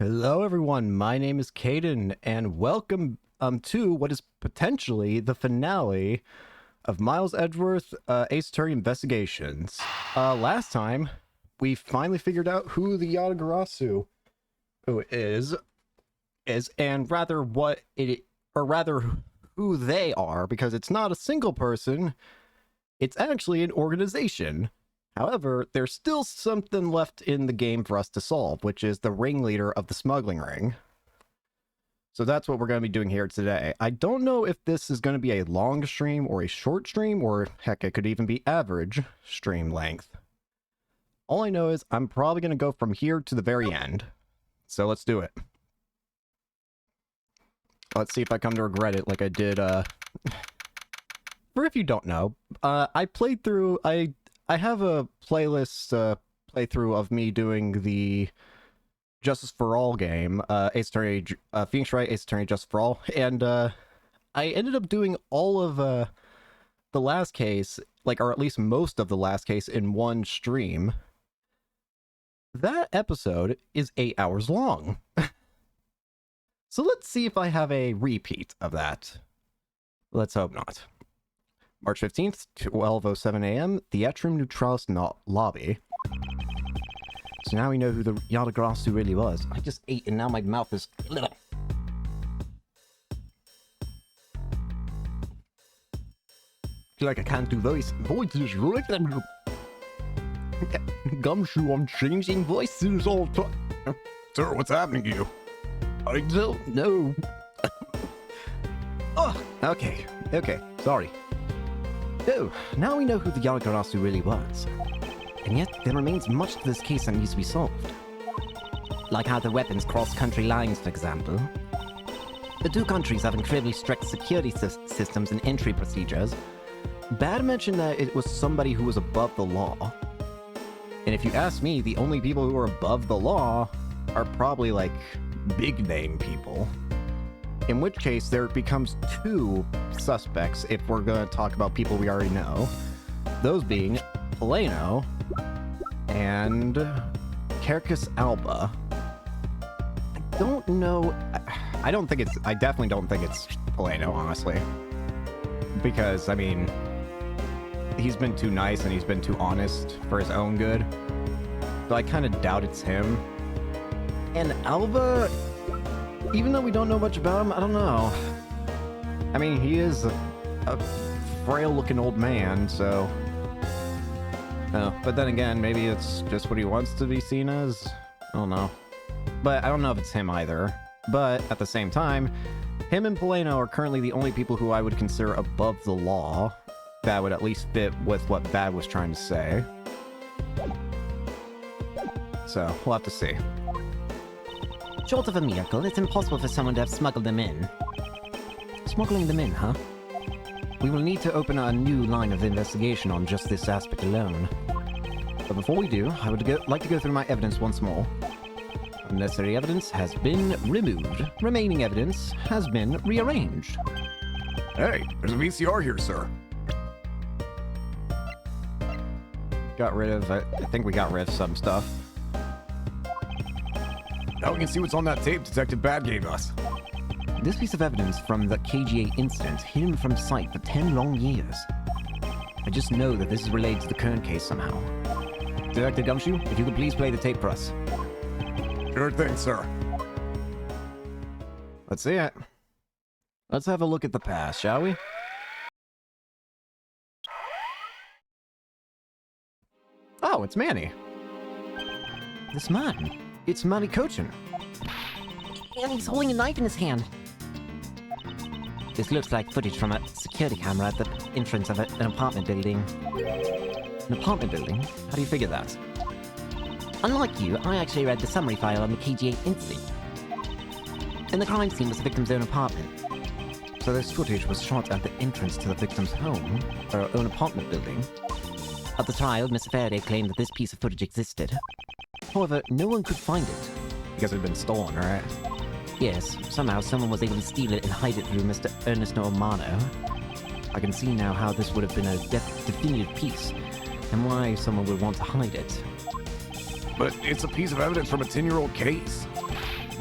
Hello everyone, my name is Caden, and welcome to what is potentially the finale of Miles Edgeworth Ace Attorney Investigations. Last time, we finally figured out who the Yatagarasu is, and rather what it, or rather who they are, because it's not a single person, it's actually an organization. However, there's still something left in the game for us to solve, which is the ringleader of the smuggling ring. So that's what we're going to be doing here today. I don't know if this is going to be a long stream or a short stream, or heck, it could even be average stream length. All I know is I'm probably going to go from here to the very end. So let's do it. Let's see if I come to regret it like I did, For if you don't know, I played through, I have a playlist playthrough of me doing the Justice for All game, Ace Attorney, Phoenix Wright, Ace Attorney, Justice for All, and I ended up doing all of the last case, or at least most of the last case in one stream. That episode is 8 hours long. So let's see if I have a repeat of that. Let's hope not. March 15th, 12:07 a.m., the Atrium Neutralis lobby. So now we know who the Yatagarasu really was. I just ate and now my mouth is... I feel like I can't do voices right. Gumshoe, I'm changing voices all the time. Sir, what's happening to you? I don't know. Oh, okay, sorry. So, now we know who the Yatagarasu really was. And yet, there remains much to this case that needs to be solved. Like how the weapons cross country lines, for example. The two countries have incredibly strict security systems and entry procedures. Bad mention that it was somebody who was above the law. And if you ask me, the only people who are above the law are probably, big name people. In which case, there becomes two suspects if we're going to talk about people we already know. Those being Polano and Carcass Alba. I don't know... I definitely don't think it's Polano, honestly. Because, I mean, he's been too nice and he's been too honest for his own good. So I kind of doubt it's him. And Alba... even though we don't know much about him, I don't know. I mean, he is a frail-looking old man, so... but then again, maybe it's just what he wants to be seen as? I don't know. But I don't know if it's him either. But, at the same time, him and Polano are currently the only people who I would consider above the law. That would at least fit with what Bad was trying to say. So, we'll have to see. Short of a miracle, it's impossible for someone to have smuggled them in. Smuggling them in, huh? We will need to open a new line of investigation on just this aspect alone. But before we do, I would like to go through my evidence once more. Unnecessary evidence has been removed. Remaining evidence has been rearranged. Hey, there's a VCR here, sir. Got rid of... I think we got rid of some stuff. Now we can see what's on that tape Detective Bad gave us. This piece of evidence from the KGA incident hid him from sight for 10 long years. I just know that this is related to the current case somehow. Detective Gumshoe, if you could please play the tape for us. Sure thing, sir. Let's see it. Let's have a look at the past, shall we? Oh, it's Manny. This man. It's Manny Cochin. And he's holding a knife in his hand. This looks like footage from a security camera at the entrance of an apartment building. An apartment building? How do you figure that? Unlike you, I actually read the summary file on the KGA incident. And the crime scene was the victim's own apartment. So this footage was shot at the entrance to the victim's home, or own apartment building. At the trial, Mr. Faraday claimed that this piece of footage existed. However, no one could find it. Because it had been stolen, right? Yes, somehow someone was able to steal it and hide it through Mr. Ernesto Romano. I can see now how this would have been a definitive piece, and why someone would want to hide it. But it's a piece of evidence from a 10-year-old case.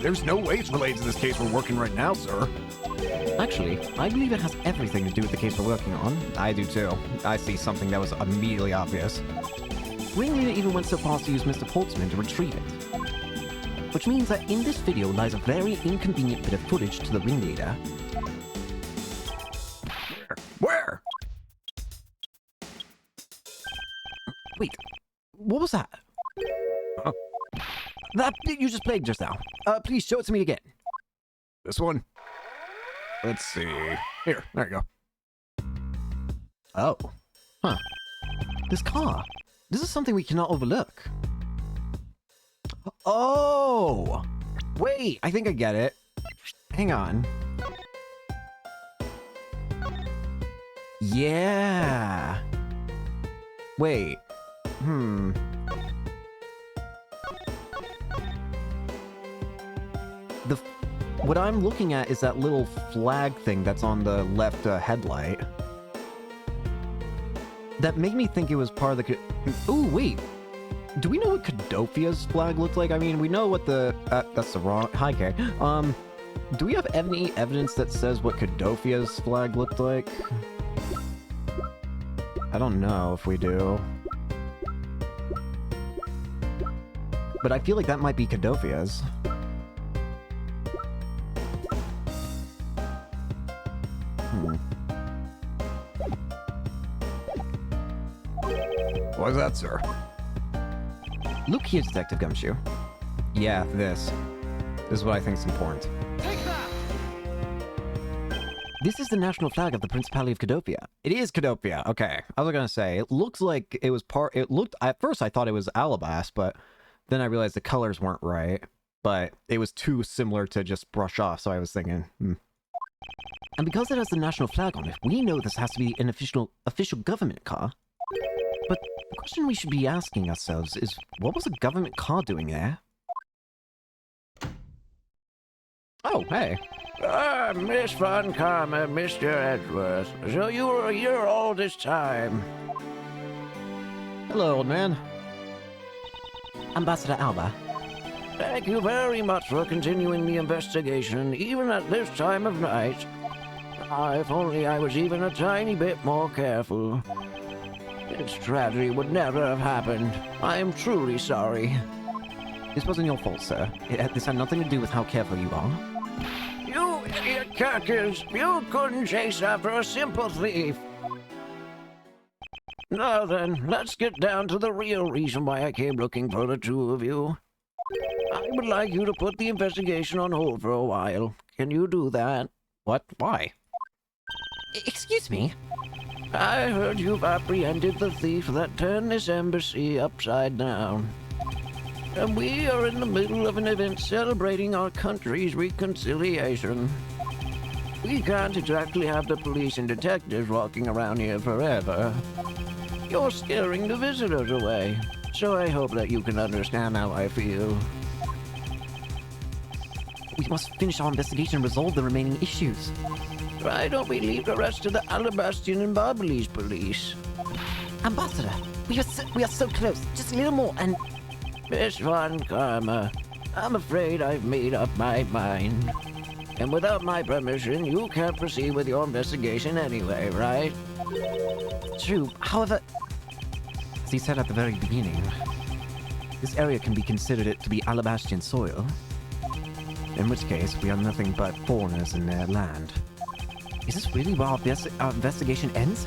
There's no way it's related to this case we're working right now, sir. Actually, I believe it has everything to do with the case we're working on. I do too. I see something that was immediately obvious. Ringleader even went so far as to use Mr. Portsman to retrieve it. Which means that in this video lies a very inconvenient bit of footage to the Ringleader. Where? Wait, what was that? Huh? That bit you just played just now. Please show it to me again. This one? Let's see. Here, there you go. Oh. Huh. This car. This is something we cannot overlook. Oh! Wait, I think I get it. Hang on. Yeah. Wait. What I'm looking at is that little flag thing that's on the left headlight. That made me think it was part of the... Ooh, wait. Do we know what Cadofia's flag looked like? I mean, we know what the... that's the wrong... Hi, Kay. Do we have any evidence that says what Cadofia's flag looked like? I don't know if we do. But I feel like that might be Cadofia's. What is that, sir? Look here, Detective Gumshoe. Yeah, this. This is what I think is important. Take that! This is the national flag of the Principality of Cadofia. It is Cadofia. Okay. I was gonna say, it looks like it was it looked, at first I thought it was Alabas, but then I realized the colors weren't right. But it was too similar to just brush off, so I was thinking, And because it has the national flag on it, we know this has to be an official government car. But the question we should be asking ourselves is, what was a government car doing there? Oh, hey. Miss Von Karma, Mr. Edgeworth. So you were here all this time. Hello, old man. Ambassador Alba. Thank you very much for continuing the investigation, even at this time of night. If only I was even a tiny bit more careful. This tragedy would never have happened. I am truly sorry. This wasn't your fault, sir. This had nothing to do with how careful you are. You idiot carcass! You couldn't chase after a simple thief! Now then, let's get down to the real reason why I came looking for the two of you. I would like you to put the investigation on hold for a while. Can you do that? What? Why? Excuse me? I heard you've apprehended the thief that turned this embassy upside down. And we are in the middle of an event celebrating our country's reconciliation. We can't exactly have the police and detectives walking around here forever. You're scaring the visitors away, so I hope that you can understand how I feel. We must finish our investigation and resolve the remaining issues. Why don't we leave the rest to the Alabastian and Barbalese police? Ambassador, we are so close. Just a little more and... Miss Von Karma, I'm afraid I've made up my mind. And without my permission, you can't proceed with your investigation anyway, right? True. However, as he said at the very beginning, this area can be considered to be Alabastian soil. In which case, we are nothing but foreigners in their land. Is this really where our investigation ends?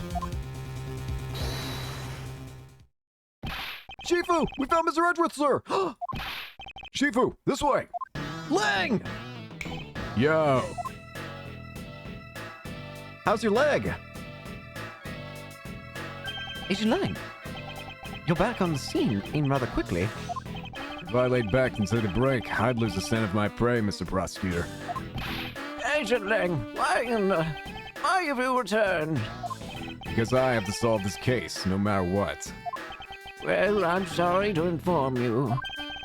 Shifu! We found Mr. Edgeworth, sir! Shifu, this way! Lang! Yo! How's your leg? Agent Lang, you're back on the scene in rather quickly. If I laid back and took a break, I'd lose the scent of my prey, Mr. Prosecutor. Agent Lang, why have you returned? Because I have to solve this case, no matter what. Well, I'm sorry to inform you.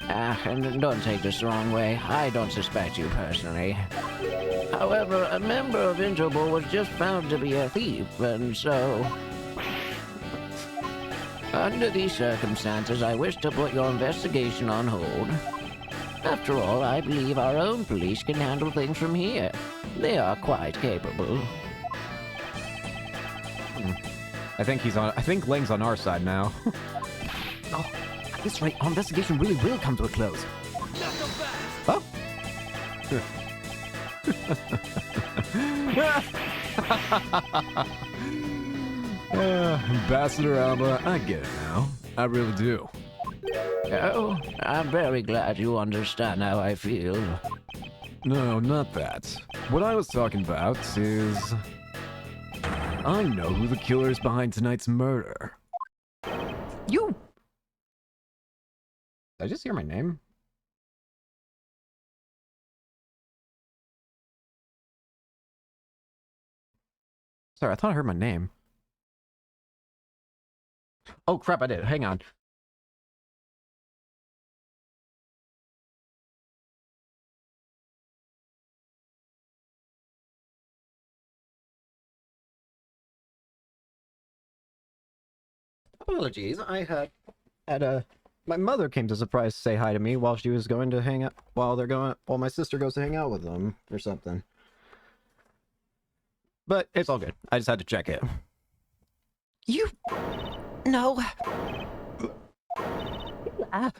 And don't take this the wrong way. I don't suspect you personally. However, a member of Interpol was just found to be a thief, and so... Under these circumstances, I wish to put your investigation on hold. After all, I believe our own police can handle things from here. They are quite capable. I think Lang's on our side now. Oh, at this rate, our investigation really will come to a close. Oh. Ambassador Alba, I get it now. I really do. Oh, I'm very glad you understand how I feel. No, not that. What I was talking about is... I know who the killer is behind tonight's murder. You! Did I just hear my name? Sorry, I thought I heard my name. Oh crap, I did. Hang on. Apologies, I had my mother came to surprise say hi to me while she was going to hang out, while my sister goes to hang out with them or something. But it's all good. I just had to check it. You... No. Do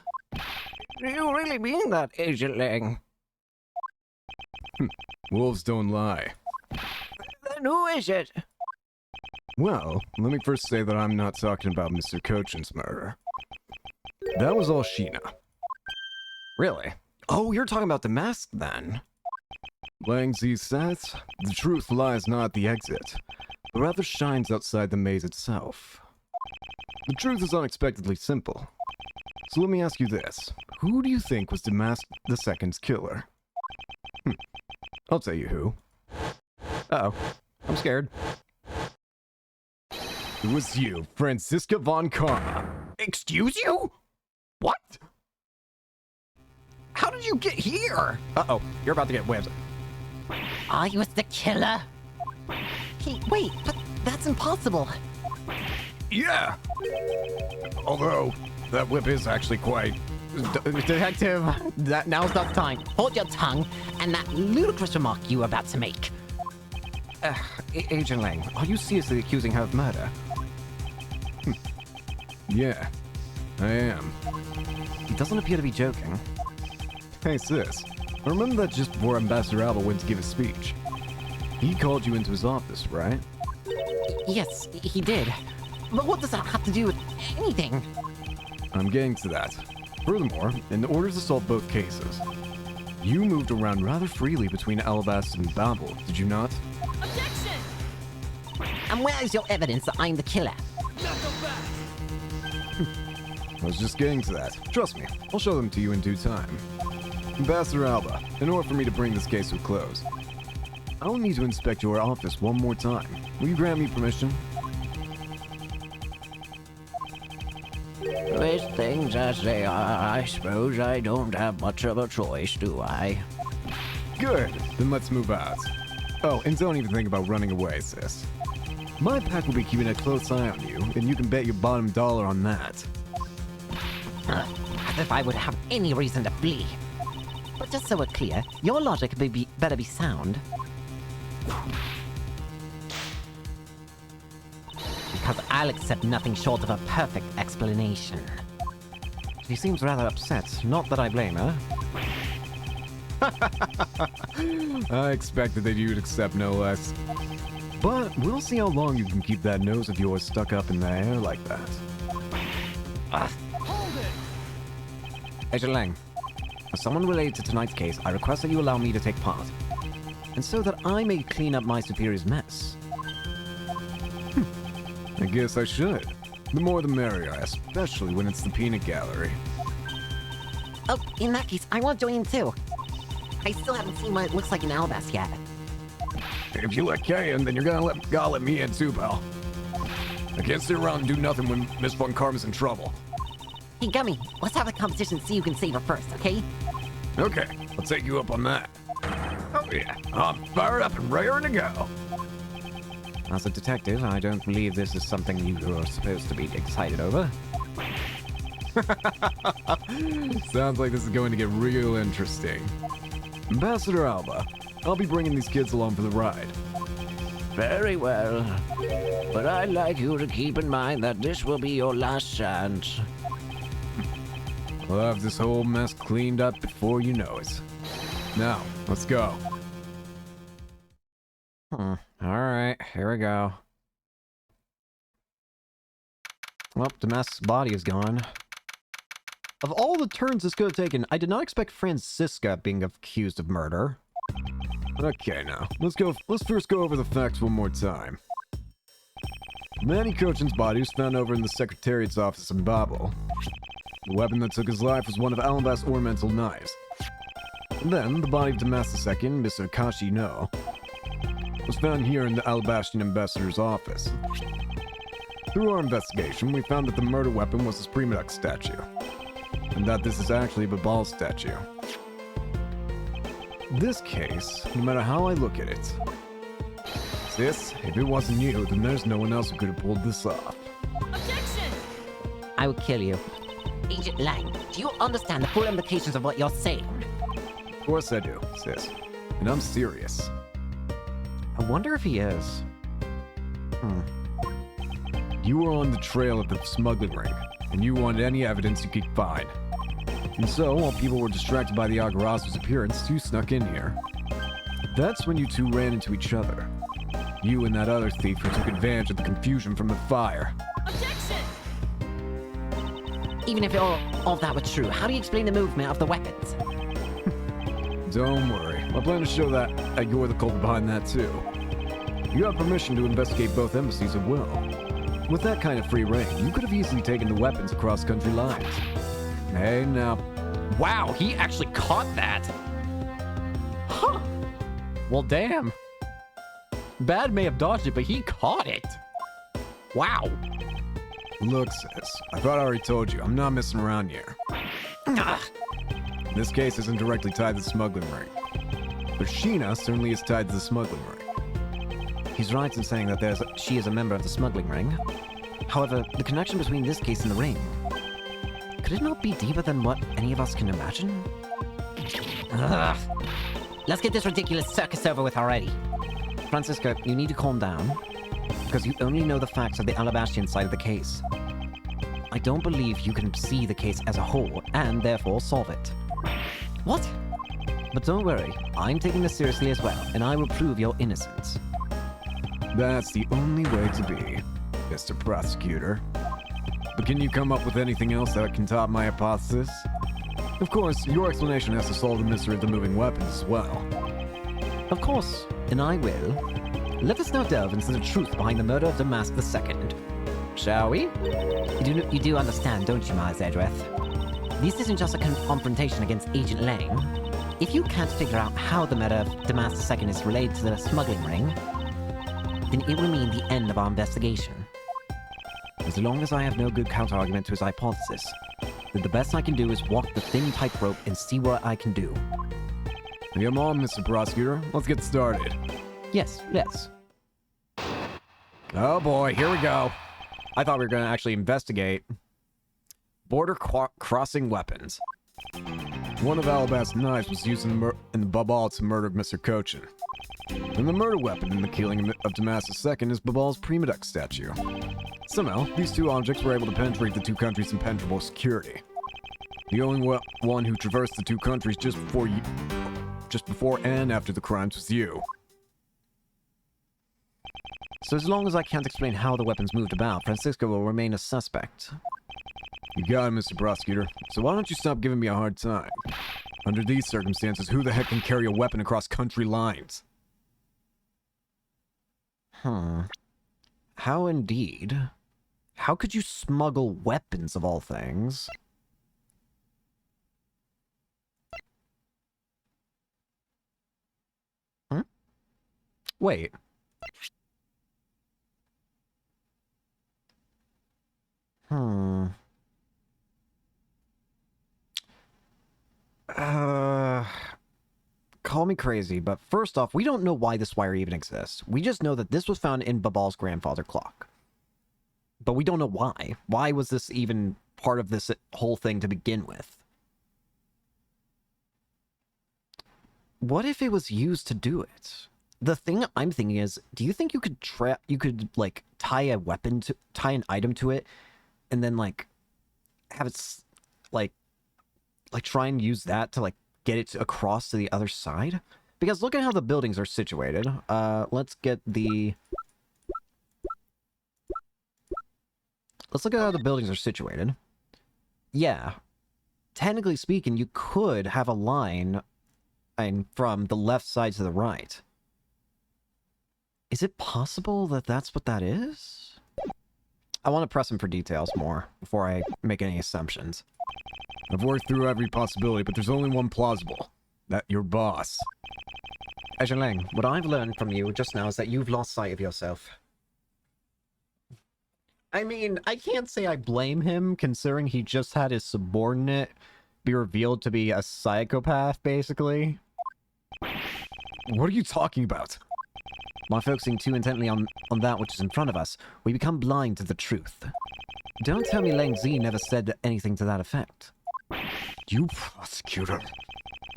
you really mean that, Agent Lang? Wolves don't lie. Then who is it? Well, let me first say that I'm not talking about Mr. Cochin's murder. That was all Sheena. Really? Oh, you're talking about the mask then. Lang Z says, the truth lies not at the exit, but rather shines outside the maze itself. The truth is unexpectedly simple. So let me ask you this. Who do you think was the second's killer? I'll tell you who. Uh-oh. I'm scared. It was you, Franziska von Karma. Excuse you? What? How did you get here? Uh-oh. You're about to get whipped. I was the killer. Hey, wait, but that's impossible. Yeah! Although, that whip is actually quite... Detective, now's not the time. Hold your tongue and that ludicrous remark you were about to make. Agent Lang, are you seriously accusing her of murder? Yeah, I am. He doesn't appear to be joking. Hey sis, I remember that just before Ambassador Alba went to give his speech. He called you into his office, right? Yes, he did. But what does that have to do with anything? I'm getting to that. Furthermore, in order to solve both cases, you moved around rather freely between Alabasta and Babel, did you not? Objection! And where is your evidence that I'm the killer? I was just getting to that. Trust me, I'll show them to you in due time. Ambassador Alba, in order for me to bring this case to a close, I'll need to inspect your office one more time. Will you grant me permission? With things as they are, I suppose I don't have much of a choice, do I? Good, then let's move out. Oh, and don't even think about running away, sis. My pack will be keeping a close eye on you, and you can bet your bottom dollar on that. As if I would have any reason to flee. But just so we're clear, your logic better be sound. Because I'll accept nothing short of a perfect explanation. She seems rather upset. Not that I blame her. I expected that you'd accept no less. But we'll see how long you can keep that nose of yours stuck up in the air like that. Hold it! Agent Lang, as someone related to tonight's case, I request that you allow me to take part. And so that I may clean up my superior's mess. I guess I should. The more the merrier, especially when it's the peanut gallery. Oh, in that case, I want to join in too. I still haven't seen what it looks like in Alabasta yet. If you let Kay in, then you're gonna let me in too, pal. I can't sit around and do nothing when Miss Von Karma's in trouble. Hey, Gummy, let's have a competition so you can save her first, okay? Okay, I'll take you up on that. Oh yeah, I'm fired up and raring to go. As a detective, I don't believe this is something you are supposed to be excited over. Sounds like this is going to get real interesting. Ambassador Alba, I'll be bringing these kids along for the ride. Very well. But I'd like you to keep in mind that this will be your last chance. We'll have this whole mess cleaned up before you know it. Now, let's go. Alright, here we go. Well, Damascus' body is gone. Of all the turns this could have taken, I did not expect Francisca being accused of murder. Okay, now, let's first go over the facts one more time. Manny Cochin's body was found over in the Secretariat's office in Babel. The weapon that took his life was one of Alabast's ornamental knives. And then, the body of Damas II, Mr. Akashi No, was found here in the Alabastian ambassador's office. Through our investigation, we found that the murder weapon was his Primadox statue, and that this is actually Babal's statue. This case, no matter how I look at it, sis, if it wasn't you, then there's no one else who could have pulled this off. Objection! I will kill you. Agent Lang, do you understand the full implications of what you're saying? Of course I do, sis. And I'm serious. I wonder if he is. You were on the trail of the smuggling ring, and you wanted any evidence you could find. And so, while people were distracted by the Agarasu's appearance, you snuck in here. That's when you two ran into each other. You and that other thief who took advantage of the confusion from the fire. Objection! Even if all of that were true, how do you explain the movement of the weapons? Don't worry, I plan to show that you're the culprit behind that too. You have permission to investigate both embassies at will. With that kind of free reign, you could have easily taken the weapons across country lines. Hey, now. Wow, he actually caught that! Huh! Well, damn. Bad may have dodged it, but he caught it! Wow! Look, sis, I thought I already told you, I'm not messing around here. This case isn't directly tied to the smuggling ring. But Sheena certainly is tied to the smuggling ring. He's right in saying that she is a member of the smuggling ring. However, the connection between this case and the ring... could it not be deeper than what any of us can imagine? Ugh. Let's get this ridiculous circus over with already. Francisca, you need to calm down, because you only know the facts of the Alabastian side of the case. I don't believe you can see the case as a whole, and therefore solve it. What? But don't worry, I'm taking this seriously as well, and I will prove your innocence. That's the only way to be, Mr. Prosecutor. But can you come up with anything else that can top my hypothesis? Of course, your explanation has to solve the mystery of the moving weapons as well. Of course, and I will. Let us now delve into the truth behind the murder of Damas II. Shall we? You do understand, don't you, Miles Edgeworth? This isn't just a confrontation against Agent Lang. If you can't figure out how the murder of Damas II is related to the smuggling ring, then it will mean the end of our investigation. As long as I have no good counter-argument to his hypothesis, then the best I can do is walk the thin tightrope and see what I can do. Come on, Mr. Prosecutor. Let's get started. Yes, yes. Oh boy, here we go. I thought we were going to actually investigate border crossing weapons. One of Alabast's knives was used in the Babal to murder Mr. Cochin. And the murder weapon in the killing of Damas II is Babal's Primadox statue. Somehow, these two objects were able to penetrate the two countries' impenetrable security. The only one who traversed the two countries just before and after the crimes was you. So as long as I can't explain how the weapons moved about, Francisco will remain a suspect. You got it, Mr. Prosecutor. So why don't you stop giving me a hard time? Under these circumstances, who the heck can carry a weapon across country lines? How indeed? How could you smuggle weapons of all things? Wait. Call me crazy, but first off, we don't know why this wire even exists. We just know that this was found in Babal's grandfather clock. But we don't know why. Why was this even part of this whole thing to begin with. What if it was used to do it? The thing I'm thinking is, do you think you could like tie an item to it, and then like have it like try and use that to like get it across to the other side? Because look at how the buildings are situated. Let's look at how the buildings are situated. Yeah, technically speaking, you could have a line from the left side to the right. Is it possible that that's what that is? I want to press him for details more before I make any assumptions. I've worked through every possibility, but there's only one plausible. That your boss. Ajin Lang, what I've learned from you just now is that you've lost sight of yourself. I mean, I can't say I blame him, considering he just had his subordinate be revealed to be a psychopath, basically. What are you talking about? By focusing too intently on that which is in front of us, we become blind to the truth. Don't tell me Lang Zi never said anything to that effect. You prosecutor.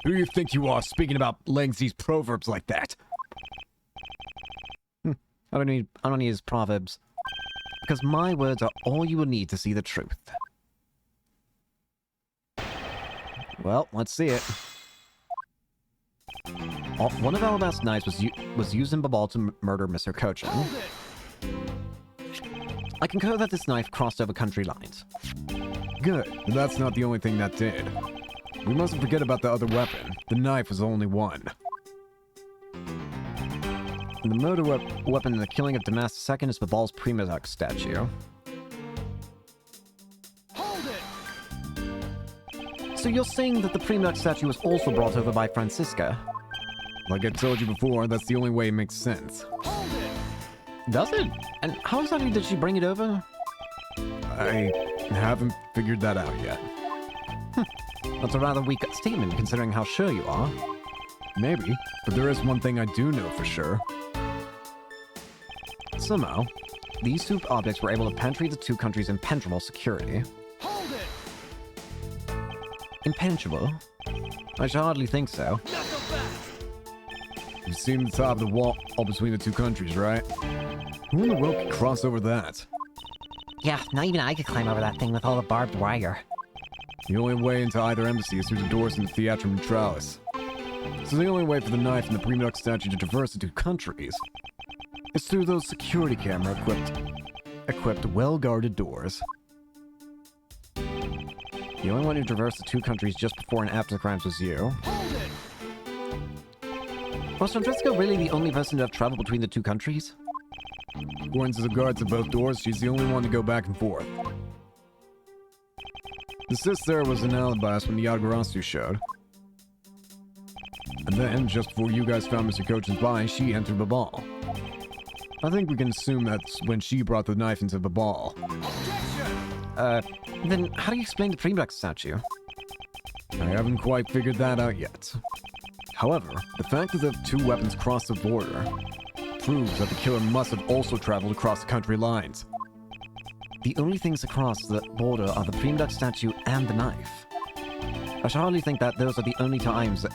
Who do you think you are speaking about Lang Zi's proverbs like that? I don't need his proverbs. Because my words are all you will need to see the truth. Well, let's see it. One of Alabast's knives was used in Babal to murder Mr. Cochin. I concur that this knife crossed over country lines. Good, but that's not the only thing that did. We mustn't forget about the other weapon. The knife was only one. The murder weapon in the killing of Damas II is Babal's Prima statue. So you're saying that the Prima statue was also brought over by Francisca? Like I told you before, that's the only way it makes sense. Does it? And how exactly did she bring it over? I haven't figured that out yet. That's a rather weak statement, considering how sure you are. Maybe, but there is one thing I do know for sure. Somehow, these two objects were able to penetrate the two countries' impenetrable security. Impenetrable? I should hardly think so. You've seen the top of the wall between the two countries, right? Who in the world could cross over that? Yeah, not even I could climb over that thing with all the barbed wire. The only way into either embassy is through the doors in the Theatrum Neutralis. So the only way for the knife and the Prima statue to traverse the two countries is through those security camera equipped well-guarded doors. The only one who traversed the two countries just before and after the crimes was you. Was Francesca really the only person to have traveled between the two countries? According to the guards at both doors, she's the only one to go back and forth. The sis there was an alibi when the Yagarasu showed. And then, just before you guys found Mr. Cochin's body, she entered Babal. I think we can assume that's when she brought the knife into Babal. Then how do you explain the Prima statue? I haven't quite figured that out yet. However, the fact that the two weapons crossed the border proves that the killer must have also traveled across the country lines. The only things across the border are the Prima statue and the knife. I should hardly think that those are the only times that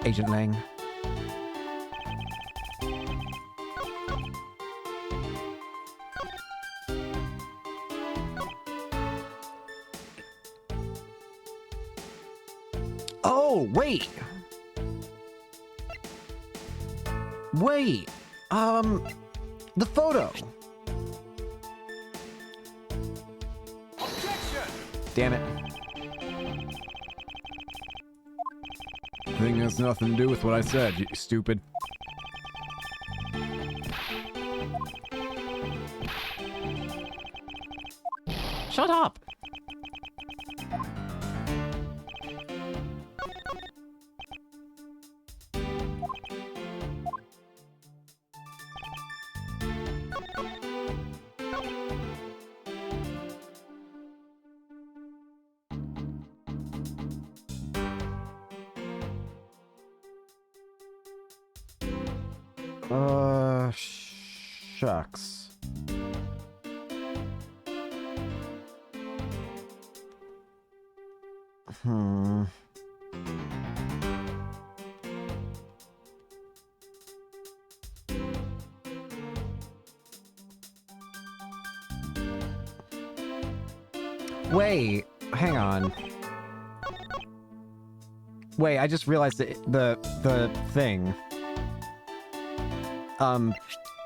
Agent Lang... Oh, wait! Wait! The photo! Damn it. Thing has nothing to do with what I said, you stupid. Shut up! Shucks. Wait, hang on. Wait, I just realized the thing.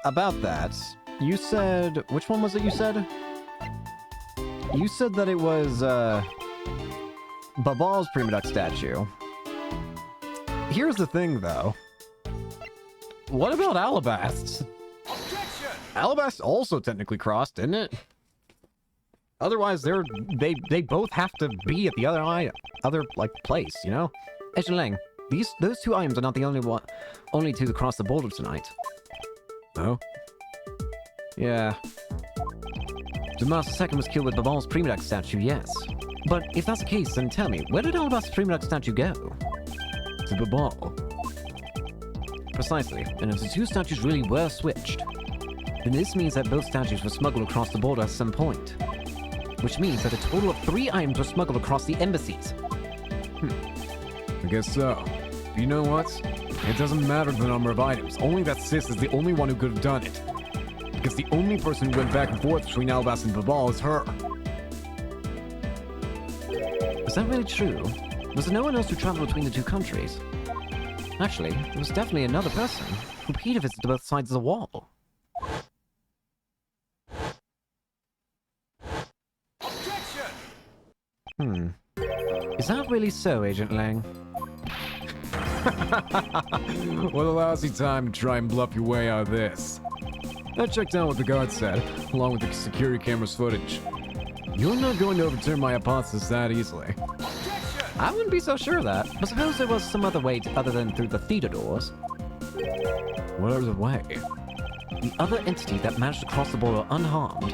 About that, you said... Which one was it you said? You said that it was, Babal's Prima Duck statue. Here's the thing, though. What about Alabast's? Alabast also technically crossed, didn't it? Otherwise, they both have to be at the other place, you know? Edgeworth, those two items are not the only two to cross the border tonight. Oh? Yeah. Damas II was killed with Babal's Prima Duck statue, yes. But if that's the case, then tell me, where did Alabast's Prima Duck statue go? To Babal. Precisely, and if the two statues really were switched, then this means that both statues were smuggled across the border at some point. Which means that a total of 3 items were smuggled across the embassies. I guess so. But you know what? It doesn't matter the number of items, only that Sis is the only one who could have done it. Because the only person who went back and forth between Alabast and Babal is her. Is that really true? Was there no one else who traveled between the two countries? Actually, there was definitely another person who paid a visit to both sides of the wall. Is that really so, Agent Lang? What a lousy time to try and bluff your way out of this. I checked out what the guard said, along with the security camera's footage. You're not going to overturn my hypothesis that easily. I wouldn't be so sure of that, but suppose there was some other way other than through the theater doors. What other way? The other entity that managed to cross the border unharmed.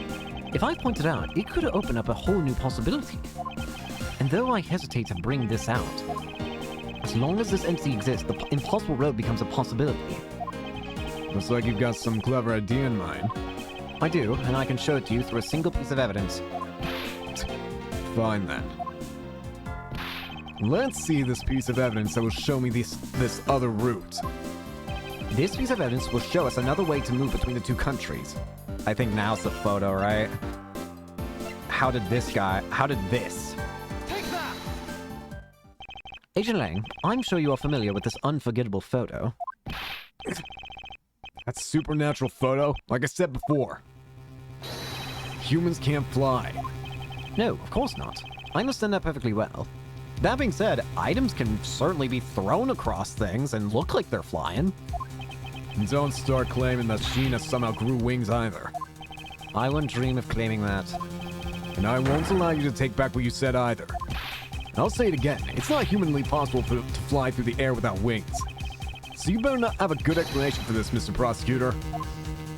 If I pointed out, it could open up a whole new possibility. And though I hesitate to bring this out, as long as this entity exists, the impossible road becomes a possibility. Looks like you've got some clever idea in mind. I do, and I can show it to you through a single piece of evidence. Fine then. Let's see this piece of evidence that will show me this other route. This piece of evidence will show us another way to move between the two countries. I think now's the photo, right? How did this? Agent Lang, I'm sure you are familiar with this unforgettable photo. That supernatural photo, like I said before. Humans can't fly. No, of course not. I understand that perfectly well. That being said, items can certainly be thrown across things and look like they're flying. And don't start claiming that Sheena somehow grew wings either. I wouldn't dream of claiming that. And I won't allow you to take back what you said either. And I'll say it again, it's not humanly possible to fly through the air without wings. So you better not have a good explanation for this, Mr. Prosecutor.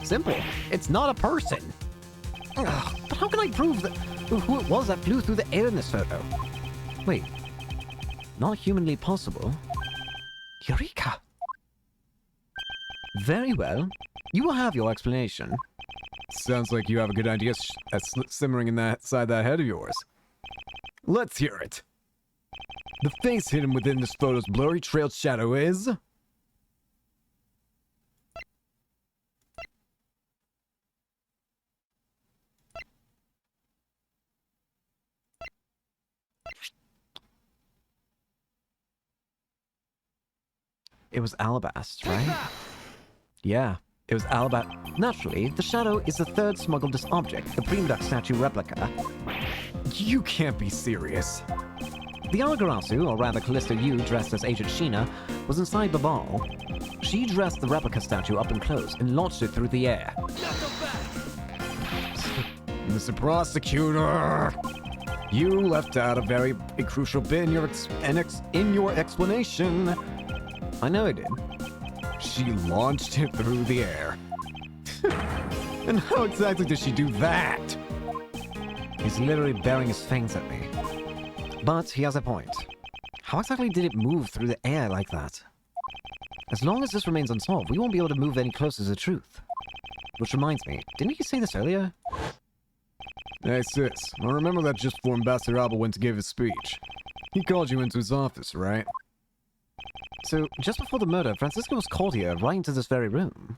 Simple. It's not a person. Ugh, but how can I prove who it was that flew through the air in this photo? Wait. Not humanly possible? Eureka! Very well. You will have your explanation. Sounds like you have a good idea simmering inside that head of yours. Let's hear it. The face hidden within this photo's blurry trailed shadow is... It was Alabast, right? Yeah, it was Alabast. Naturally, the shadow is the third smuggled object, the Prima Duck statue replica. You can't be serious. The Alagarasu, or rather Callisto Yu, dressed as Agent Sheena, was inside Babal. She dressed the replica statue up and close and launched it through the air. Mr. Prosecutor, you left out a very crucial bit in your explanation. I know I did. She launched it through the air. And how exactly did she do that? He's literally bearing his fangs at me. But he has a point. How exactly did it move through the air like that? As long as this remains unsolved, we won't be able to move any closer to the truth. Which reminds me, didn't you say this earlier? Hey sis, I remember that just before Ambassador Alba went to give his speech. He called you into his office, right? So, just before the murder, Francisco was called here, right into this very room.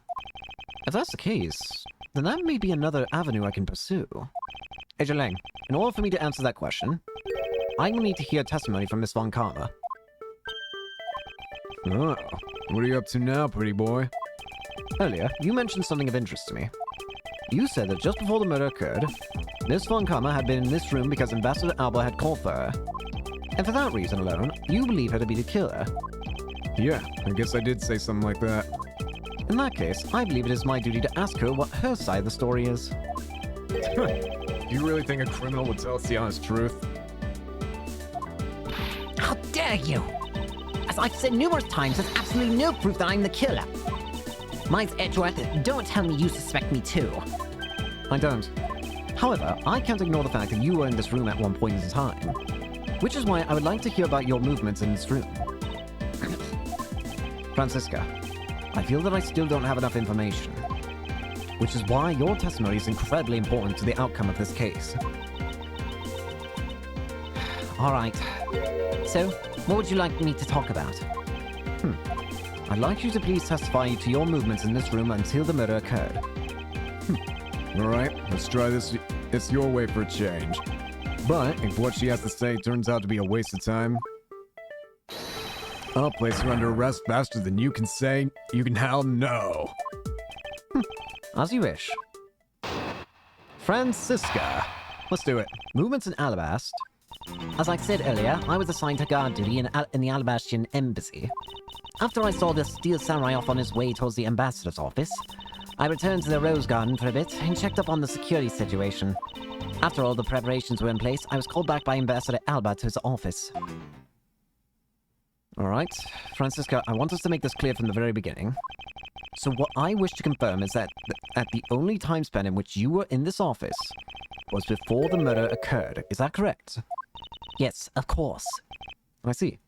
If that's the case, then that may be another avenue I can pursue. Agent Lang, in order for me to answer that question, I will need to hear testimony from Miss Von Karma. Oh, what are you up to now, pretty boy? Earlier, you mentioned something of interest to me. You said that just before the murder occurred, Miss Von Karma had been in this room because Ambassador Alba had called for her. And for that reason alone, you believe her to be the killer. Yeah, I guess I did say something like that. In that case, I believe it is my duty to ask her what her side of the story is. You really think a criminal would tell us the honest truth? How dare you! As I've said numerous times, there's absolutely no proof that I'm the killer. Miles Edgeworth, don't tell me you suspect me too. I don't. However, I can't ignore the fact that you were in this room at one point in time. Which is why I would like to hear about your movements in this room. Francisca, I feel that I still don't have enough information. Which is why your testimony is incredibly important to the outcome of this case. Alright. So, what would you like me to talk about? I'd like you to please testify to your movements in this room until the murder occurred. Alright, let's try this. It's your way for a change. But if what she has to say turns out to be a waste of time, I'll place her under arrest faster than you can say you can howl no. As you wish. Francisca. Let's do it. Movements in Alabast. As I said earlier, I was assigned to guard duty in the Alabastian embassy. After I saw the steel samurai off on his way towards the ambassador's office, I returned to the Rose Garden for a bit and checked up on the security situation. After all the preparations were in place, I was called back by Ambassador Alba to his office. Alright. Francisca, I want us to make this clear from the very beginning. So what I wish to confirm is that at the only time span in which you were in this office was before the murder occurred. Is that correct? Yes, of course. I see.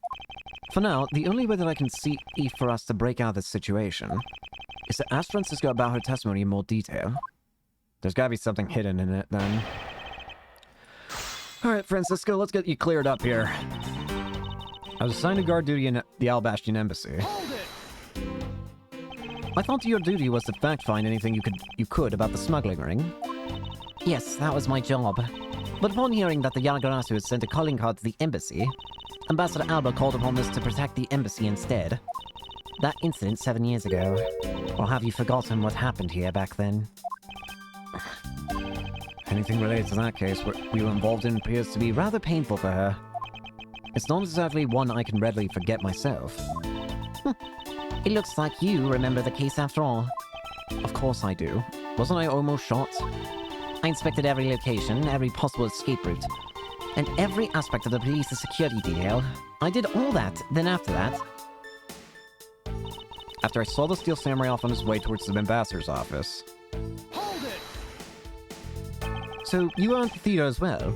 For now, the only way that I can see for us to break out of this situation is to ask Francisca about her testimony in more detail. There's gotta be something hidden in it, then. Alright, Francisca, let's get you cleared up here. I was assigned to guard duty in the Alabastian embassy. I thought your duty was to fact-find anything you could about the smuggling ring. Yes, that was my job. But upon hearing that the Yagarasu had sent a calling card to the embassy, Ambassador Alba called upon us to protect the embassy instead. That incident 7 years ago. Or have you forgotten what happened here back then? Anything related to that case we were involved in appears to be rather painful for her. It's not exactly one I can readily forget myself. It looks like you remember the case after all. Of course I do. Wasn't I almost shot? I inspected every location, every possible escape route, and every aspect of the police's security detail. I did all that, then after that... After I saw the steel samurai off on his way towards the ambassador's office. Hold it! So, you were at the theater as well?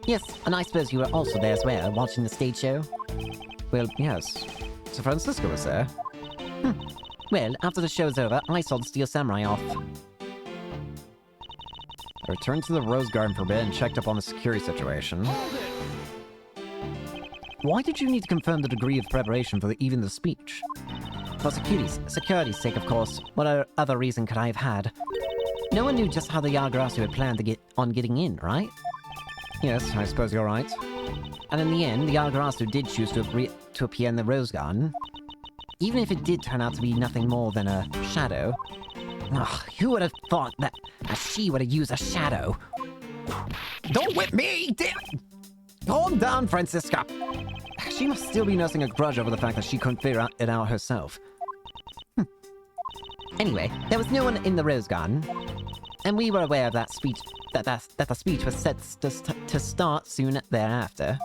Yes, and I suppose you were also there as well, watching the stage show? Well, yes. So Francisco was there. Well, after the show's over, I saw the steel samurai off. I returned to the Rose Garden for a bit and checked up on the security situation. Why did you need to confirm the degree of preparation for even the speech? For security's sake, of course. What other reason could I have had? No one knew just how the Yagarasu had planned to getting in, right? Yes, I suppose you're right. And in the end, the Yagarasu did choose to appear in the Rose Garden. Even if it did turn out to be nothing more than a shadow. Ugh, who would have thought that she would have used a shadow? Don't whip me! Calm down, Francisca! She must still be nursing a grudge over the fact that she couldn't figure it out herself. Anyway, there was no one in the Rose Garden. And we were aware of that speech, that the speech was set to start soon thereafter.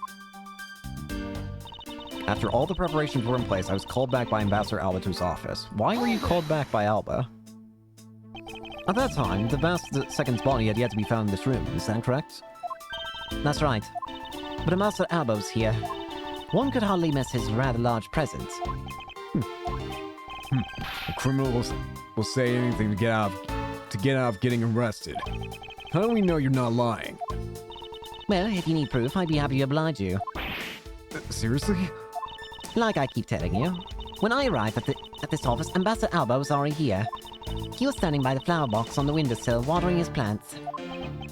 After all the preparations were in place, I was called back by Ambassador Alba to his office. Why were you called back by Alba? At that time, the Ambassador Second's body had yet to be found in this room, is that correct? That's right. But Ambassador Alba was here. One could hardly miss his rather large presence. A criminal will say anything to get out of getting arrested. How do we know you're not lying? Well, if you need proof, I'd be happy to oblige you. Seriously? Like I keep telling you, when I arrived at this office, Ambassador Alba was already here. He was standing by the flower box on the windowsill, watering his plants.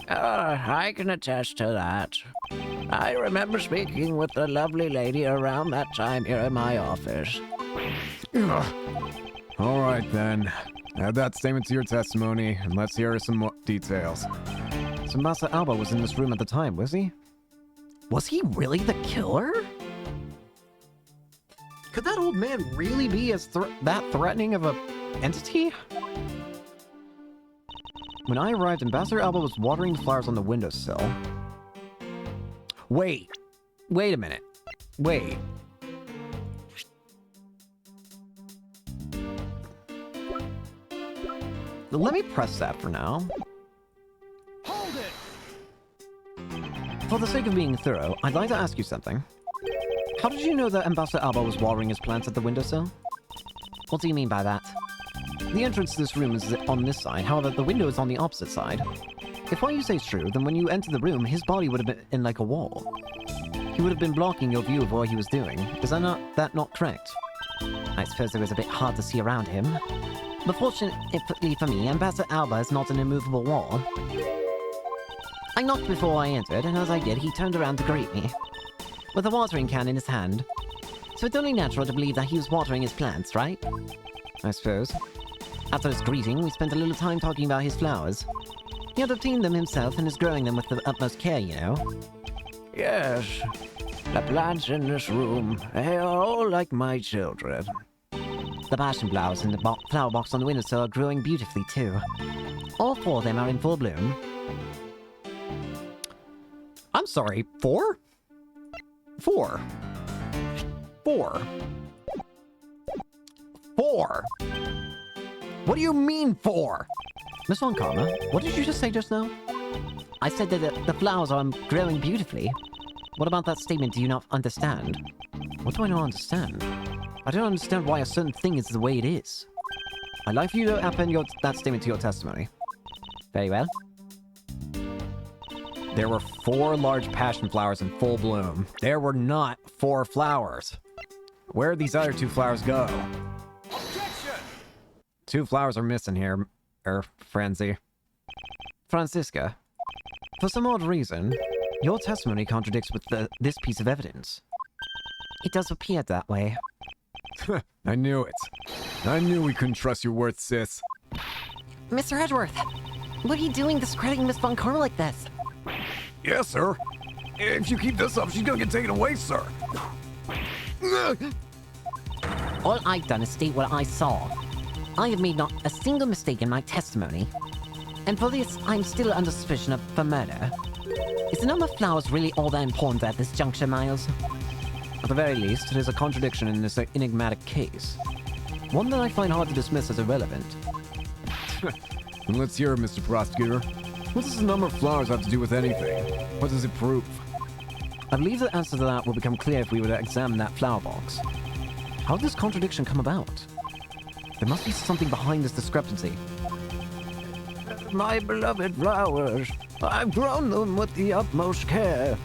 I can attest to that. I remember speaking with the lovely lady around that time here in my office. Alright then. Add that statement to your testimony, and let's hear some more details. So Master Alba was in this room at the time, was he? Was he really the killer? Could that old man really be as that threatening of a entity? When I arrived, Ambassador Alba was watering the flowers on the windowsill. Wait a minute. Wait. Let me press that for now. Hold it! For the sake of being thorough, I'd like to ask you something. How did you know that Ambassador Alba was watering his plants at the windowsill? What do you mean by that? The entrance to this room is on this side, however, the window is on the opposite side. If what you say is true, then when you entered the room, his body would have been in like a wall. He would have been blocking your view of what he was doing. Is that not correct? I suppose it was a bit hard to see around him. But fortunately for me, Ambassador Alba is not an immovable wall. I knocked before I entered, and as I did, he turned around to greet me, with a watering can in his hand. So it's only natural to believe that he was watering his plants, right? I suppose. After his greeting, we spent a little time talking about his flowers. He had obtained them himself and is growing them with the utmost care, you know. Yes, the plants in this room, they are all like my children. The passion flowers in the flower box on the windowsill are growing beautifully, too. All 4 of them are in full bloom. I'm sorry, 4? 4. 4. 4. What do you mean 4? Miss Von Karma, what did you just say just now? I said that the flowers are growing beautifully. What about that statement do you not understand? What do I not understand? I don't understand why a certain thing is the way it is. I'd like for you to append that statement to your testimony. Very well. There were 4 large passion flowers in full bloom. There were not 4 flowers. Where'd these other 2 flowers go? Objection! 2 flowers are missing here, Francie. Francisca, for some odd reason, your testimony contradicts with this piece of evidence. It does appear that way. I knew it. I knew we couldn't trust your word, sis. Mr. Edgeworth, what are you doing discrediting Miss Von Karma like this? Yes, sir. If you keep this up, she's gonna get taken away, sir. All I've done is state what I saw. I have made not a single mistake in my testimony. And for this, I'm still under suspicion for murder. Is the number of flowers really all that important at this juncture, Miles? At the very least, it is a contradiction in this enigmatic case. One that I find hard to dismiss as irrelevant. And let's hear it, Mr. Prosecutor. What does the number of flowers have to do with anything? What does it prove? I believe the answer to that will become clear if we were to examine that flower box. How did this contradiction come about? There must be something behind this discrepancy. My beloved flowers, I've grown them with the utmost care.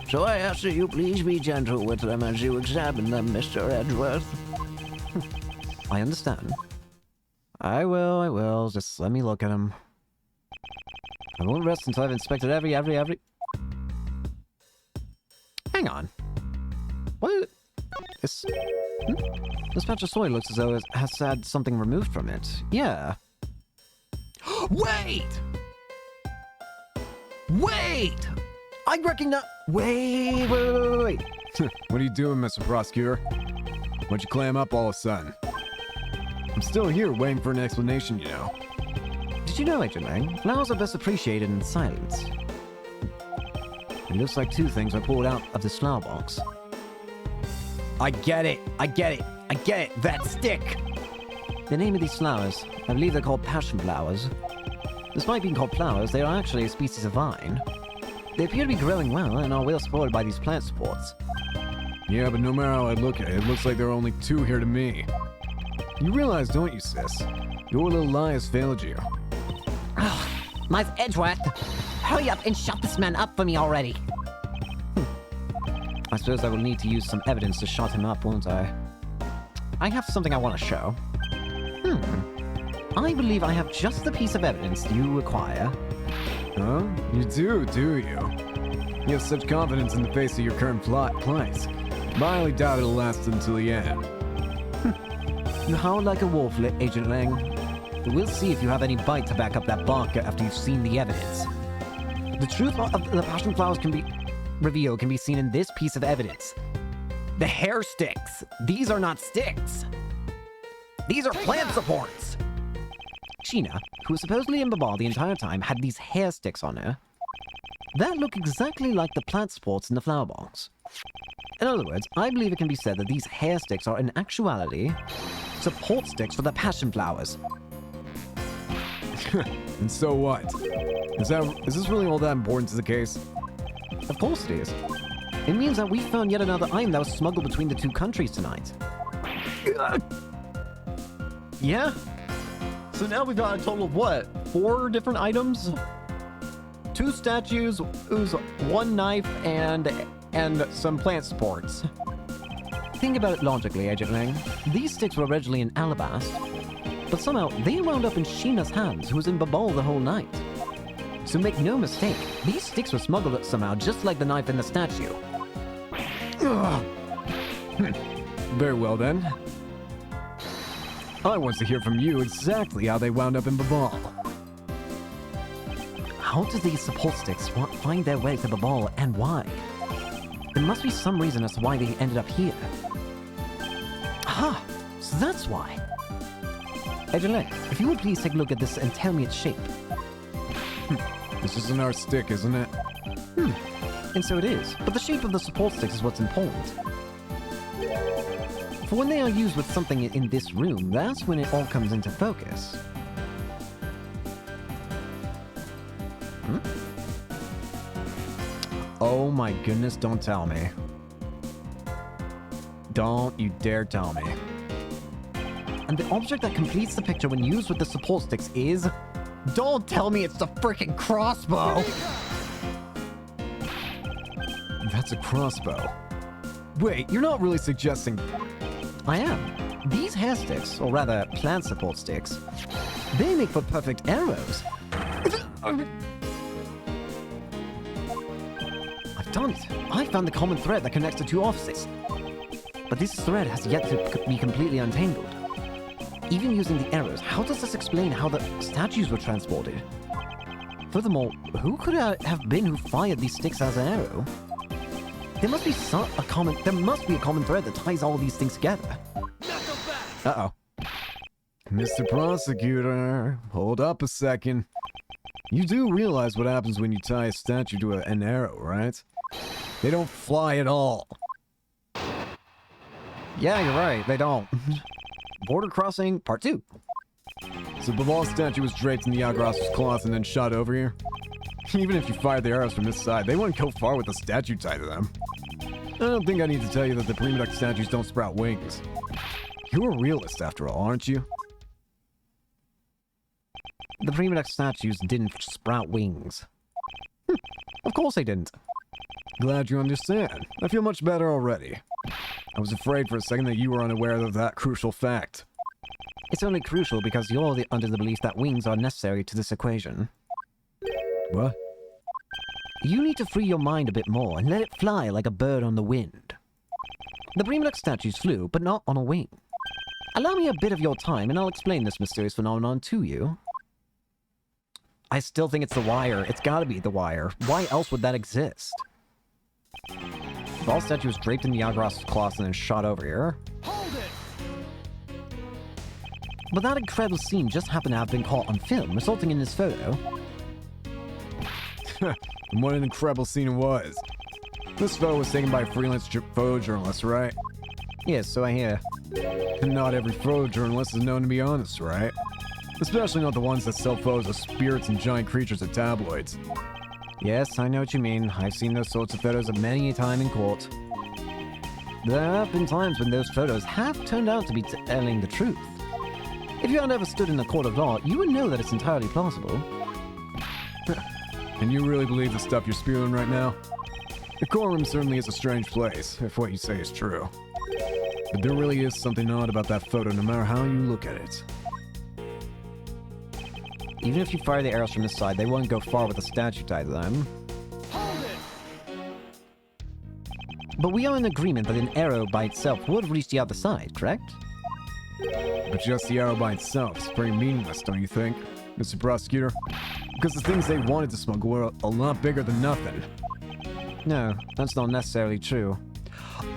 So I ask that you please be gentle with them as you examine them, Mr. Edgeworth. I understand. I will. Just let me look at them. I won't rest until I've inspected every... Hang on. What? This patch of soil looks as though it has had something removed from it. Yeah. Wait! I recognize... Wait. What are you doing, Mr. Prosecutor? Why'd you clam up all of a sudden? I'm still here waiting for an explanation, you know. Did you know, Agent Lang, flowers are best appreciated in silence? It looks like 2 things were pulled out of this flower box. I get it! That stick! The name of these flowers, I believe they're called passion flowers. Despite being called flowers, they are actually a species of vine. They appear to be growing well and are well supported by these plant supports. Yeah, but no matter how I look at it, it looks like there are only 2 here to me. You realize, don't you, sis? Your little lie has failed you. Miles Edgeworth, hurry up and shut this man up for me already. I suppose I will need to use some evidence to shut him up, won't I? I have something I want to show. I believe I have just the piece of evidence you require. Huh? You do you? You have such confidence in the face of your current place. But I highly doubt it'll last until the end. You howl like a wolf, Agent Lang. But we'll see if you have any bite to back up that bark after you've seen the evidence. The truth of the passion flowers can be revealed can be seen in this piece of evidence. The hair sticks. These are not sticks. These are plant supports. Sheena, who was supposedly in Babal the entire time, had these hair sticks on her. That look exactly like the plant supports in the flower box. In other words, I believe it can be said that these hair sticks are in actuality support sticks for the passion flowers. And so what? Is this really all that important to the case? Of course it is. It means that we found yet another item that was smuggled between the two countries tonight. Yeah? So now we've got a total of what? 4 different items? 2 statues, 1 knife, and some plant supports. Think about it logically, Agent Lang. These sticks were originally in alabaster, but somehow they wound up in Sheena's hands, who was in Babal the whole night. So make no mistake, these sticks were smuggled somehow, just like the knife and the statue. Very well then. I want to hear from you exactly how they wound up in Babal. How did these support sticks find their way to Babal, and why? There must be some reason as to why they ended up here. Aha! So that's why. Agent Lang, if you would please take a look at this and tell me its shape. This isn't our stick, isn't it? And so it is, but the shape of the support sticks is what's important. For when they are used with something in this room, that's when it all comes into focus. Oh my goodness, don't tell me. Don't you dare tell me. And the object that completes the picture when used with the support sticks is... Don't tell me it's the freaking crossbow! That's a crossbow. Wait, you're not really suggesting... I am. These hair sticks, or rather plant support sticks, they make for perfect arrows. I've done it. I found the common thread that connects the 2 offices. But this thread has yet to be completely untangled. Even using the arrows, how does this explain how the statues were transported? Furthermore, who could it have been who fired these sticks as an arrow? There must be a common thread that ties all these things together. Uh-oh. Mr. Prosecutor, hold up a second. You do realize what happens when you tie a statue to an arrow, right? They don't fly at all. Yeah, you're right, they don't. Border crossing, part 2. So Babal's statue was draped in the Yagras's cloth and then shot over here? Even if you fired the arrows from this side, they wouldn't go far with the statue tied to them. I don't think I need to tell you that the Prima Duck statues don't sprout wings. You're a realist after all, aren't you? The Prima Duck statues didn't sprout wings. Of course they didn't. Glad you understand. I feel much better already. I was afraid for a second that you were unaware of that crucial fact. It's only crucial because you're under the belief that wings are necessary to this equation. What? You need to free your mind a bit more and let it fly like a bird on the wind. The Prima Duck statues flew, but not on a wing. Allow me a bit of your time and I'll explain this mysterious phenomenon to you. I still think it's the wire. It's gotta be the wire. Why else would that exist? The ball statue was draped in the Yagras's cloth and then shot over here. Hold it! But that incredible scene just happened to have been caught on film, resulting in this photo. And what an incredible scene it was. This photo was taken by a freelance photojournalist, right? Yes, so I hear. And not every photojournalist is known to be honest, right? Especially not the ones that sell photos of spirits and giant creatures at tabloids. Yes, I know what you mean. I've seen those sorts of photos many a time in court. There have been times when those photos have turned out to be telling the truth. If you had ever stood in a court of law, you would know that it's entirely plausible. And you really believe the stuff you're spewing right now? The courtroom certainly is a strange place, if what you say is true. But there really is something odd about that photo no matter how you look at it. Even if you fire the arrows from this side, they won't go far with the statue tied to them. Hold it! But we are in agreement that an arrow by itself would reach the other side, correct? But just the arrow by itself is pretty meaningless, don't you think, Mr. Prosecutor? Because the things they wanted to smuggle were a lot bigger than nothing. No, that's not necessarily true.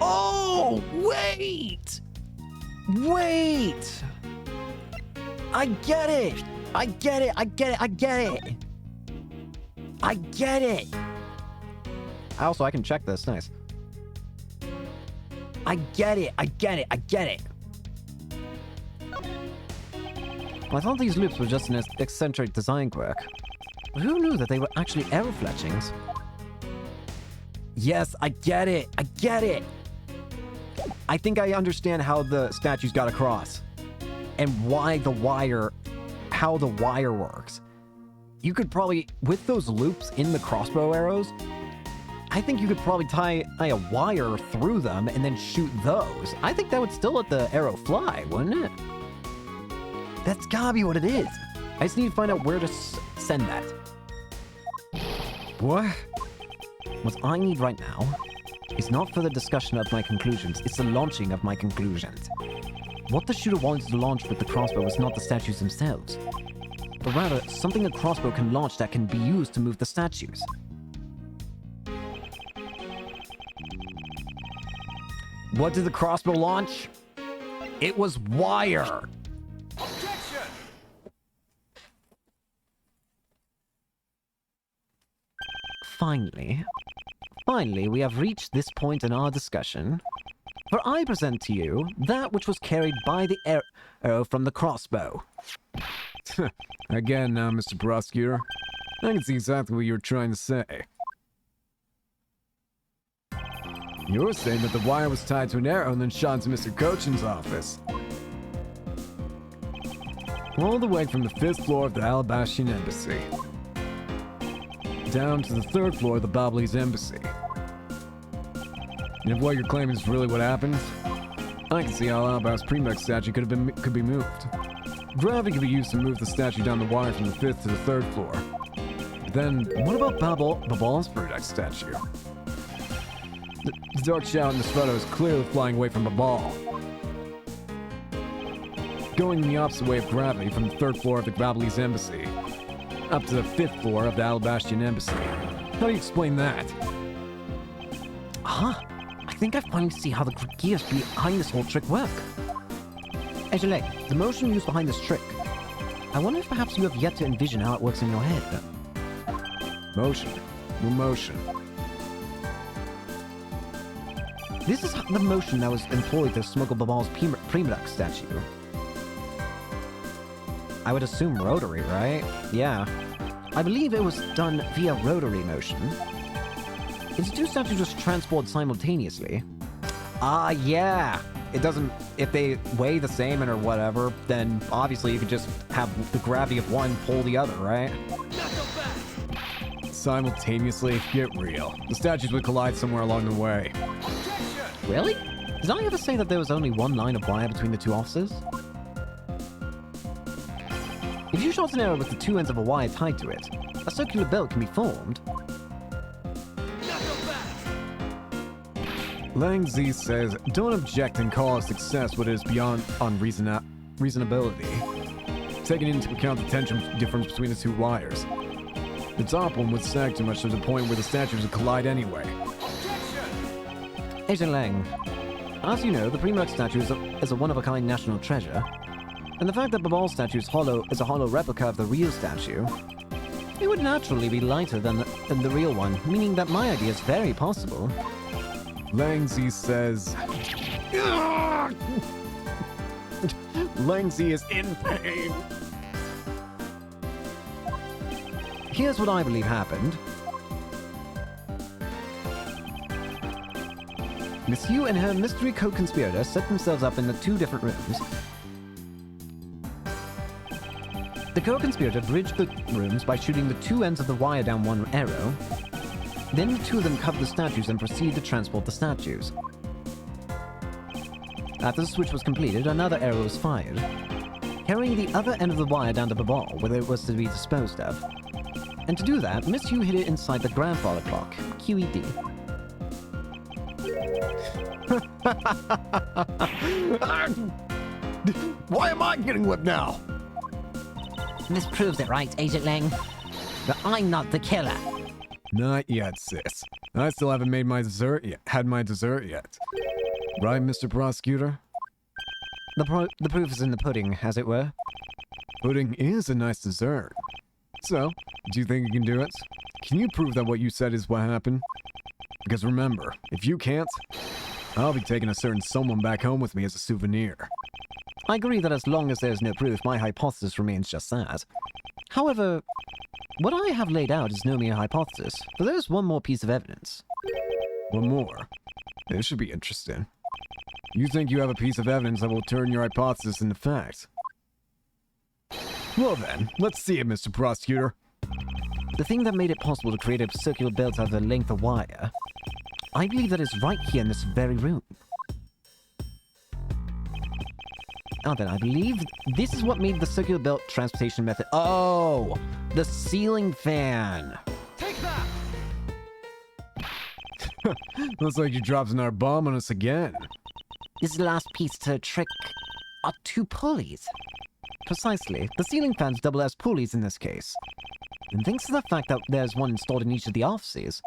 Oh, wait! Wait! I get it! I get it! I get it! I get it! I get it! Also, I can check this. Nice. I get it! I get it! I get it! I thought these loops were just an eccentric design quirk. But who knew that they were actually arrow fletchings? Yes, I get it! I get it! I think I understand how the statues got across. And why the wire... how the wire works. You could probably... with those loops in the crossbow arrows, I think you could probably tie a wire through them and then shoot those. I think that would still let the arrow fly, wouldn't it? That's gotta be what it is. I just need to find out where to send that. What? What I need right now is not for the discussion of my conclusions, it's the launching of my conclusions. What the shooter wanted to launch with the crossbow was not the statues themselves, but rather something a crossbow can launch that can be used to move the statues. What did the crossbow launch? It was wire! Objection! Finally, we have reached this point in our discussion, where I present to you that which was carried by the arrow from the crossbow. Again now, Mr. Prosecutor. I can see exactly what you're trying to say. You're saying that the wire was tied to an arrow and then shot into Mr. Cochin's office. All the way from the 5th floor of the Alabastian Embassy down to the 3rd floor of the Babli's Embassy. And if what you're claiming is really what happened, I can see how Alabast's Premix statue could be moved. Gravity could be used to move the statue down the wire from the 5th to the 3rd floor. But then, what about Babal's Premix statue? The dark shadow in this photo is clearly flying away from Babal, going in the opposite way of gravity from the 3rd floor of the Babli's Embassy up to the 5th floor of the Alabastian Embassy. How do you explain that? Huh? I think I finally see how the gears behind this whole trick work. Ejele, the motion used behind this trick. I wonder if perhaps you have yet to envision how it works in your head. Motion. Motion. This is the motion that was employed to smuggle Babal's Premix statue. I would assume rotary, right? Yeah. I believe it was done via rotary motion. It's two statues just transport simultaneously. Ah, yeah. It doesn't... if they weigh the same and or whatever, then obviously you could just have the gravity of one pull the other, right? Simultaneously? Get real. The statues would collide somewhere along the way. Really? Did I ever say that there was only one line of wire between the two offices? If you shot an arrow with the two ends of a wire tied to it, a circular belt can be formed. Lang Z says, don't object and call a success what is beyond reasonability, taking into account the tension difference between the two wires. The top one would sag too much to the point where the statues would collide anyway. Agent Lang, as you know, the Premix statue is a one-of-a-kind national treasure, and the fact that Babal's statue is a hollow replica of the real statue, it would naturally be lighter than the real one, meaning that my idea is very possible. Langzy says... Langzy is in pain. Here's what I believe happened. Miss Yu and her mystery co-conspirator set themselves up in the two different rooms. The co-conspirator bridged the rooms by shooting the two ends of the wire down one arrow. Then the two of them covered the statues and proceeded to transport the statues. After the switch was completed, another arrow was fired. carrying the other end of the wire down to the ball where it was to be disposed of. And to do that, Miss Yu hid it inside the grandfather clock, QED. Why am I getting whipped now? This proves it, right, Agent Lang? That I'm not the killer. Not yet, sis. I still haven't made my dessert yet. Right, Mr. Prosecutor? The proof is in the pudding, as it were. Pudding is a nice dessert. So, do you think you can do it? Can you prove that what you said is what happened? Because remember, if you can't, I'll be taking a certain someone back home with me as a souvenir. I agree that as long as there's no proof, my hypothesis remains just that. However, what I have laid out is no mere hypothesis, for there's one more piece of evidence. One more. This should be interesting. You think you have a piece of evidence that will turn your hypothesis into fact? Well then, let's see it, Mr. Prosecutor. The thing that made it possible to create a circular belt out of the length of wire, I believe that is right here in this very room. Now then, I believe this is what made the circular belt transportation method. Oh, the ceiling fan. Take that! Looks like you dropped another bomb on us again. This is the last piece to the trick are two pulleys. Precisely, the ceiling fans double as pulleys in this case. And thanks to the fact that there's one installed in each of the offices,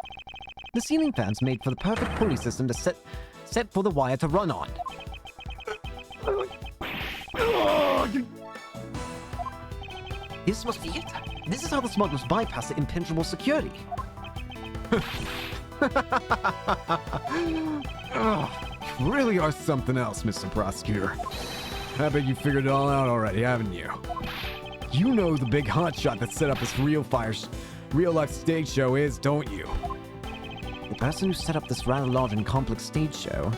the ceiling fans made for the perfect pulley system to set for the wire to run on. This must be it. This is how the smugglers bypass the impenetrable security. Really are something else, Mr. Prosecutor. I bet you figured it all out already, haven't you? You know the big hotshot that set up this real-life stage show is, don't you? The person who set up this rather large and complex stage show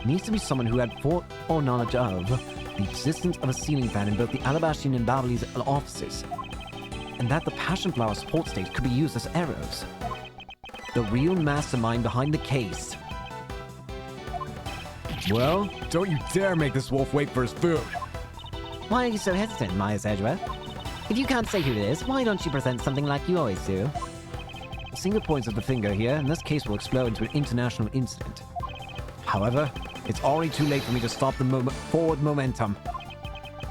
needs to be someone who had foreknowledge of the existence of a ceiling fan in both the Alabastian and Babli's offices, and that the Passion Flower support stage could be used as arrows. The real mastermind behind the case. Well, don't you dare make this wolf wait for his food. Why are you so hesitant, Myers Edgeworth? If you can't say who it is, why don't you present something like you always do? A single point of the finger here, and this case will explode into an international incident. However, it's already too late for me to stop the forward momentum.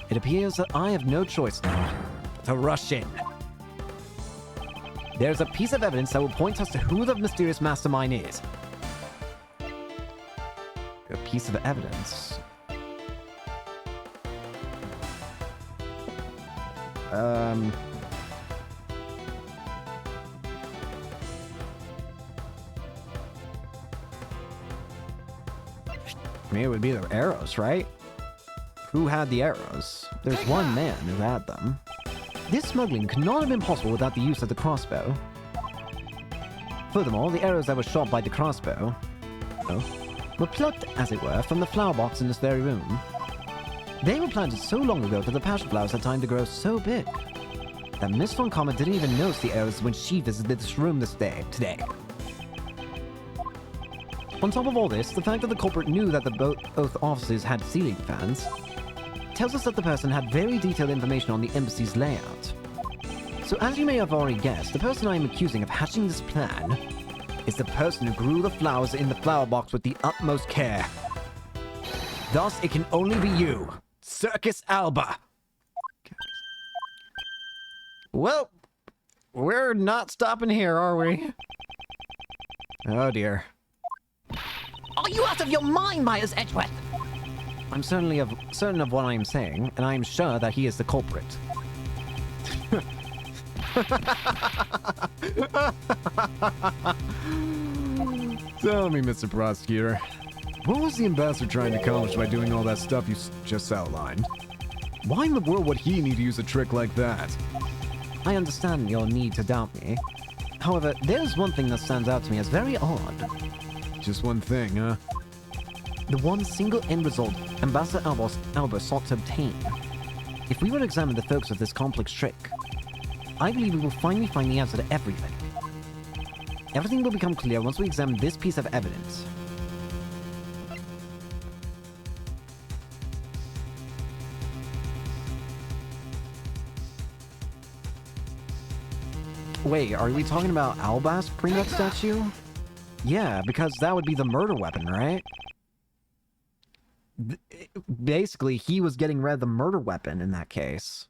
It appears that I have no choice now to rush in. There's a piece of evidence that will point us to who the mysterious mastermind is. A piece of evidence. I mean, it would be the arrows, right? Who had the arrows? There's one man who had them. This smuggling could not have been possible without the use of the crossbow. Furthermore, the arrows that were shot by the crossbow were plucked, as it were, from the flower box in this very room. They were planted so long ago that the passion flowers had time to grow so big that Miss Von Comma didn't even notice the arrows when she visited this room today. On top of all this, the fact that the culprit knew that both offices had ceiling fans tells us that the person had very detailed information on the embassy's layout. So as you may have already guessed, the person I am accusing of hatching this plan is the person who grew the flowers in the flower box with the utmost care. Thus, it can only be you, Circus Alba. Well, we're not stopping here, are we? Oh dear. Are you out of your mind, Myers Edgeworth? I'm certain of what I am saying, and I am sure that he is the culprit. Tell me, Mr. Prosecutor, what was the ambassador trying to accomplish by doing all that stuff you just outlined? Why in the world would he need to use a trick like that? I understand your need to doubt me. However, there's one thing that stands out to me as very odd. Just one thing, huh? The one single end result Ambassador Alba sought to obtain. If we were to examine the focus of this complex trick, I believe we will finally find the answer to everything. Everything will become clear once we examine this piece of evidence. Wait, are we talking about Albas Prima statue? Yeah, because that would be the murder weapon, right? Basically, he was getting rid of the murder weapon in that case.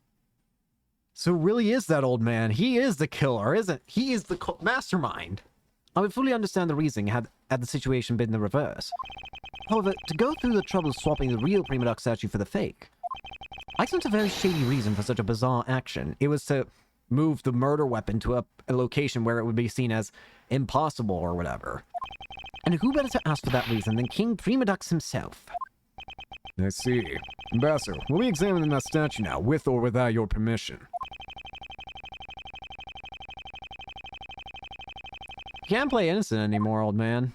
So it really is that old man. He is the killer, isn't he? He is the mastermind. I would fully understand the reasoning had the situation been the reverse. However, to go through the trouble of swapping the real Prima Duck statue for the fake, I sense a very shady reason for such a bizarre action. It was to move the murder weapon to a location where it would be seen as impossible or whatever. And who better to ask for that reason than King Prima Dux himself? I see. Ambassador, we'll be examining that statue now, with or without your permission. You can't play innocent anymore, old man.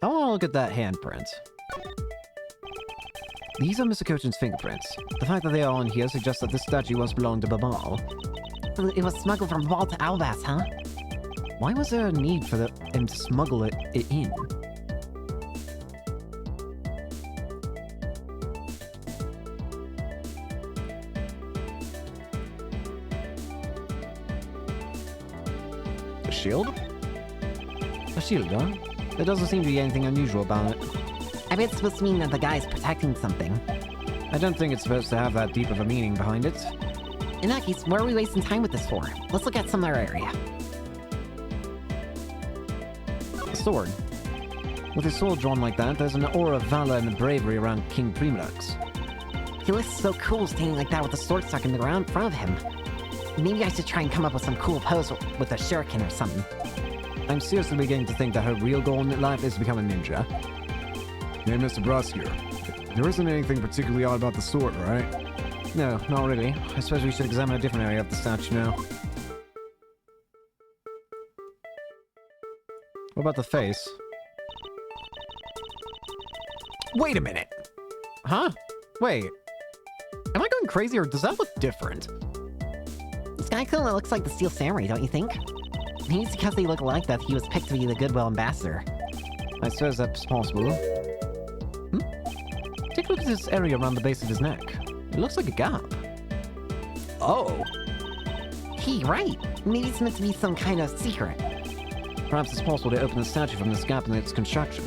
I want to look at that handprint. These are Mr. Cochin's fingerprints. The fact that they are on here suggests that this statue once belonged to Babal. It was smuggled from Babal to Albas, huh? Why was there a need for him to smuggle it in? A shield? A shield, huh? There doesn't seem to be anything unusual about it. I bet it's supposed to mean that the guy's protecting something. I don't think it's supposed to have that deep of a meaning behind it. In that case, where are we wasting time with this for? Let's look at some other area. A sword. With his sword drawn like that, there's an aura of valor and bravery around King Prima Dux. He looks so cool standing like that with the sword stuck in the ground in front of him. Maybe I should try and come up with some cool pose with a shuriken or something. I'm seriously beginning to think that her real goal in life is to become a ninja. Hey, Mr. Brusker, there isn't anything particularly odd about the sword, right? No, not really. I suppose we should examine a different area of the statue now. What about the face? Wait a minute! Huh? Wait. Am I going crazy or does that look different? This guy kinda looks like the Steel Samurai, don't you think? Maybe it's because they look alike that he was picked to be the Goodwill Ambassador. I suppose that's possible. Take a look at this area around the base of his neck. It looks like a gap. Oh! Hey, right! Maybe it's meant to be some kind of secret. Perhaps it's possible to open the statue from this gap in its construction.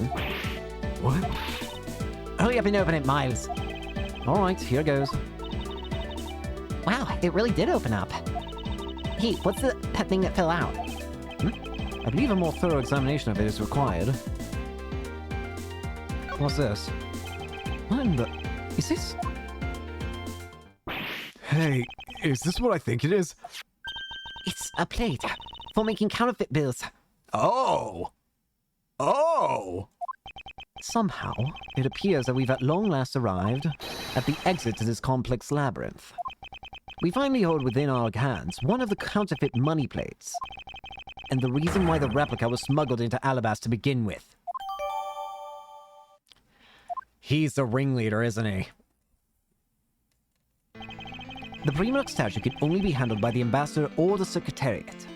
What? Hurry up and open it, Miles! Alright, here goes. Wow, it really did open up. Hey, what's that thing that fell out? I believe a more thorough examination of it is required. What's this? What in the... Is this... Hey, is this what I think it is? It's a plate for making counterfeit bills. Oh! Oh! Somehow, it appears that we've at long last arrived at the exit to this complex labyrinth. We finally hold within our hands one of the counterfeit money plates, and the reason why the replica was smuggled into Alabas to begin with. He's the ringleader, isn't he? The Prima Dux statue can only be handled by the ambassador or the secretariat,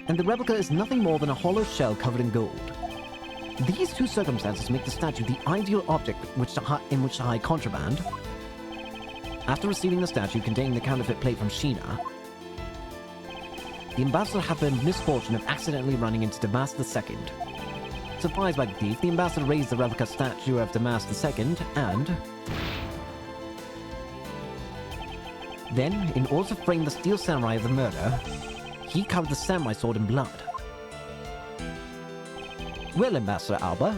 and the replica is nothing more than a hollow shell covered in gold. These two circumstances make the statue the ideal object in which to hide contraband. After receiving the statue containing the counterfeit plate from Sheena, the ambassador had the misfortune of accidentally running into Damas II. Surprised by the thief, the ambassador raised the replica statue of Damas II and... then, in order to frame the Steel Samurai of the murder, he covered the samurai sword in blood. Well, Ambassador Alba,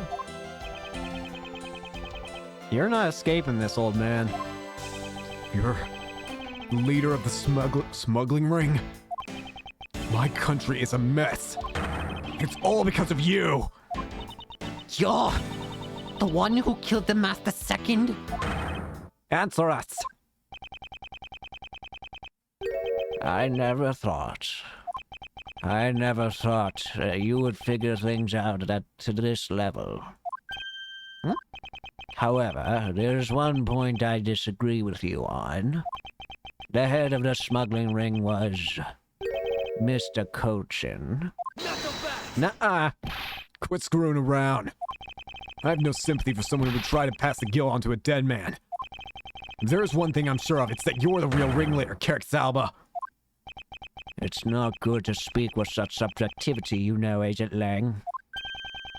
you're not escaping this, old man. You're the leader of the smuggling ring? My country is a mess. It's all because of you. You're the one who killed Damas II? Answer us! I never thought you would figure things out to this level. However, there's one point I disagree with you on. The head of the smuggling ring was Mr. Cochin. Nuh-uh! Quit screwing around. I have no sympathy for someone who would try to pass the guilt onto a dead man. If there's one thing I'm sure of, it's that you're the real ringleader, Salba. It's not good to speak with such subjectivity, you know, Agent Lang.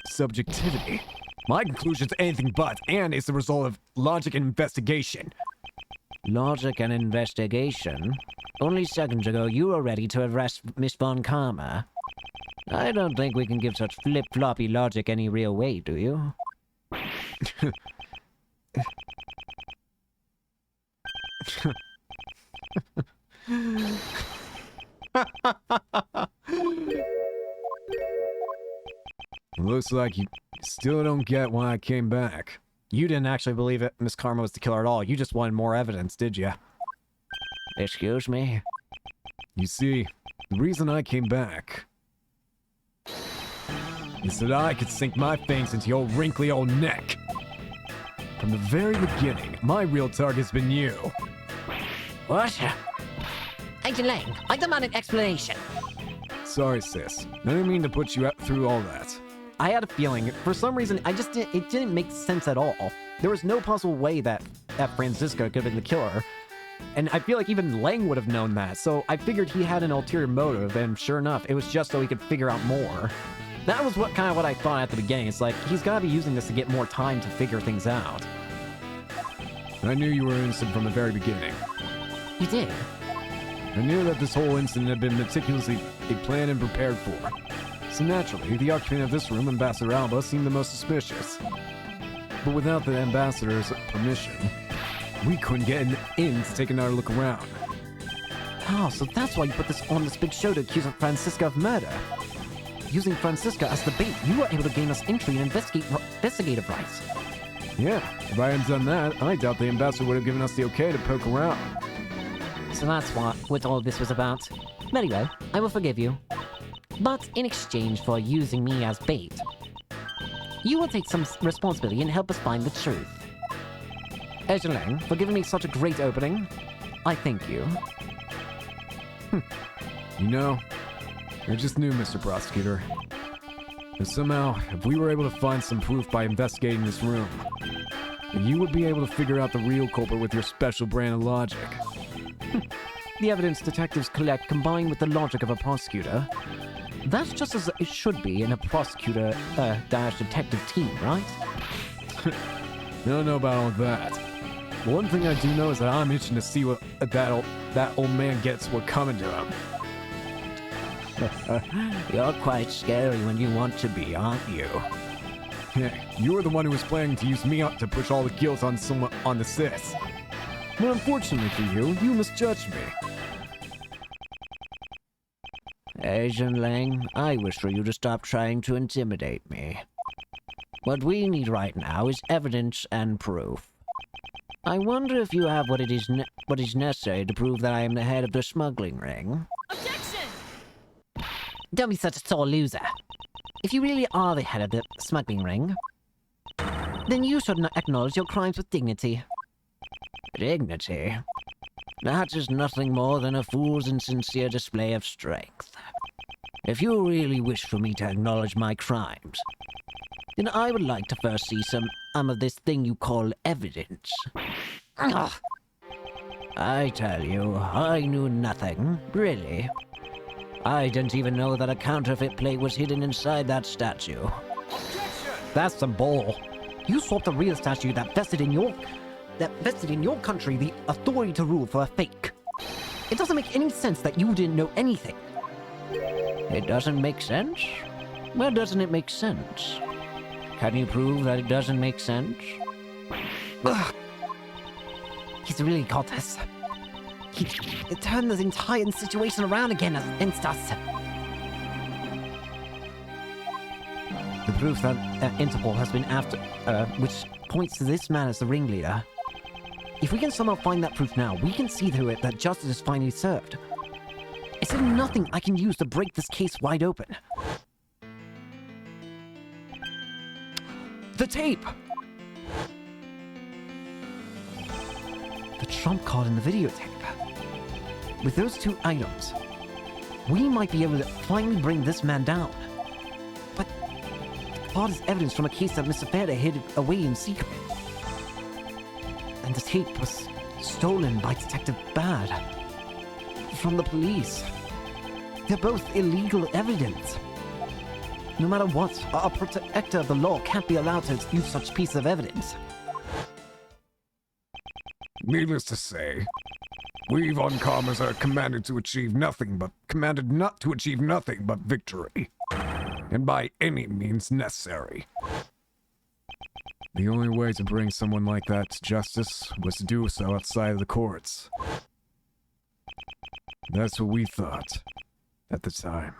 Subjectivity? My conclusion's anything but, and it's the result of logic and investigation. Logic and investigation? Only seconds ago, you were ready to arrest Miss Von Karma. I don't think we can give such flip-floppy logic any real weight, do you? Looks like you still don't get why I came back. You didn't actually believe it, Miss Karma was the killer at all. You just wanted more evidence, did you? Excuse me? You see, the reason I came back is that I could sink my fangs into your wrinkly old neck. From the very beginning, my real target's been you. What? Agent Lang, I demand an explanation. Sorry, sis. I didn't mean to put you through all that. I had a feeling, for some reason, it didn't make sense at all. There was no possible way that Francisco could have been the killer. And I feel like even Lang would have known that, so I figured he had an ulterior motive, and sure enough, it was just so he could figure out more. That was what I thought at the beginning. It's like, he's gotta be using this to get more time to figure things out. I knew you were innocent from the very beginning. You did? I knew that this whole incident had been meticulously planned and prepared for. So naturally, the occupant of this room, Ambassador Alba, seemed the most suspicious. But without the ambassador's permission, we couldn't get in to take another look around. Oh, so that's why you put this on this big show to accuse Francisca of murder. Using Francisca as the bait, you were able to gain us entry and investigative rights. Yeah, if I hadn't done that, I doubt the ambassador would have given us the okay to poke around. So that's what all this was about. Very well, I will forgive you. But in exchange for using me as bait, you will take some responsibility and help us find the truth. Agent Lang, for giving me such a great opening, I thank you. You know, I just knew, Mr. Prosecutor. And somehow, if we were able to find some proof by investigating this room, then you would be able to figure out the real culprit with your special brand of logic. The evidence detectives collect combined with the logic of a prosecutor. That's just as it should be in a prosecutor-detective team, right? I don't know about all that. One thing I do know is that I'm itching to see what that old man gets what coming to him. You're quite scary when you want to be, aren't you? Yeah, you were the one who was planning to use me up to push all the guilt on the sis. But unfortunately for you, you misjudged me. Agent Lang, I wish for you to stop trying to intimidate me. What we need right now is evidence and proof. I wonder if you have what is necessary to prove that I am the head of the smuggling ring. Don't be such a sore loser. If you really are the head of the smuggling ring, then you should acknowledge your crimes with dignity. Dignity? That is nothing more than a fool's insincere display of strength. If you really wish for me to acknowledge my crimes, then I would like to first see some of this thing you call evidence. Ugh. I tell you, I knew nothing, really. I didn't even know that a counterfeit plate was hidden inside that statue. That's some bull. You swapped a real statue that vested in your country the authority to rule for a fake. It doesn't make any sense that you didn't know anything. It doesn't make sense? Where doesn't it make sense? Can you prove that it doesn't make sense? Ugh. He's really got this. He turned the entire situation around again against us. The proof that Interpol has been after, which points to this man as the ringleader. If we can somehow find that proof now, we can see through it that justice is finally served. Is there nothing I can use to break this case wide open? The tape! The trump card in the videotape. With those two items, we might be able to finally bring this man down. But the card is evidence from a case that Mr. Faraday hid away in secret. And the tape was stolen by Detective Bad. From the police. They're both illegal evidence. No matter what, a protector of the law can't be allowed to use such piece of evidence. Needless to say, we Von Karmas are commanded not to achieve nothing but victory, and by any means necessary. The only way to bring someone like that to justice was to do so outside of the courts. That's what we thought at the time.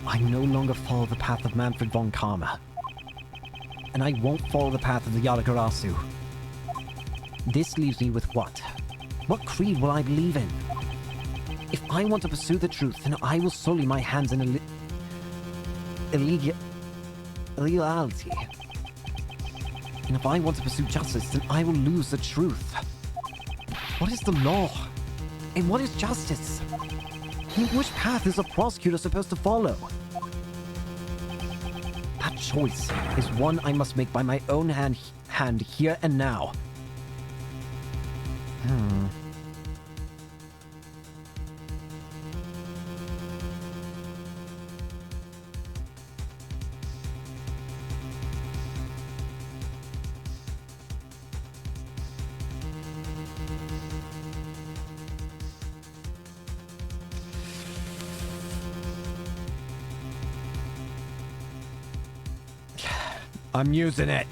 I no longer follow the path of Manfred von Karma. And I won't follow the path of the Yatagarasu. This leaves me with what? What creed will I believe in? If I want to pursue the truth, then I will sully my hands in illegality. And if I want to pursue justice, then I will lose the truth. What is the law? And what is justice? And which path is a prosecutor supposed to follow? That choice is one I must make by my own hand here and now. I'm using it.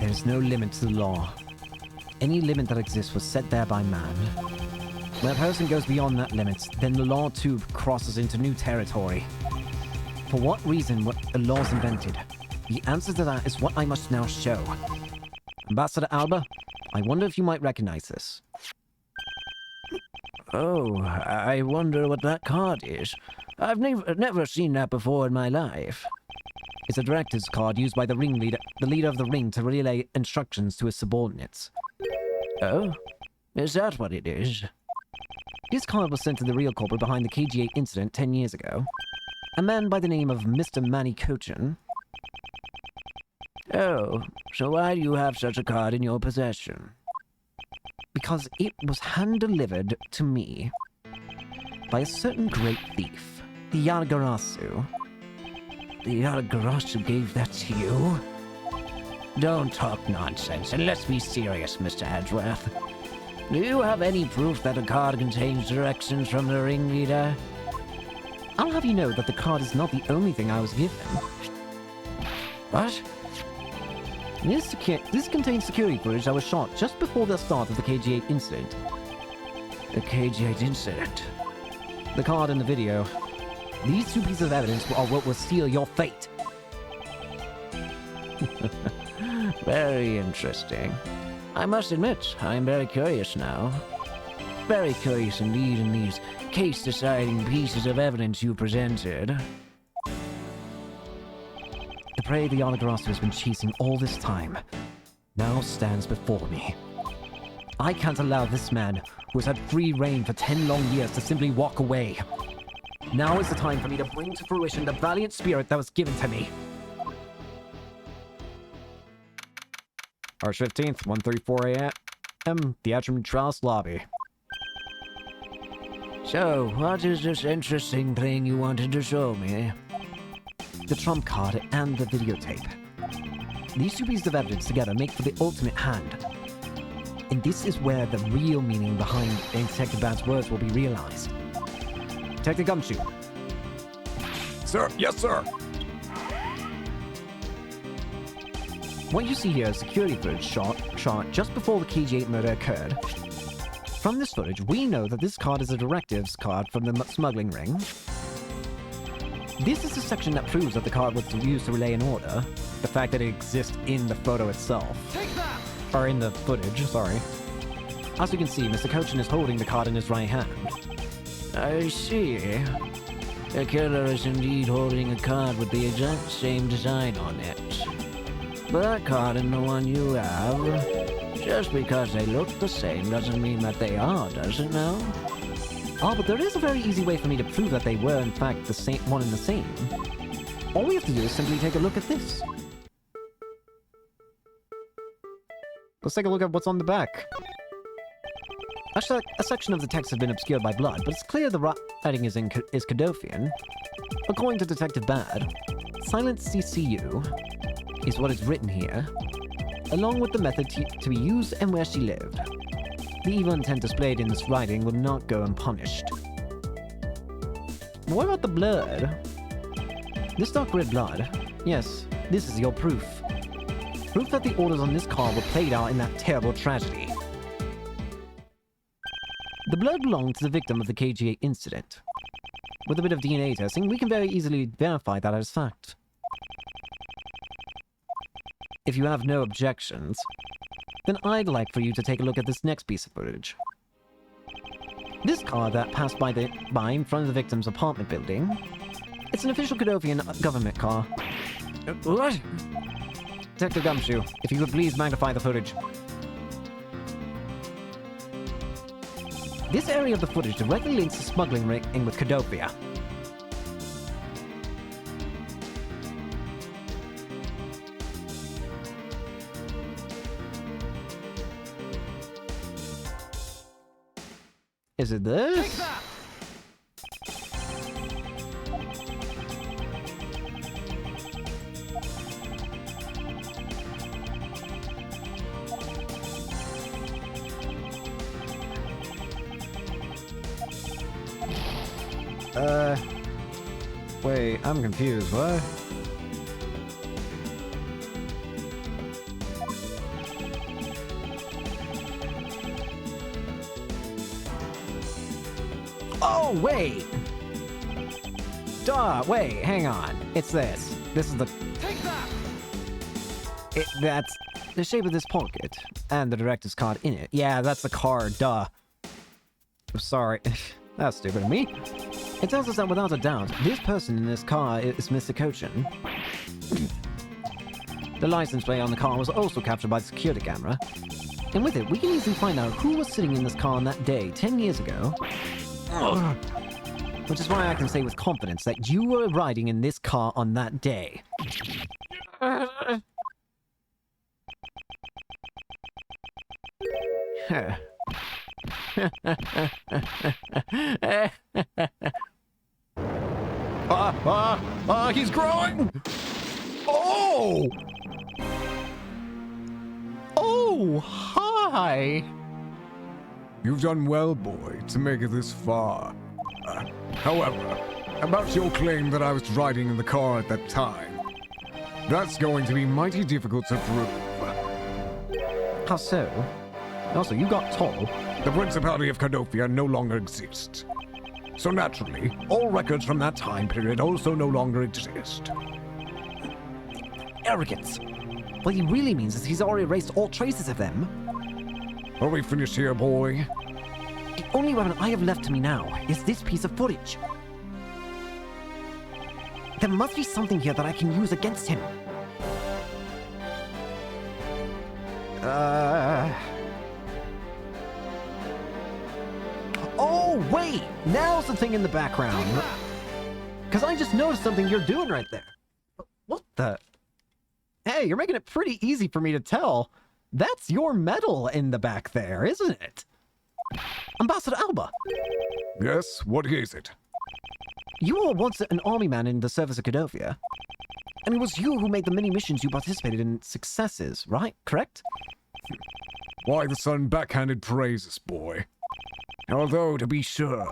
There's no limit to the law. Any limit that exists was set there by man. When a person goes beyond that limit, then the law too crosses into new territory. For what reason were the laws invented? The answer to that is what I must now show. Ambassador Alba, I wonder if you might recognize this. Oh, I wonder what that card is. I've never seen that before in my life. It's a director's card used by the ringleader, the leader of the ring, to relay instructions to his subordinates. Oh? Is that what it is? This card was sent to the real culprit behind the KG8 incident 10 years ago. A man by the name of Mr. Manny Cochin. Oh, so why do you have such a card in your possession? Because it was hand-delivered to me by a certain great thief, the Yatagarasu. The Yatagarasu gave that to you? Don't talk nonsense, and let's be serious, Mr. Edgeworth. Do you have any proof that the card contains directions from the ringleader? I'll have you know that the card is not the only thing I was given. What? This contains security footage that was shot just before the start of the KG8 incident. The KG8 incident? The card and the video. These two pieces of evidence are what will seal your fate. Very interesting. I must admit, I'm very curious now. Very curious indeed in these case-deciding pieces of evidence you presented. The prey the Yatagarasu has been chasing all this time now stands before me. I can't allow this man, who has had free reign for 10 long years, to simply walk away. Now is the time for me to bring to fruition the valiant spirit that was given to me. March 15th, 1:34 a.m., the Atrium Trust lobby. So, what is this interesting thing you wanted to show me? The trump card and the videotape. These two pieces of evidence together make for the ultimate hand. And this is where the real meaning behind Detective Bad's words will be realized. Detective Gumshoe. Sir, yes, sir. What you see here is security footage shot just before the KG8 murder occurred. From this footage, we know that this card is a directives card from the smuggling ring. This is the section that proves that the card was used to relay an order. The fact that it exists in the photo itself. Take that! Or in the footage, sorry. As you can see, Mr. Cochin is holding the card in his right hand. I see. The killer is indeed holding a card with the exact same design on it. But that card and the one you have, just because they look the same doesn't mean that they are, does it now? Ah, but there is a very easy way for me to prove that they were, in fact, the same one and the same. All we have to do is simply take a look at this. Let's take a look at what's on the back. Actually, a section of the text has been obscured by blood, but it's clear the writing is Cadofian. According to Detective Bad, Silent CCU is what is written here, along with the method to be used and where she lived. The evil intent displayed in this writing will not go unpunished. What about the blood? This dark red blood. Yes, this is your proof. Proof that the orders on this car were played out in that terrible tragedy. The blood belonged to the victim of the KGA incident. With a bit of DNA testing, we can very easily verify that as fact. If you have no objections, then I'd like for you to take a look at this next piece of footage. This car that passed by in front of the victim's apartment building, it's an official Cadofian government car. What? Detective Gumshoe, if you could please magnify the footage. This area of the footage directly links the smuggling ring with Cadofia. Is it this? Wait, I'm confused, what? Oh, wait! Duh, wait, hang on. It's this. This is the... Take that! That's the shape of this pocket. And the director's card in it. Yeah, that's the card, duh. I'm sorry. That's stupid of me. It tells us that without a doubt, this person in this car is Mr. Cochin. The license plate on the car was also captured by the security camera. And with it, we can easily find out who was sitting in this car on that day 10 years ago. Which is why I can say with confidence that you were riding in this car on that day. He's growing! Oh! Oh, hi! You've done well, boy, to make it this far. However, about your claim that I was riding in the car at that time, that's going to be mighty difficult to prove. How so? Also, you got tall. The Principality of Cadofia no longer exists. So naturally, all records from that time period also no longer exist. Arrogance. What he really means is he's already erased all traces of them. Are we finished here, boy? The only weapon I have left to me now is this piece of footage. There must be something here that I can use against him. Oh, wait! Now's the thing in the background. Because I just noticed something you're doing right there. What the? Hey, you're making it pretty easy for me to tell. That's your medal in the back there, isn't it? Ambassador Alba. Yes, what is it? You were once an army man in the service of Cadofia. And it was you who made the many missions you participated in successes, right? Correct? Why the sun backhanded praises, boy? Although, to be sure,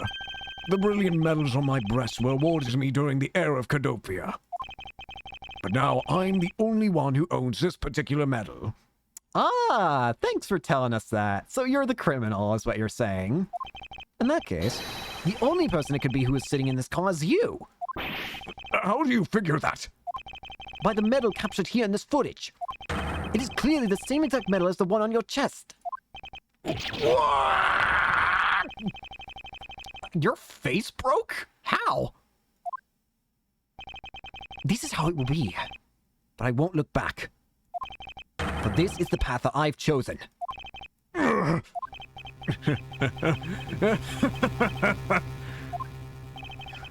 the brilliant medals on my breast were awarded to me during the era of Cadofia. But now I'm the only one who owns this particular medal. Ah, thanks for telling us that. So you're the criminal, is what you're saying. In that case, the only person it could be who is sitting in this car is you. How do you figure that? By the medal captured here in this footage. It is clearly the same exact medal as the one on your chest. Your face broke? How? This is how it will be. But I won't look back. For this is the path that I've chosen.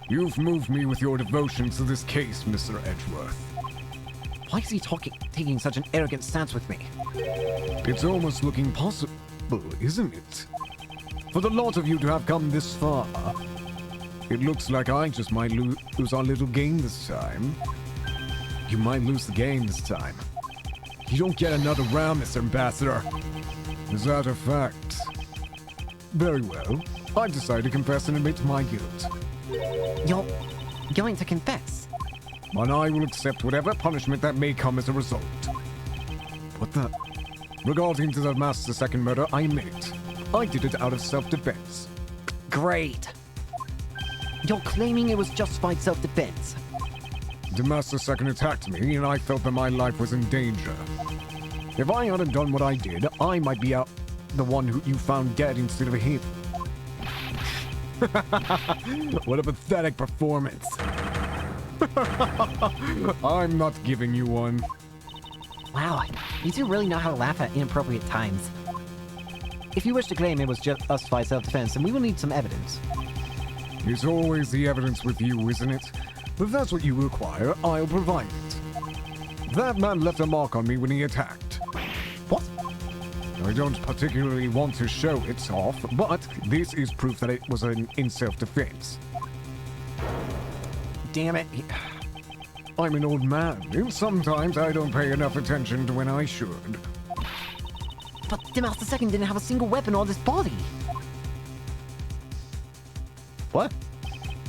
You've moved me with your devotion to this case, Mr. Edgeworth. Why is he taking such an arrogant stance with me? It's almost looking possible, isn't it? For the lot of you to have come this far, it looks like I just might lose our little game this time. You might lose the game this time. You don't get another round, Mr. Ambassador. Is that a fact? Very well. I decided to confess and admit my guilt. You're going to confess? And I will accept whatever punishment that may come as a result. What the? Regarding to the Master Second murder, I admit. I did it out of self-defense. Great. You're claiming it was justified self-defense. The Master Second attacked me, and I felt that my life was in danger. If I hadn't done what I did, I might be out the one who you found dead instead of him. What a pathetic performance. I'm not giving you one. Wow, you two really know how to laugh at inappropriate times. If you wish to claim it was justified self-defense, then we will need some evidence. It's always the evidence with you, isn't it? If that's what you require, I'll provide it. That man left a mark on me when he attacked. What? I don't particularly want to show it off, but this is proof that it was in self-defense. Damn it. I'm an old man, and sometimes I don't pay enough attention to when I should. But the Master Second didn't have a single weapon on his body. What?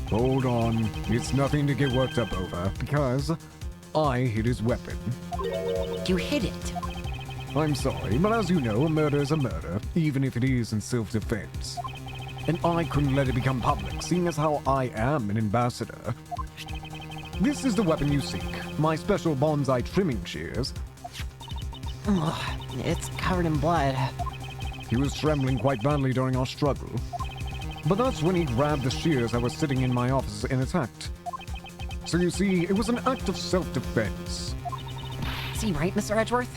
Hold on, it's nothing to get worked up over, because I hid his weapon. You hid it. I'm sorry, but as you know, a murder is a murder, even if it is in self-defense. And I couldn't let it become public, seeing as how I am an ambassador. This is the weapon you seek, my special bonsai trimming shears. Ugh, it's covered in blood. He was trembling quite badly during our struggle. But that's when he grabbed the shears that was sitting in my office and attacked. So you see, it was an act of self-defense. Is he right, Mr. Edgeworth?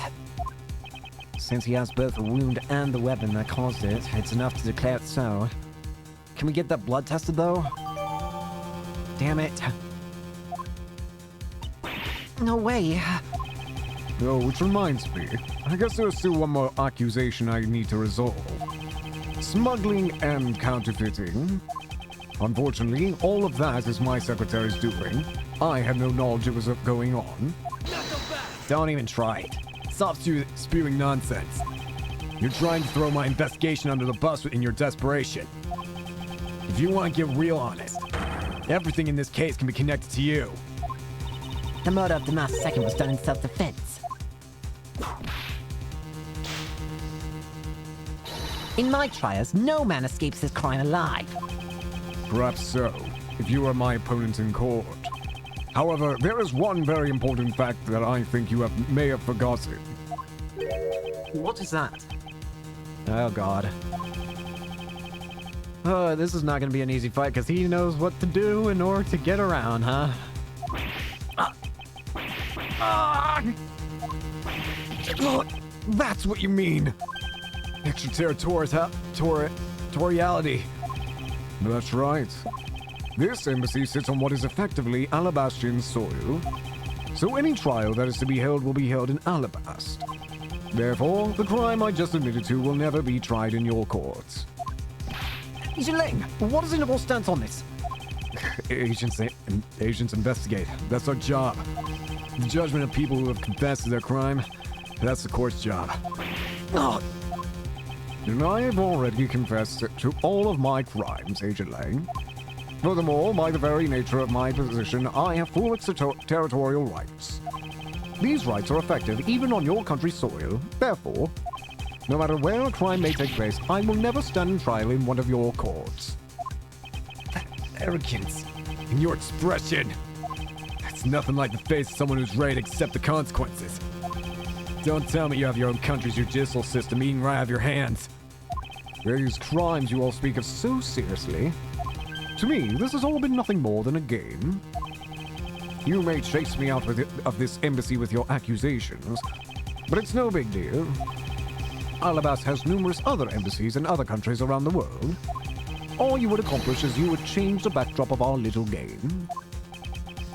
Since he has both the wound and the weapon that caused it, it's enough to declare it so. Can we get that blood tested, though? Damn it. No way. Oh, which reminds me, I guess there's still one more accusation I need to resolve. Smuggling and counterfeiting. Unfortunately, all of that is my secretary's doing. I had no knowledge it was going on. Don't even try it. Stop spewing nonsense. You're trying to throw my investigation under the bus in your desperation. If you want to get real honest, everything in this case can be connected to you. The murder of the Master Second was done in self-defense. In my trials, no man escapes this crime alive. Perhaps so, if you are my opponent in court. However, there is one very important fact that I think you may have forgotten. What is that? Oh, God. Oh, this is not going to be an easy fight because he knows what to do in order to get around, huh? That's what you mean! Extraterritoriality. That's right. This embassy sits on what is effectively Alabastian soil. So any trial that is to be held will be held in Alabast. Therefore, the crime I just admitted to will never be tried in your courts. Agent Lang, what is Interpol's stance on this? Agents investigate. That's our job. The judgment of people who have confessed to their crime, that's the court's job. Oh, And I have already confessed to all of my crimes, Agent Lang. Furthermore, by the very nature of my position, I have full territorial rights. These rights are effective even on your country's soil. Therefore, no matter where a crime may take place, I will never stand in trial in one of your courts. that arrogance in your expression. That's nothing like the face of someone who's ready to accept the consequences. Don't tell me you have your own country's judicial system eating right out of your hands. These crimes you all speak of so seriously. To me, this has all been nothing more than a game. You may chase me out of this embassy with your accusations, but it's no big deal. Alabast has numerous other embassies in other countries around the world. All you would accomplish is you would change the backdrop of our little game.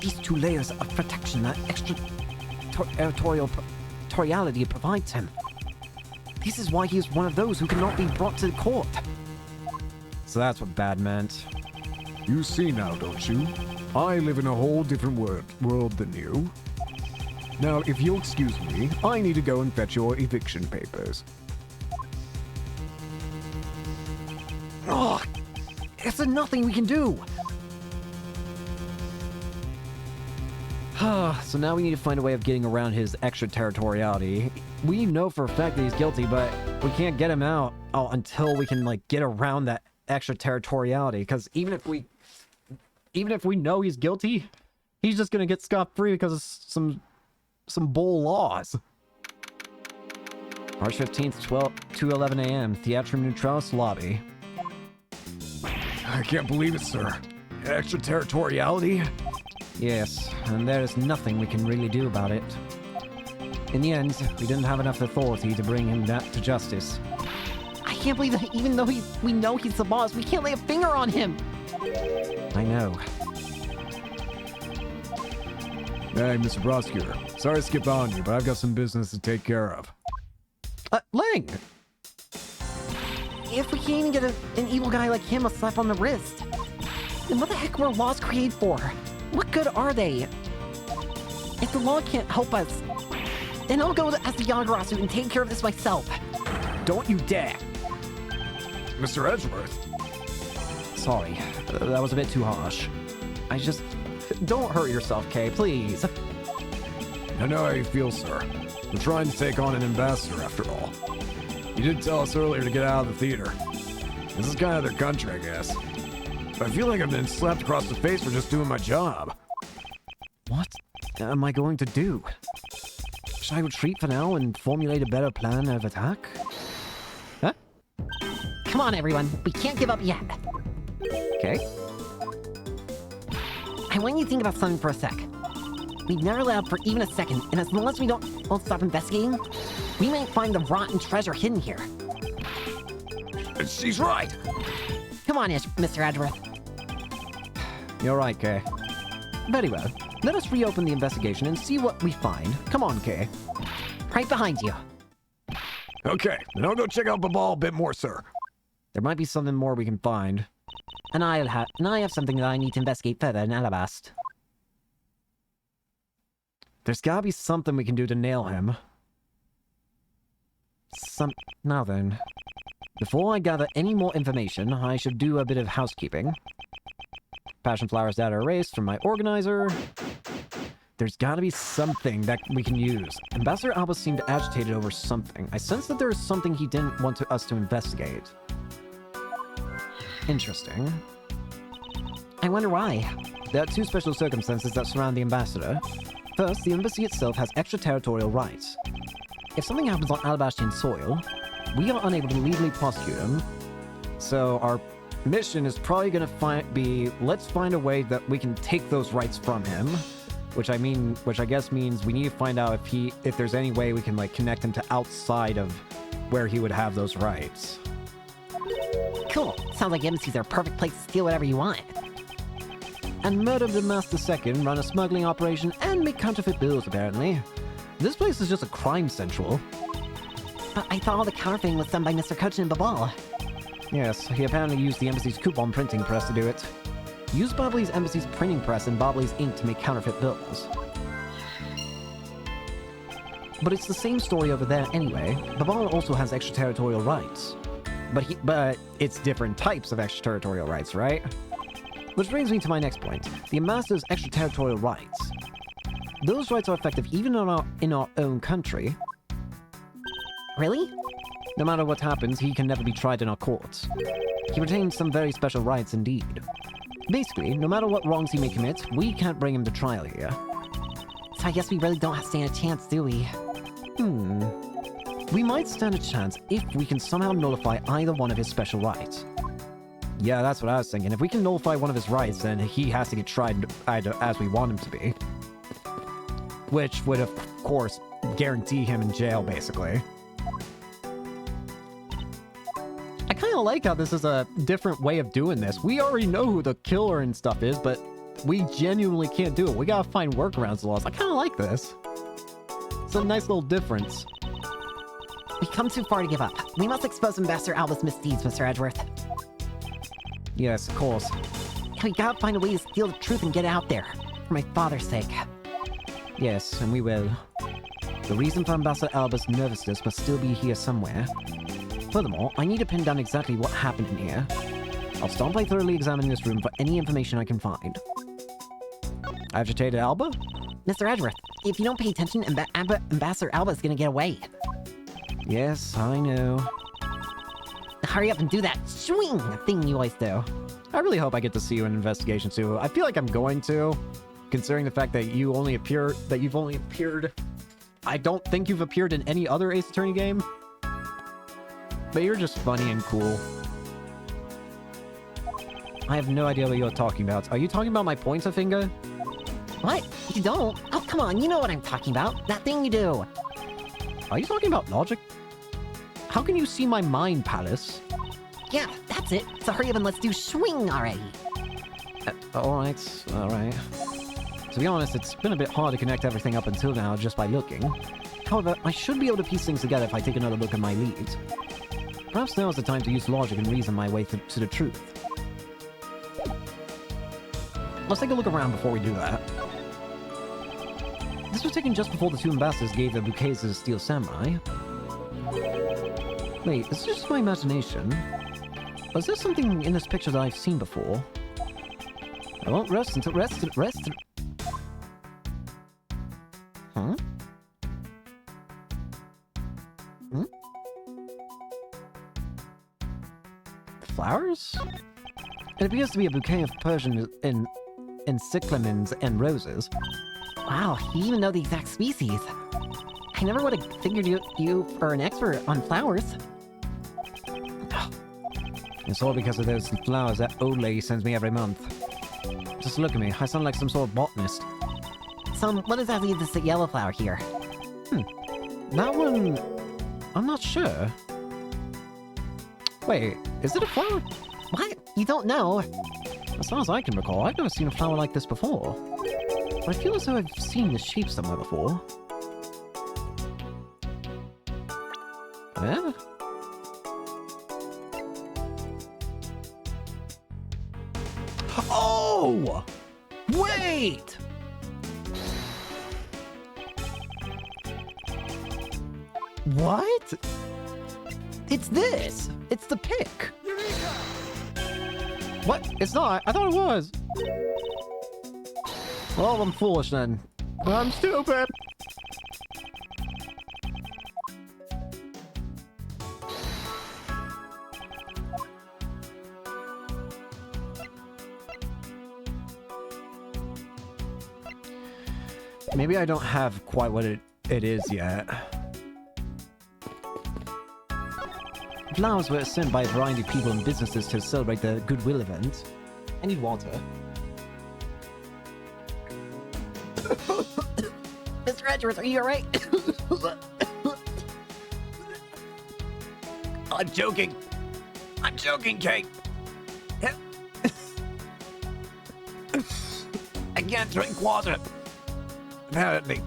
These two layers of protection are extraterritorial. extraterritoriality provides him. This is why he is one of those who cannot be brought to court. So that's what bad meant. You see now, don't you? I live in a whole different world than you. Now, if you'll excuse me, I need to go and fetch your eviction papers. Ugh! It's nothing we can do! So now we need to find a way of getting around his extraterritoriality. We know for a fact that he's guilty, but we can't get him out until we can, like, get around that extraterritoriality. Because even if we know he's guilty, he's just gonna get scot-free because of some bull laws. March 15th, 2:11 a.m. Theatrum Neutralis Lobby. I can't believe it, sir. Extraterritoriality? Yes, and there is nothing we can really do about it. In the end, we didn't have enough authority to bring him to justice. I can't believe that even though we know he's the boss, we can't lay a finger on him. I know. Hey, Mr. Prosecutor. Sorry to skip on you, but I've got some business to take care of. Lang! If we can't even get an evil guy like him a slap on the wrist, then what the heck were laws created for? What good are they? If the law can't help us, then I'll go as the Yagarasu and take care of this myself. Don't you dare! Mr. Edgeworth? Sorry, that was a bit too harsh. I just... Don't hurt yourself, Kay, please. I know how you feel, sir. We're trying to take on an ambassador, after all. You did tell us earlier to get out of the theater. This is kind of their country, I guess. But I feel like I've been slapped across the face for just doing my job. What am I going to do? Should I retreat for now and formulate a better plan of attack? Huh? Come on, everyone. We can't give up yet. Okay. I want you to think about something for a sec. We've never let up for even a second, and as long as we don't stop investigating, we might find the rotten treasure hidden here. She's right! Come on, Mr. Edgeworth. You're right, Kay. Very well. Let us reopen the investigation and see what we find. Come on, Kay. Right behind you. Okay, then I'll go check out the ball a bit more, sir. There might be something more we can find. And I have something that I need to investigate further in Alabast. There's gotta be something we can do to nail him. Now then. Before I gather any more information, I should do a bit of housekeeping. Passion Flowers data erased from my organizer. There's gotta be something that we can use. Ambassador Alba seemed agitated over something. I sense that there is something he didn't want us to investigate. Interesting. I wonder why. There are two special circumstances that surround the ambassador. First, the embassy itself has extraterritorial rights. If something happens on Alabastian soil, we are unable to legally prosecute him. So our mission is probably going to be, let's find a way that we can take those rights from him. Which I guess means we need to find out if there's any way we can like connect him to outside of where he would have those rights. Cool. Sounds like embassies are a perfect place to steal whatever you want. And murder the Master Second, run a smuggling operation, and make counterfeit bills, apparently. This place is just a crime central. But I thought all the counterfeiting was done by Mr. Cochin and Babal. Yes, he apparently used the embassy's coupon printing press to do it. Use Bobley's embassy's printing press and Bobley's ink to make counterfeit bills. But it's the same story over there anyway. Babal also has extraterritorial rights. But it's different types of extraterritorial rights, right? Which brings me to my next point. The ambassador's extraterritorial rights. Those rights are effective even in our own country. Really? No matter what happens, he can never be tried in our courts. He retains some very special rights indeed. Basically, no matter what wrongs he may commit, we can't bring him to trial here. So I guess we really don't stand a chance, do we? We might stand a chance if we can somehow nullify either one of his special rights. Yeah, that's what I was thinking. If we can nullify one of his rights, then he has to get tried either as we want him to be. Which would, of course, guarantee him in jail, basically. I kind of like how this is a different way of doing this. We already know who the killer and stuff is, but we genuinely can't do it. We gotta find workarounds laws. I kind of like this. It's a nice little difference. We've come too far to give up. We must expose Ambassador Alba's misdeeds, Mr. Edgeworth. Yes, of course. We gotta find a way to steal the truth and get it out there. For my father's sake. Yes, and we will. The reason for Ambassador Alba's nervousness must still be here somewhere. Furthermore, I need to pin down exactly what happened in here. I'll start by thoroughly examining this room for any information I can find. Agitated Alba? Mr. Edgeworth, if you don't pay attention, Ambassador Alba's gonna get away. Yes, I know. Hurry up and do that swing thing you always do. I really hope I get to see you in Investigation 2. I feel like I'm going to, considering the fact that you've only appeared... I don't think you've appeared in any other Ace Attorney game. But you're just funny and cool. I have no idea what you're talking about. Are you talking about my pointer finger? What? You don't? Oh, come on, you know what I'm talking about. That thing you do. Are you talking about logic? How can you see my mind palace? Yeah, that's it. So hurry up and let's do swing already. Alright. To be honest, it's been a bit hard to connect everything up until now just by looking. However, I should be able to piece things together if I take another look at my leads. Perhaps now is the time to use logic and reason my way to the truth. Let's take a look around before we do that. This was taken just before the two ambassadors gave their bouquets to the Steel Samurai. Wait, is this just my imagination? Was there something in this picture that I've seen before? I won't rest until rest. Huh? Hmm? Flowers? It appears to be a bouquet of Persian cyclamens and roses. Wow, you even know the exact species. I never would have figured you are an expert on flowers. It's all because of those flowers that old lady sends me every month. Just look at me, I sound like some sort of botanist. What does that lead to this yellow flower here? That one... I'm not sure. Wait, is it a flower? What? You don't know? As far as I can recall, I've never seen a flower like this before. But I feel as though I've seen this shape somewhere before. Yeah? Oh! Wait! What? It's this! It's the pick! Eureka! What? It's not. I thought it was. Well, I'm foolish then. I'm stupid. Maybe I don't have quite what it is yet. Flowers were sent by a variety of people and businesses to celebrate the Goodwill event. I need water. Mr. Edgeworth, are you alright? I'm joking. I'm joking, Kate. I can't drink water. Apparently.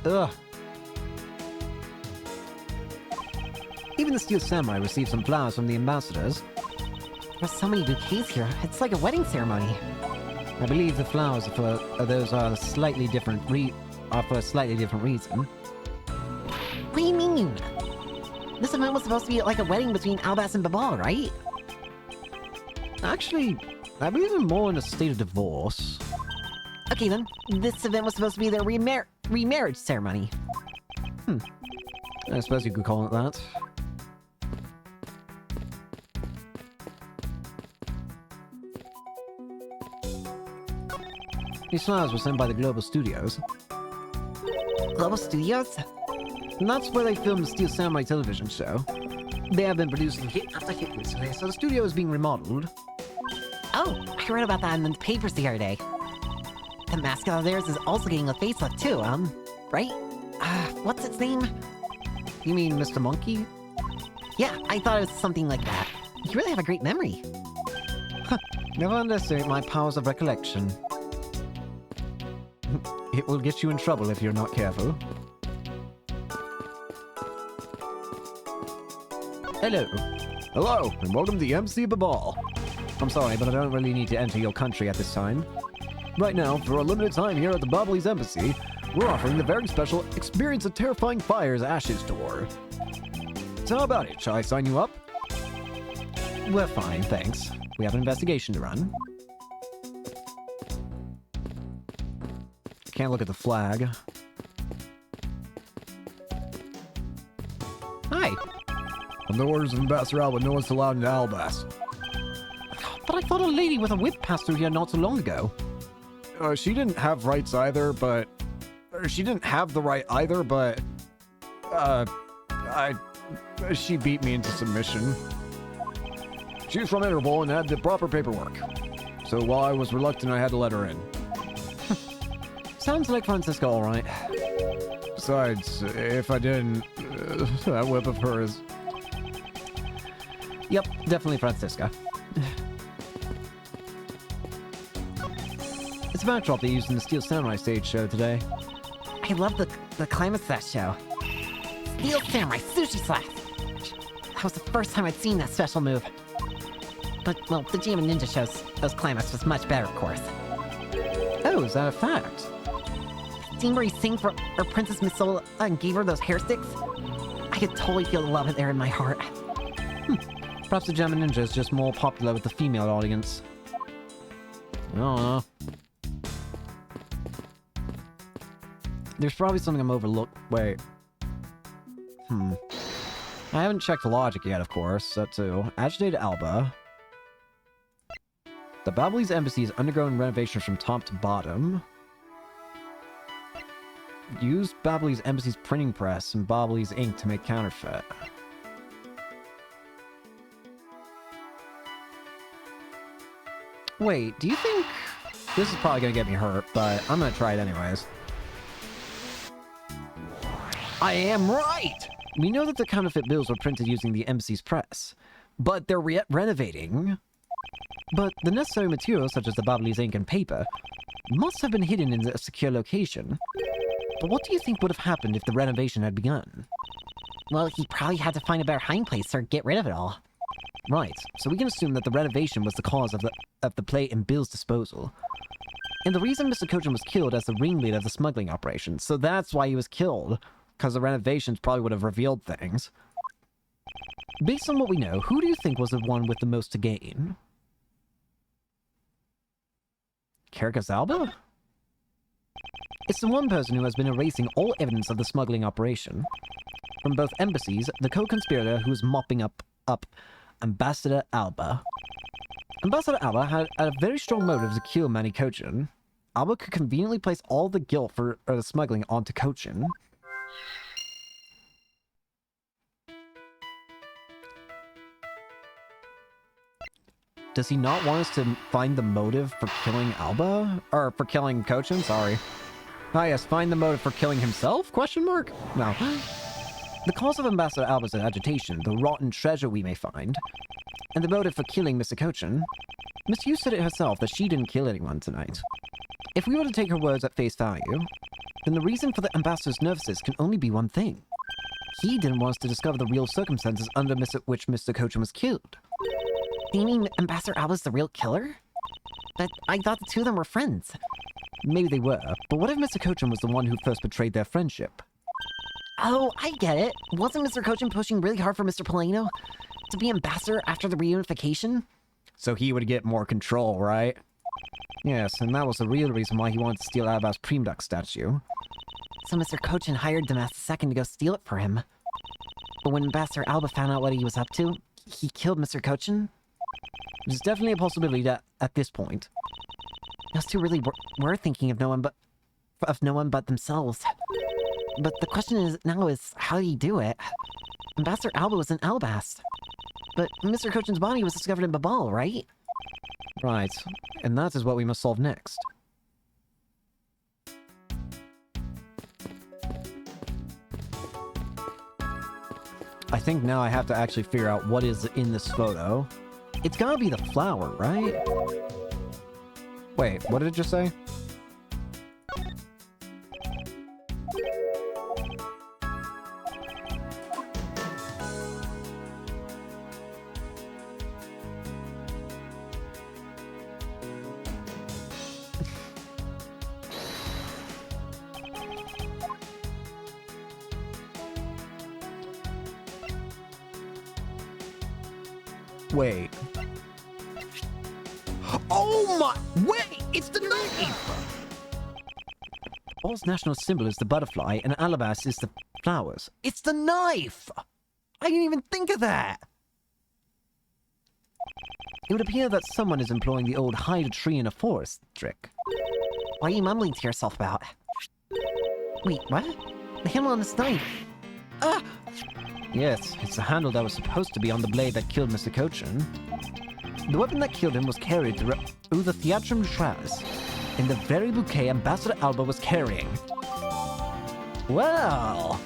Ugh. Even the Steel Samurai received some flowers from the ambassadors. There's so many bouquets here. It's like a wedding ceremony. I believe the flowers are for slightly different reason. What do you mean? This event was supposed to be like a wedding between Albas and Babal, right? Actually, I believe they're more in a state of divorce. Okay then, this event was supposed to be their remarriage ceremony. I suppose you could call it that. These flowers were sent by the Global Studios. Global Studios? And that's where they filmed the Steel Samurai television show. They have been producing hit after hit recently, so the studio is being remodeled. Oh, I read about that in the papers the other day. The mascot of theirs is also getting a facelift too, right? What's its name? You mean Mr. Monkey? Yeah, I thought it was something like that. You really have a great memory. Never underestimate my powers of recollection. It will get you in trouble if you're not careful. Hello. Hello, and welcome to the MC Babal. I'm sorry, but I don't really need to enter your country at this time. Right now, for a limited time here at the Bobbly's Embassy, we're offering the very special Experience a Terrifying Fire's Ashes tour. So how about it? Shall I sign you up? We're fine, thanks. We have an investigation to run. Can't look at the flag. Hi. On the orders of Ambassador Alba, no one's allowed into Albas. But I thought a lady with a whip passed through here not so long ago. She didn't have rights either, but... she didn't have the right either, but... she beat me into submission. She was from Interpol and had the proper paperwork. So while I was reluctant, I had to let her in. Sounds like Francisco, all right. Besides, if I didn't, that whip of hers... Yep, definitely Francisca. It's a backdrop they used in the Steel Samurai stage show today. I love the climax of that show. Steel Samurai Sushi Slash! That was the first time I'd seen that special move. But, well, the GM and Ninja shows, those climax was much better, of course. Oh, is that a fact? Scene where he sang for Princess Missola and gave her those hair sticks? I could totally feel the love there in my heart. Perhaps the Gem and Ninja is just more popular with the female audience. I don't know. There's probably something I'm overlooked. Wait. I haven't checked the logic yet, of course. That too. Agitated Alba. The Bobbly's Embassy has undergone renovations from top to bottom. Use Bobbly's Embassy's printing press and Bobbly's ink to make counterfeit. Wait, do you think... This is probably gonna get me hurt, but I'm gonna try it anyways. I am right! We know that the counterfeit bills were printed using the embassy's press, but they're renovating. But the necessary materials, such as the Bobbly's ink and paper, must have been hidden in a secure location. But what do you think would have happened if the renovation had begun? Well, he probably had to find a better hiding place or get rid of it all. Right, so we can assume that the renovation was the cause of the plate in Bill's disposal. And the reason Mr. Kojin was killed as the ringleader of the smuggling operation, so that's why he was killed. Because the renovations probably would have revealed things. Based on what we know, who do you think was the one with the most to gain? Caracas Alba? It's the one person who has been erasing all evidence of the smuggling operation. From both embassies, the co-conspirator who is mopping up Ambassador Alba. Ambassador Alba had a very strong motive to kill Manny Kochin. Alba could conveniently place all the guilt for the smuggling onto Kochin. Does he not want us to find the motive for killing Alba? Or for killing Kochin? Sorry. Ah yes, find the motive for killing himself? Question mark? No. The cause of Ambassador Alba's agitation, the rotten treasure we may find, and the motive for killing Mr. Kochin. Miss Yu said it herself that she didn't kill anyone tonight. If we were to take her words at face value, then the reason for the Ambassador's nervousness can only be one thing. He didn't want us to discover the real circumstances under which Mr. Kochin was killed. Do you mean Ambassador Alba's the real killer? But I thought the two of them were friends. Maybe they were, but what if Mr. Kochin was the one who first betrayed their friendship? Oh, I get it. Wasn't Mr. Kochin pushing really hard for Mr. Polino to be ambassador after the reunification? So he would get more control, right? Yes, and that was the real reason why he wanted to steal Alba's Prime Duck statue. So Mr. Kochin hired Damas II to go steal it for him. But when Ambassador Alba found out what he was up to, he killed Mr. Kochin? There's definitely a possibility that, at this point, those two really were thinking of no one but themselves. But the question is how do you do it? Ambassador Alba was in Albast. But Mr. Kochin's body was discovered in Babal, right? Right, and that is what we must solve next. I think now I have to actually figure out what is in this photo. It's gotta be the flower, right? Wait, what did it just say? Wait. Oh my... Wait! It's the knife! Ball's national symbol is the butterfly, and Alabas is the flowers. It's the knife! I didn't even think of that! It would appear that someone is employing the old hide a tree in a forest trick. What are you mumbling to yourself about? Wait, what? The handle on this knife. Ah! Yes, it's the handle that was supposed to be on the blade that killed Mr. Cochin. The weapon that killed him was carried through the Theatrum Neutralis, in the very bouquet Ambassador Alba was carrying. Well,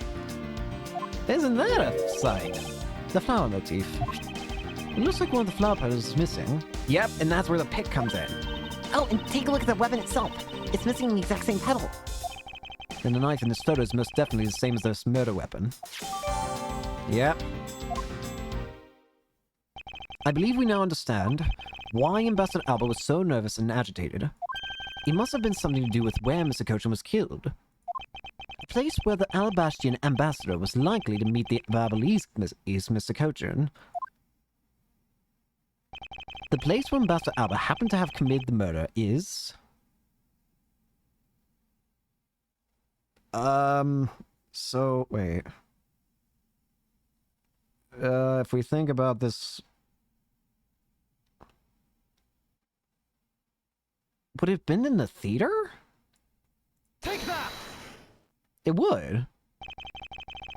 isn't that a sight? The flower motif. It looks like one of the flower petals is missing. Yep, and that's where the pick comes in. Oh, and take a look at the weapon itself. It's missing the exact same petal. Then the knife in this photo is most definitely the same as this murder weapon. Yep. I believe we now understand why Ambassador Alba was so nervous and agitated. It must have been something to do with where Mr. Cochin was killed. A place where the Alabastian ambassador was likely to meet the Babalese Mr. Cochin. The place where Ambassador Alba happened to have committed the murder is... So, wait. If we think about this... Would it have been in the theater? Take that! It would.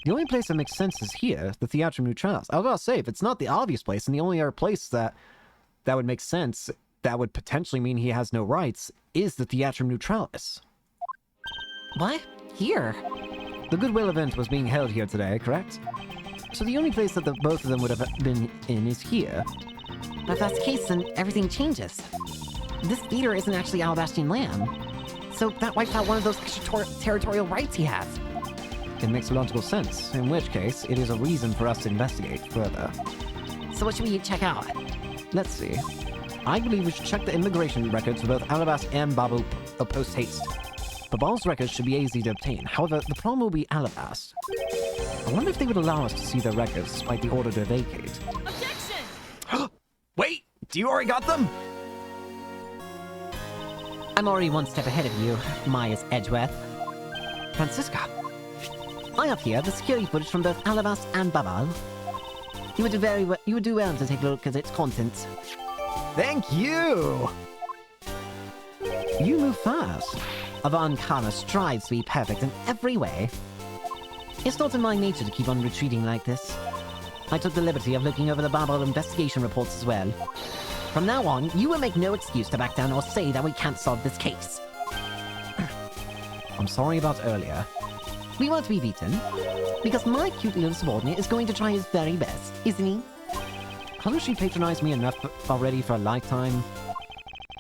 The only place that makes sense is here, the Theatrum Neutralis. I was about to say, if it's not the obvious place, and the only other place that would make sense, that would potentially mean he has no rights, is the Theatrum Neutralis. What? Here? The Goodwill event was being held here today, correct? So the only place that both of them would have been in is here. But if that's the case, then everything changes. This theater isn't actually Alabastian land. So that wipes out one of those extraterritorial rights he has. It makes logical sense, in which case, it is a reason for us to investigate further. So what should we check out? Let's see. I believe we should check the immigration records for both Alabast and Babu post haste. Babal's records should be easy to obtain. However, the problem will be Alabast. I wonder if they would allow us to see their records despite the order to vacate. Objection! Wait! Do you already got them? I'm already one step ahead of you, Maya's Edgeworth. Francisca! I have here the security footage from both Alabast and Babal. You would do well to take a look at its contents. Thank you! You move fast. Avan Khanna strives to be perfect in every way. It's not in my nature to keep on retreating like this. I took the liberty of looking over the Babal investigation reports as well. From now on, you will make no excuse to back down or say that we can't solve this case. I'm sorry about earlier. We want to be beaten, because my cute little subordinate is going to try his very best, isn't he? Hasn't she patronized me enough already for a lifetime?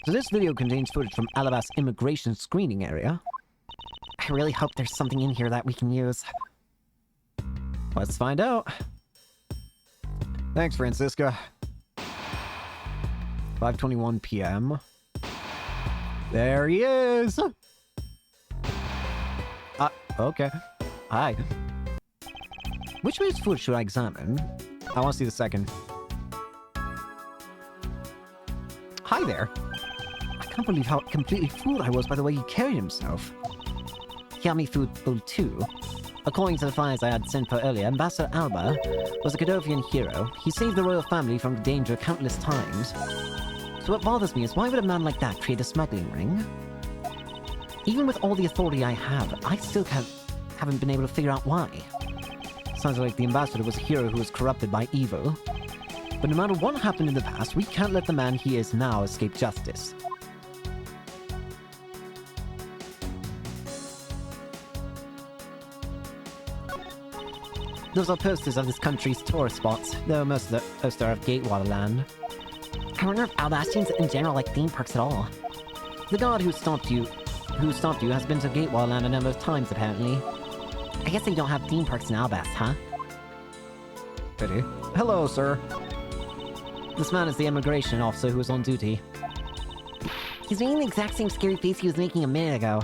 So this video contains footage from Alabast's immigration screening area. I really hope there's something in here that we can use. Let's find out. Thanks, Francisca. 5:21 p.m. There he is! Okay. Hi. Which man's foot should I examine? I want to see the second. Hi there. I can't believe how completely fooled I was by the way he carried himself. He had me fooled too. According to the files I had sent for earlier, Ambassador Alba was a Cadovian hero. He saved the royal family from danger countless times. So what bothers me is why would a man like that create a smuggling ring? Even with all the authority I have, I still haven't been able to figure out why. Sounds like the ambassador was a hero who was corrupted by evil. But no matter what happened in the past, we can't let the man he is now escape justice. Those are posters of this country's tourist spots, though most are of Gatewater land. I wonder if Alabastians in general like theme parks at all. The guard who stopped you who stopped you has been to Gatewall Land a number of times, apparently. I guess they don't have theme parks in Albast, huh? Pity. Hello, sir. This man is the immigration officer who was on duty. He's making the exact same scary face he was making a minute ago.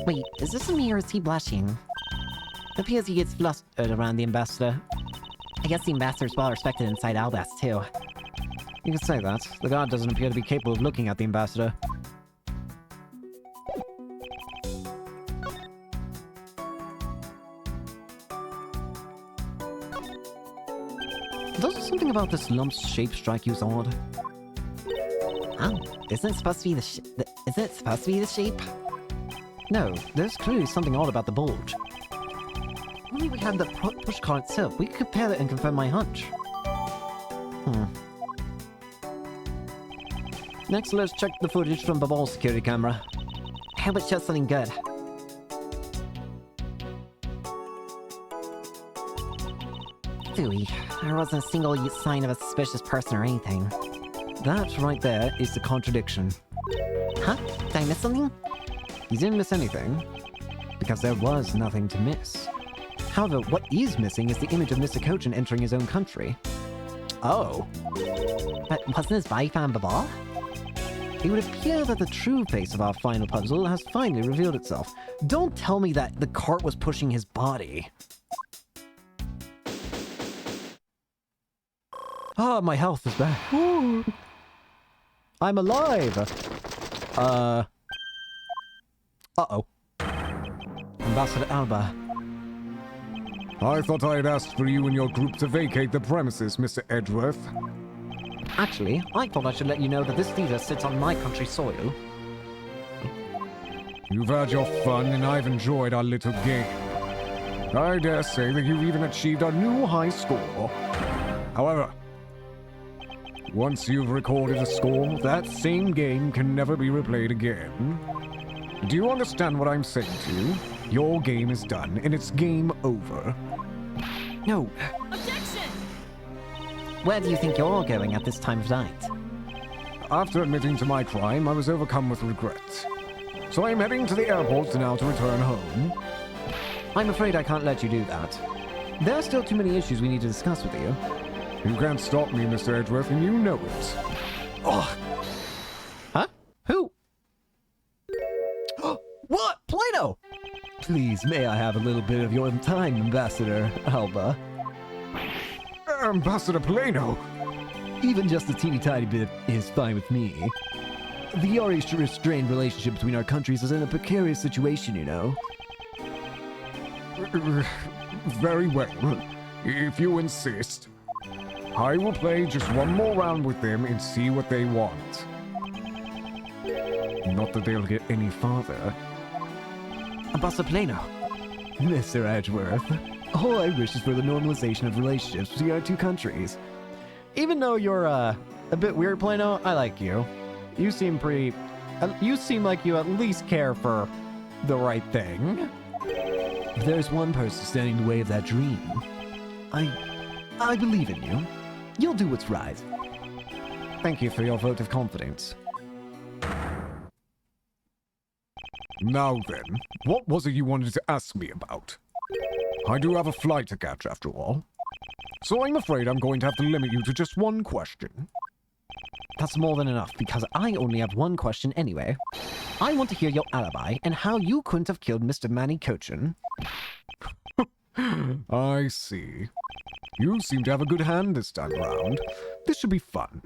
Wait, is this me or is he blushing? It appears he gets flustered around the ambassador. I guess the ambassador's well respected inside Albast, too. You can say that. The guard doesn't appear to be capable of looking at the ambassador. Doesn't something about this lump's shape strike you as odd? Oh, isn't it supposed to be isn't it supposed to be the shape? No, there's clearly something odd about the bulge. If only we had the pushcart itself, we could compare it and confirm my hunch. Next, let's check the footage from Babal's security camera. I hope it shows something good. Phooey, there wasn't a single sign of a suspicious person or anything. That right there is the contradiction. Huh? Did I miss something? You didn't miss anything, because there was nothing to miss. However, what is missing is the image of Mr. Kochin entering his own country. Oh. But wasn't his body found Babal? It would appear that the true face of our final puzzle has finally revealed itself. Don't tell me that the cart was pushing his body. Ah, my health is back. Ooh. I'm alive! Uh-oh. Ambassador Alba. I thought I had asked for you and your group to vacate the premises, Mr. Edgeworth. Actually, I thought I should let you know that this theater sits on my country's soil. You've had your fun, and I've enjoyed our little game. I dare say that you've even achieved a new high score. However, once you've recorded a score, that same game can never be replayed again. Do you understand what I'm saying to you? Your game is done, and it's game over. No. Objection! Where do you think you're going at this time of night? After admitting to my crime, I was overcome with regret. So I'm heading to the airport now to return home. I'm afraid I can't let you do that. There are still too many issues we need to discuss with you. You can't stop me, Mr. Edgeworth, and you know it. Ugh. Huh? Who? What? Plato! Please, may I have a little bit of your time, Ambassador Alba? Ambassador Plano! Even just a teeny tiny bit is fine with me. The already restrained relationship between our countries is in a precarious situation, you know. Very well. If you insist. I will play just one more round with them and see what they want. Not that they'll get any farther. Ambassador Plano. Mr. Edgeworth. All I wish is for the normalization of relationships between our two countries. Even though you're, a bit weird, Plano, I like you. You seem pretty... you seem like you at least care for the right thing. If there's one person standing in the way of that dream, I believe in you. You'll do what's right. Thank you for your vote of confidence. Now then, what was it you wanted to ask me about? I do have a flight to catch after all. So I'm afraid I'm going to have to limit you to just one question. That's more than enough, because I only have one question anyway. I want to hear your alibi and how you couldn't have killed Mr. Manny Kochin. I see. You seem to have a good hand this time around. This should be fun.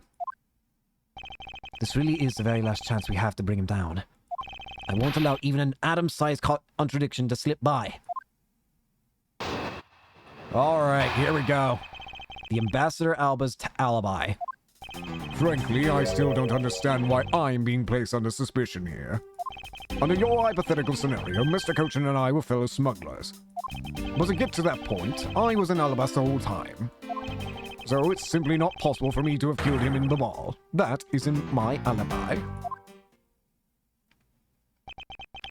This really is the very last chance we have to bring him down. I won't allow even an atom-sized contradiction to slip by. Alright, here we go. The Ambassador Alba's alibi. Frankly, I still don't understand why I'm being placed under suspicion here. Under your hypothetical scenario, Mr. Kochin and I were fellow smugglers. But to get to that point, I was in Alabasta the whole time. So it's simply not possible for me to have killed him in the mall. That isn't my alibi.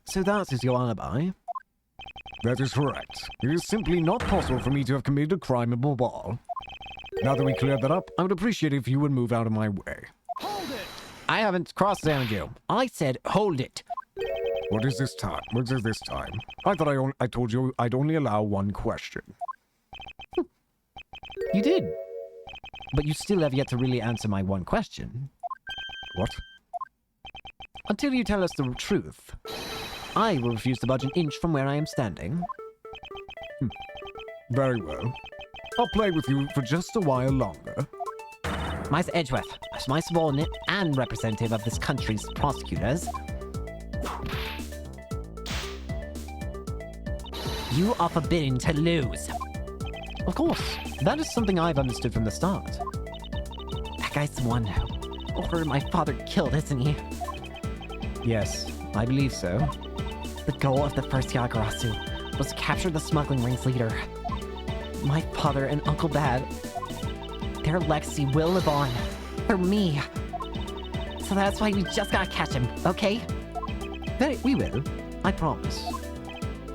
So that is your alibi? That is correct. It is simply not possible for me to have committed a crime in the mall. Now that we cleared that up, I would appreciate it if you would move out of my way. Hold it! I haven't cross-examined you. I said hold it. What is this time? What is this time? I thought I told you I'd only allow one question. You did. But you still have yet to really answer my one question. What? Until you tell us the truth, I will refuse to budge an inch from where I am standing. Very well. I'll play with you for just a while longer. Master Edgeworth, as my subordinate and representative of this country's prosecutors, you are forbidden to lose. Of course, that is something I've understood from the start. That guy's the one who ordered my father killed, isn't he? Yes, I believe so. The goal of the first Yagarasu was to capture the smuggling ring's leader. My father and Uncle Dad, their legacy will live on. For me. So that's why we just gotta catch him, okay? We will. I promise.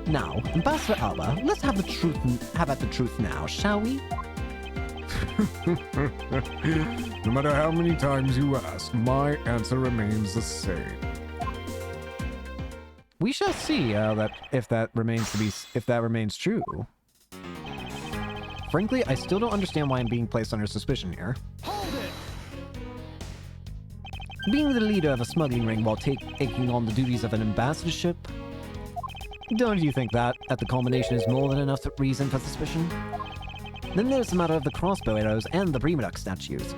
Now, Ambassador Alba, let's have the truth now, shall we? No matter how many times you ask, my answer remains the same. We shall see if that remains true. Frankly, I still don't understand why I'm being placed under suspicion here. Hold it! Being the leader of a smuggling ring while taking on the duties of an ambassadorship? Don't you think that, at the culmination, is more than enough reason for suspicion? Then there's the matter of the crossbow arrows and the Prima Duck statues.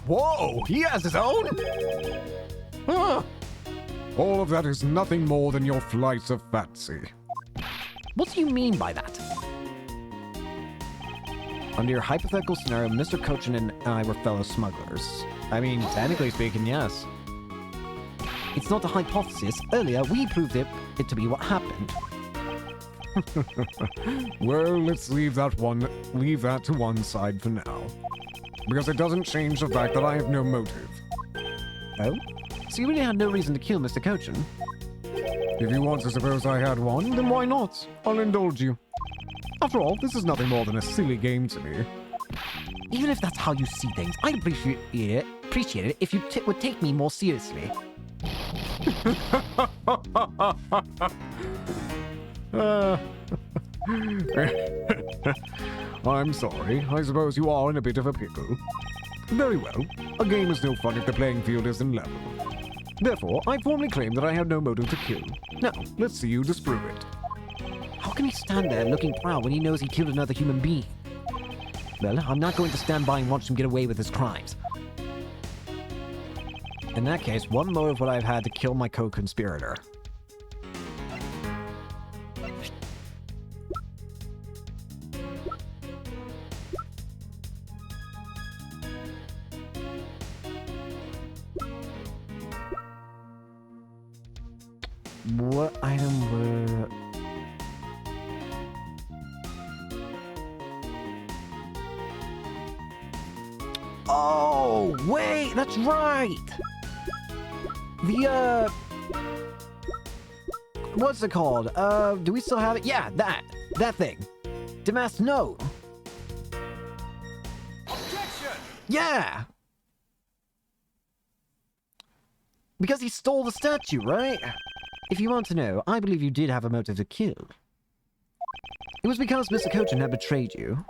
Whoa! He has his own? Huh. All of that is nothing more than your flights of fancy. What do you mean by that? Under your hypothetical scenario, Mr. Cochin and I were fellow smugglers. I mean, technically speaking, yes. It's not a hypothesis. Earlier, we proved it to be what happened. Well, let's leave that to one side for now. Because it doesn't change the fact that I have no motive. Oh? So you really had no reason to kill Mr. Cochin? If you want to suppose I had one, then why not? I'll indulge you. After all, this is nothing more than a silly game to me. Even if that's how you see things, I'd appreciate it if you would take me more seriously. I'm sorry. I suppose you are in a bit of a pickle. Very well. A game is no fun if the playing field isn't level. Therefore, I formally claim that I had no motive to kill. Now, let's see you disprove it. How can he stand there looking proud when he knows he killed another human being? Well, I'm not going to stand by and watch him get away with his crimes. In that case, one motive would I have had to kill my co-conspirator? What item were... Oh, wait, that's right! What's it called? Do we still have it? Yeah, that thing. Damask note. Objection! Yeah! Because he stole the statue, right? If you want to know, I believe you did have a motive to kill. It was because Mr. Cochin had betrayed you.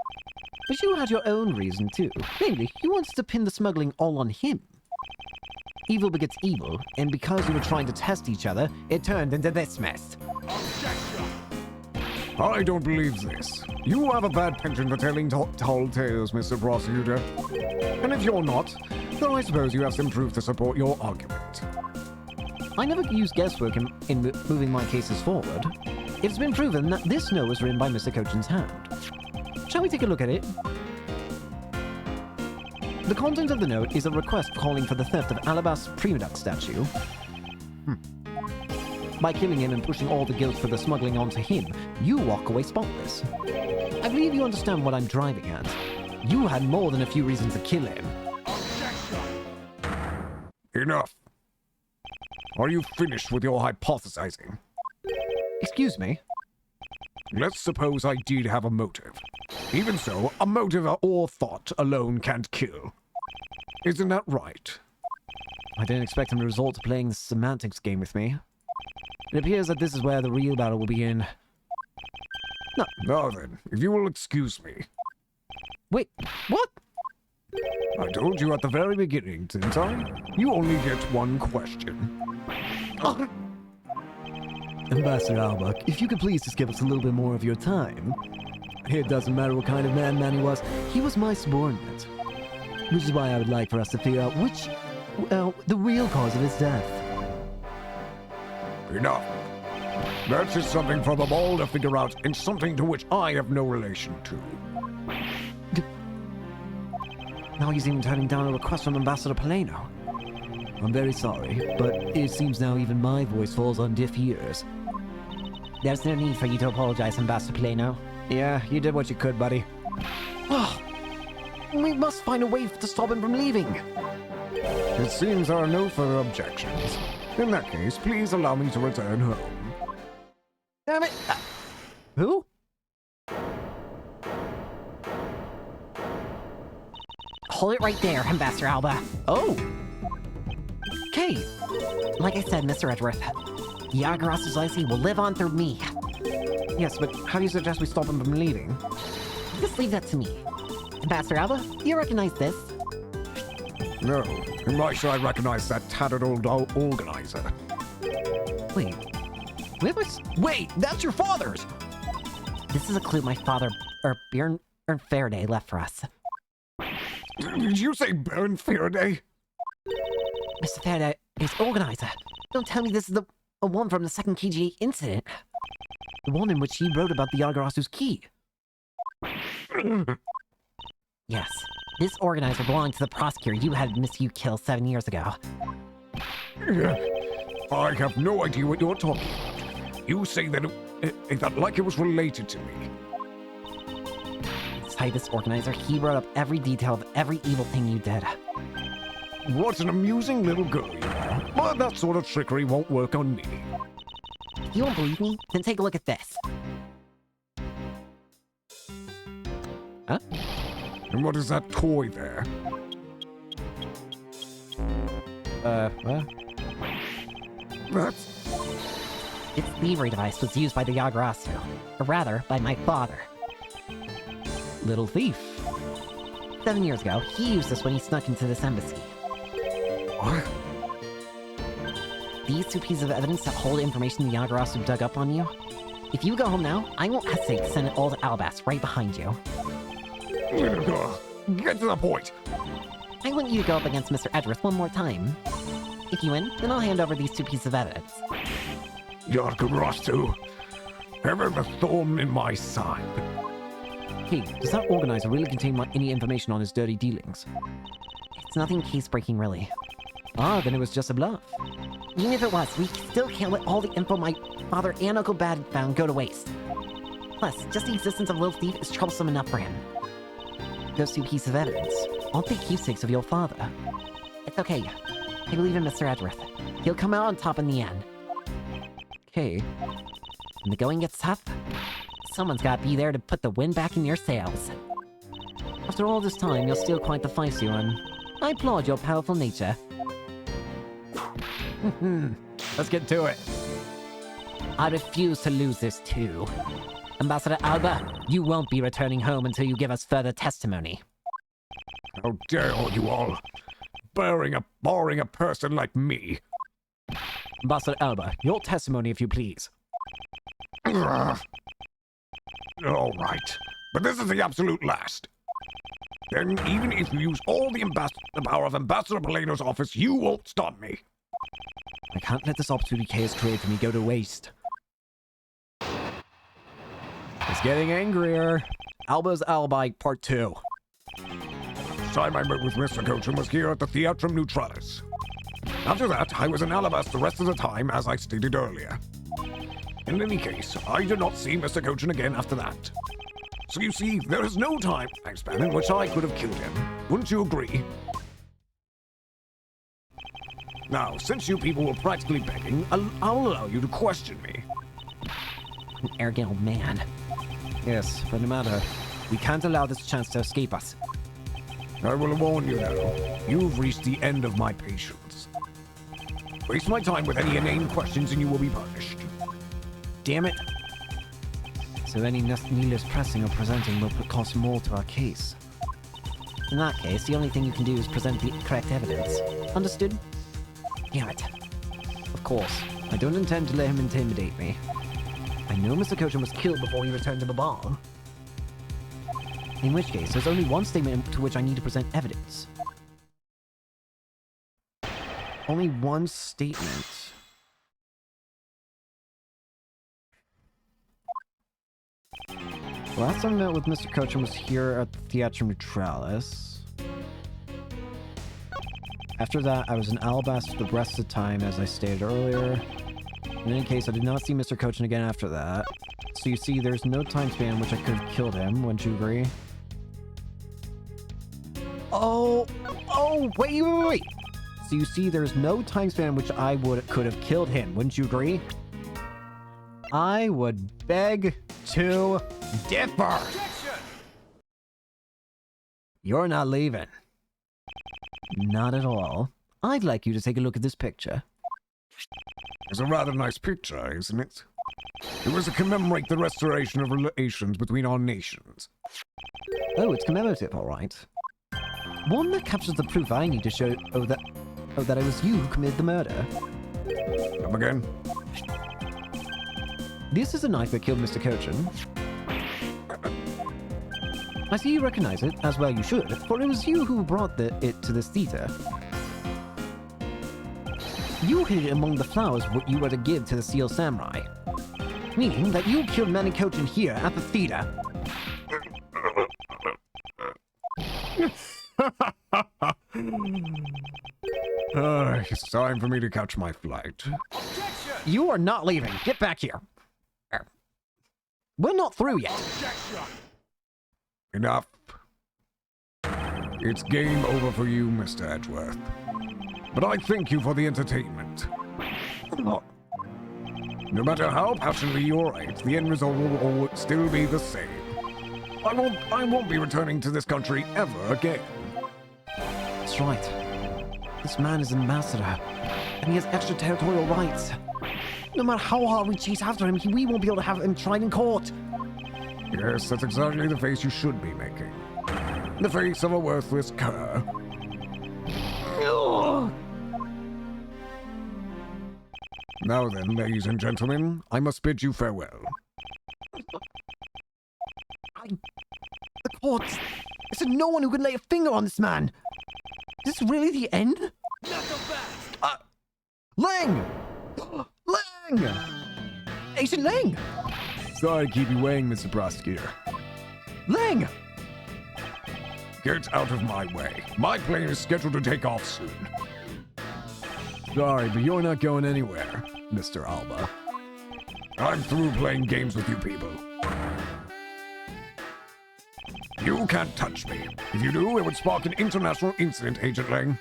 But you had your own reason too. Namely, you wanted to pin the smuggling all on him. Evil begets evil, and because you were trying to test each other, it turned into this mess. Objection! I don't believe this. You have a bad penchant for telling tall tales, Mr. Prosecutor. And if you're not, then I suppose you have some proof to support your argument. I never use guesswork in moving my cases forward. It's been proven that this note was written by Mr. Cochin's hand. Shall we take a look at it? The content of the note is a request calling for the theft of Alabast's Prima Duck statue. By killing him and pushing all the guilt for the smuggling onto him, you walk away spotless. I believe you understand what I'm driving at. You had more than a few reasons to kill him. Enough. Are you finished with your hypothesizing? Excuse me? Let's suppose I did have a motive. Even so, a motive or thought alone can't kill. Isn't that right? I didn't expect him to resort to playing the semantics game with me. It appears that this is where the real battle will begin. Now then, if you will excuse me. Wait, what? I told you at the very beginning, didn't I? You only get one question. Ambassador Alba, if you could please just give us a little bit more of your time. It doesn't matter what kind of man he was my subordinate. Which is why I would like for us to figure out the real cause of his death. Enough. That is something for them all to figure out, and something to which I have no relation to. Now he's even turning down a request from Ambassador Paleno. I'm very sorry, but it seems now even my voice falls on deaf ears. There's no need for you to apologize, Ambassador Paleno. Yeah, you did what you could, buddy. We must find a way to stop him from leaving. It seems there are no further objections. In that case, please allow me to return home. Damn it! Who? Hold it right there, Ambassador Alba. Oh! Okay. Like I said, Mr. Edgeworth, Yagarazu's legacy will live on through me. Yes, but how do you suggest we stop him from leaving? Just leave that to me. Ambassador Alba, do you recognize this? No. And why should I recognize that tattered old organizer? Wait. Wait, that's your father's! This is a clue my father, Bjorn Faraday, left for us. Did you say Bjorn Faraday? Mr. Faraday is organizer. Don't tell me this is the one from the second KGA incident. The one in which he wrote about the Yagarazu's key. Yes. This organizer belonged to the prosecutor you had Miss Yu kill 7 years ago. I have no idea what you're talking about. You say that like it was related to me. Inside this organizer, he wrote up every detail of every evil thing you did. What an amusing little girl you are. But that sort of trickery won't work on me. You won't believe me? Then take a look at this. Huh? And what is that toy there? What? That's... Its thievery device was used by the Yagarasu. Or rather, by my father. Little thief. 7 years ago, he used this when he snuck into this embassy. What? These two pieces of evidence that hold information the Yagarasu dug up on you. If you go home now, I won't hesitate to send it all to Alabas right behind you. Get to the point. I want you to go up against Mr. Edgeworth one more time. If you win, then I'll hand over these two pieces of evidence. Yagarasu, ever the thorn in my side. Hey, does that organizer really contain any information on his dirty dealings? It's nothing case-breaking, really. Ah, then it was just a bluff. Even if it was, we still can't let all the info my father and Uncle Bad found go to waste. Plus, just the existence of Little Thief is troublesome enough for him. Those two pieces of evidence, I'll take keepsakes of your father. It's okay. I believe in Mr. Edgeworth. He'll come out on top in the end. Okay. When the going gets tough, someone's gotta be there to put the wind back in your sails. After all this time, you're still quite the feisty one. I applaud your powerful nature. Let's get to it. I refuse to lose this too. Ambassador Alba, you won't be returning home until you give us further testimony. How dare you all, barring a person like me. Ambassador Alba, your testimony if you please. All right, but this is the absolute last. Then even if you use all the power of Ambassador Paleno's office, you won't stop me. I can't let this opportunity chaos created for me go to waste. It's getting angrier. Alba's Alibi Part 2. Last time I met with Mr. Coachum was here at the Theatrum Neutralis. After that, I was in Alabas the rest of the time, as I stated earlier. In any case, I did not see Mr. Coachum again after that. So you see, there is no time span in which I could have killed him. Wouldn't you agree? Now, since you people were practically begging, I'll allow you to question me. An arrogant old man. Yes, but no matter. We can't allow this chance to escape us. I will warn you now, you've reached the end of my patience. Waste my time with any inane questions and you will be punished. Damn it. So any need less pressing or presenting will cost more to our case. In that case, the only thing you can do is present the correct evidence. Understood? Damn it. Of course, I don't intend to let him intimidate me. I know Mr. Kochan was killed before he returned to the bar. In which case, there's only one statement to which I need to present evidence. Only one statement. Last time I met with Mr. Kochan was here at the Theatrum Neutralis. After that, I was in Alabasta the rest of the time, as I stated earlier. In any case, I did not see Mr. Kochan again after that. So you see, there's no time span in which I could have killed him, wouldn't you agree? Wait. So you see, there's no time span in which I could have killed him, wouldn't you agree? I would beg to differ. Objection! You're not leaving. Not at all. I'd like you to take a look at this picture. It's a rather nice picture, isn't it? It was to commemorate the restoration of relations between our nations. Oh, it's commemorative, all right. One that captures the proof I need to show that it was you who committed the murder. Come again? This is the knife that killed Mr. Kochan. I see you recognize it, as well you should, for it was you who brought it to this theater. You hid it among the flowers what you were to give to the Seal Samurai. Meaning that you killed Manny Kochan here at the theater. It's time for me to catch my flight. Objection! You are not leaving. Get back here. We're not through yet. Objection! Enough. It's game over for you, Mr. Edgeworth. But I thank you for the entertainment. No matter how passionately you orate, the end result will still be the same. I won't be returning to this country ever again. That's right. This man is an ambassador, and he has extraterritorial rights. No matter how hard we chase after him, we won't be able to have him tried in court. Yes, that's exactly the face you should be making. The face of a worthless cur. Now then, ladies and gentlemen, I must bid you farewell. The courts! I said no one who could lay a finger on this man! Is this really the end? Knuckle back! Lang! Lang! Agent Lang! Sorry to keep you waiting, Mr. Prosecutor. Lang! Get out of my way. My plane is scheduled to take off soon. Sorry, but you're not going anywhere, Mr. Alba. I'm through playing games with you people. You can't touch me. If you do, it would spark an international incident, Agent Lang.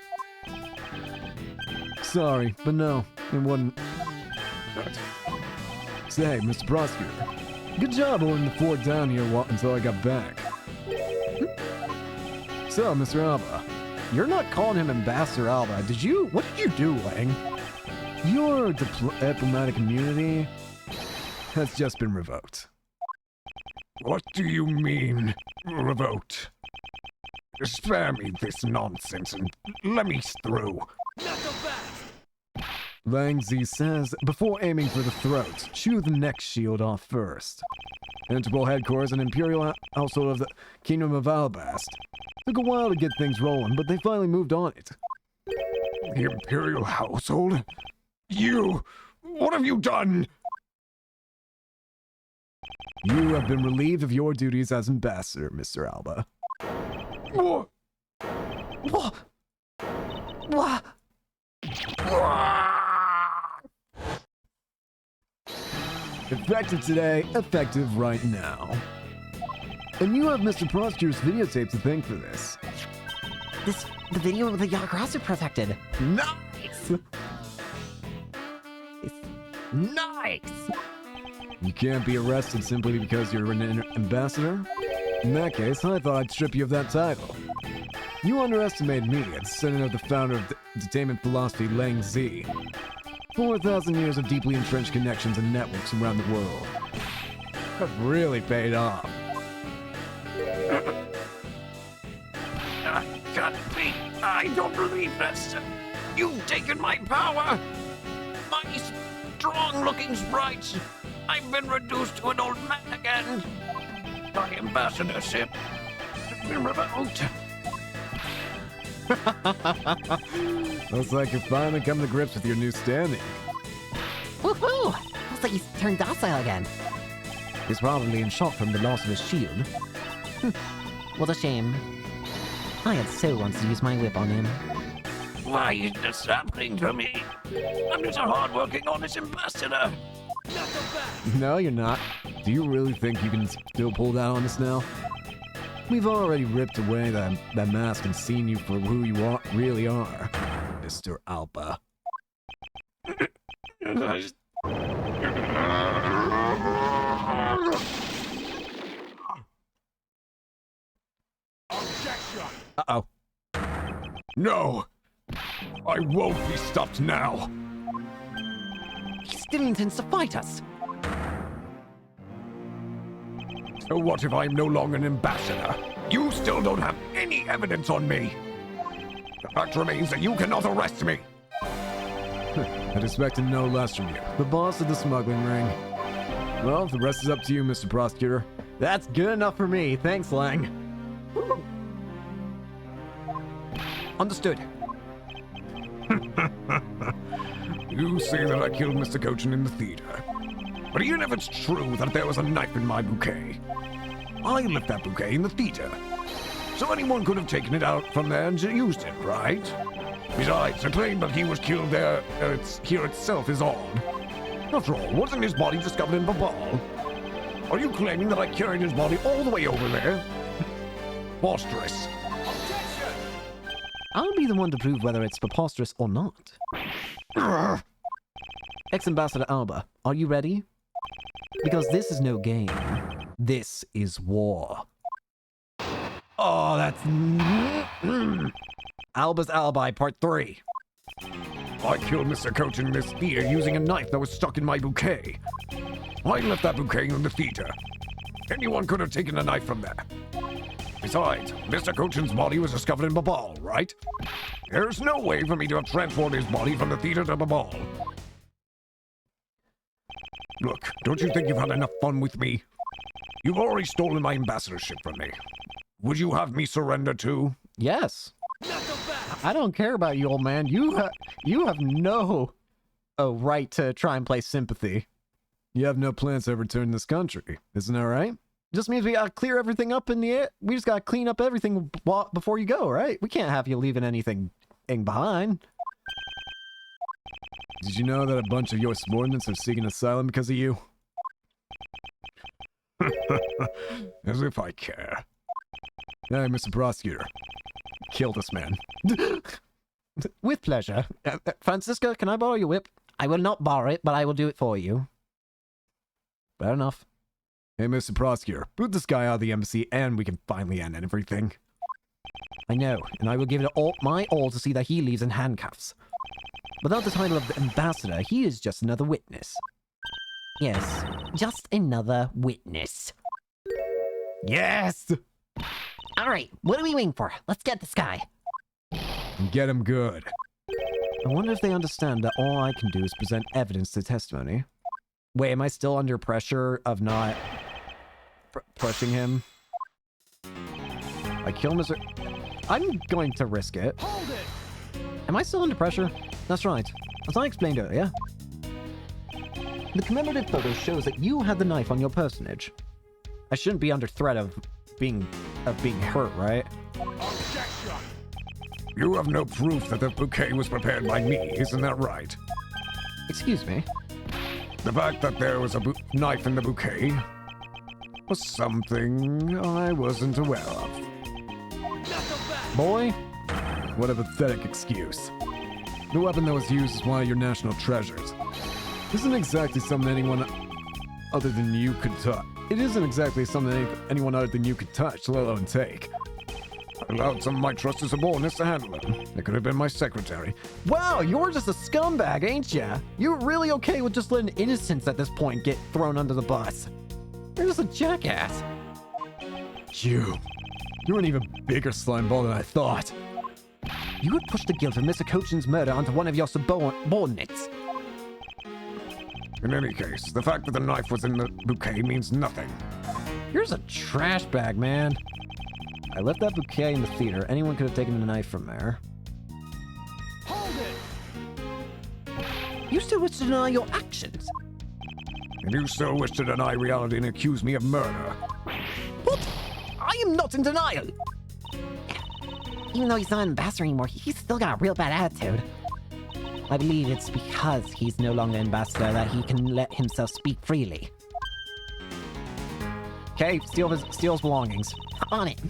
Sorry, but no, it wouldn't. Say, Mr. Prosecutor, good job holding the fort down here until I got back. So, Mr. Alba, You're not calling him Ambassador Alba. What did you do, Lang? your diplomatic immunity has just been revoked. What do you mean, revoked? Spare me this nonsense and let me through. Knuckle back! Lang Zi says, before aiming for the throat, chew the neck shield off first. Integral headquarters and Imperial Household of the Kingdom of Alabast. Took a while to get things rolling, but they finally moved on it. The Imperial Household? You! What have you done? You have been relieved of your duties as ambassador, Mr. Alba. What? What? What? Effective today, effective right now. And you have Mr. Prosecutor's videotape to thank for this. The video of the Yakuza protected. Nice! Nice! You can't be arrested simply because you're an ambassador? In that case, I thought I'd strip you of that title. You underestimated me at the setting of the founder of detainment philosophy, Lang Zi. 4,000 years of deeply entrenched connections and networks around the world have really paid off. God, Pete, I don't believe this. You've taken my power. My strong-looking sprites. I've been reduced to an old man again. My ambassadorship has been revoked. Looks like you've finally come to grips with your new standing. Woohoo! Looks like he's turned docile again. He's probably in shock from the loss of his shield. What a shame. I had so wanted to use my whip on him. Why is this happening to me? I'm just a hard-working, honest ambassador. Not so fast. No, you're not. Do you really think you can still pull that on us now? We've already ripped away that mask and seen you for who you really are, Mr. Alba. Objection. Uh-oh. No! I won't be stopped now! He still intends to fight us. So what if I'm no longer an ambassador? You still don't have any evidence on me! The fact remains that you cannot arrest me! I'd expected no less from you, the boss of the smuggling ring. Well, the rest is up to you, Mr. Prosecutor. That's good enough for me. Thanks, Lang. Understood. You say that I killed Mr. Cochin in the theater. But even if it's true that there was a knife in my bouquet, I left that bouquet in the theater. So anyone could have taken it out from there and used it, right? Besides, the claim that he was killed there, here itself is odd. After all, wasn't his body discovered in Babal? Are you claiming that I carried his body all the way over there? Preposterous. Objection. I'll be the one to prove whether it's preposterous or not. Ex-Ambassador Alba, are you ready? Because this is no game. This is war. Oh, that's... Alba's Alibi, Part 3. I killed Mr. Cochin in this theater using a knife that was stuck in my bouquet. I left that bouquet in the theater. Anyone could have taken a knife from there. Besides, Mr. Cochin's body was discovered in Babal, right? There's no way for me to have transported his body from the theater to Babal. Look, don't you think you've had enough fun with me? You've already stolen my ambassadorship from me. Would you have me surrender too? Yes. Not so fast. I don't care about you, old man. You have no right to try and play sympathy. You have no plans to return this country, isn't that right? Just means we gotta clear everything up in the air. We just gotta clean up everything before you go, right? We can't have you leaving anything behind. Did you know that a bunch of your subordinates are seeking asylum because of you? As if I care. Hey, Mr. Prosecutor. Kill this man. With pleasure. Francisca, can I borrow your whip? I will not borrow it, but I will do it for you. Fair enough. Hey, Mr. Prosecutor, boot this guy out of the embassy and we can finally end everything. I know, and I will give it my all to see that he leaves in handcuffs. Without the title of the ambassador, he is just another witness. Yes, just another witness. Yes! Alright, what are we waiting for? Let's get this guy. And get him good. I wonder if they understand that all I can do is present evidence to testimony. Wait, am I still under pressure of not pushing him? I kill Mr. I'm going to risk it. Hold it. Am I still under pressure? That's right. As I explained earlier, the commemorative photo shows that you had the knife on your personage. I shouldn't be under threat of being hurt, right? Objection. You have no proof that the bouquet was prepared by me, isn't that right? Excuse me. The fact that there was a knife in the bouquet was something I wasn't aware of. Not so fast. Boy, What a pathetic excuse. The weapon that was used is one of your national treasures. Isn't exactly something anyone other than you could touch. It isn't exactly something anyone other than you could touch, let alone take. Allowed some of my trusted subordinates to handle it. It could have been my secretary. Wow, you're just a scumbag, ain't ya? You're really okay with just letting innocents at this point get thrown under the bus. You're just a jackass. You're an even bigger slimeball than I thought. You would push the guilt of Mr. Cochin's murder onto one of your subordinates. In any case, the fact that the knife was in the bouquet means nothing. You're just a trash bag, man. I left that bouquet in the theater. Anyone could have taken the knife from there. Hold it! You still wish to deny your actions? And you still wish to deny reality and accuse me of murder. What? I am not in denial. Even though he's not an ambassador anymore, he's still got a real bad attitude. I believe it's because he's no longer ambassador that he can let himself speak freely. Okay, steal his belongings. On it.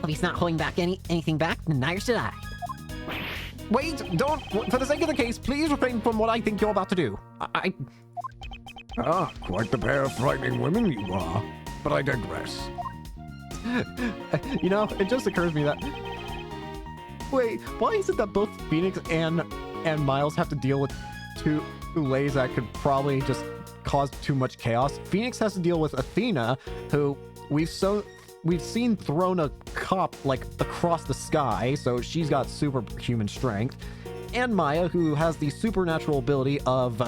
If he's not holding back anything back, then neither should I. Wait, don't. For the sake of the case, please refrain from what I think you're about to do. Ah, quite the pair of frightening women you are. But I digress. You know, it just occurs to me that... Wait, why is it that both Phoenix and Miles have to deal with two lays that could probably just cause too much chaos? Phoenix has to deal with Athena, who we've seen thrown a cup, like, across the sky, so she's got superhuman strength. And Maya, who has the supernatural ability of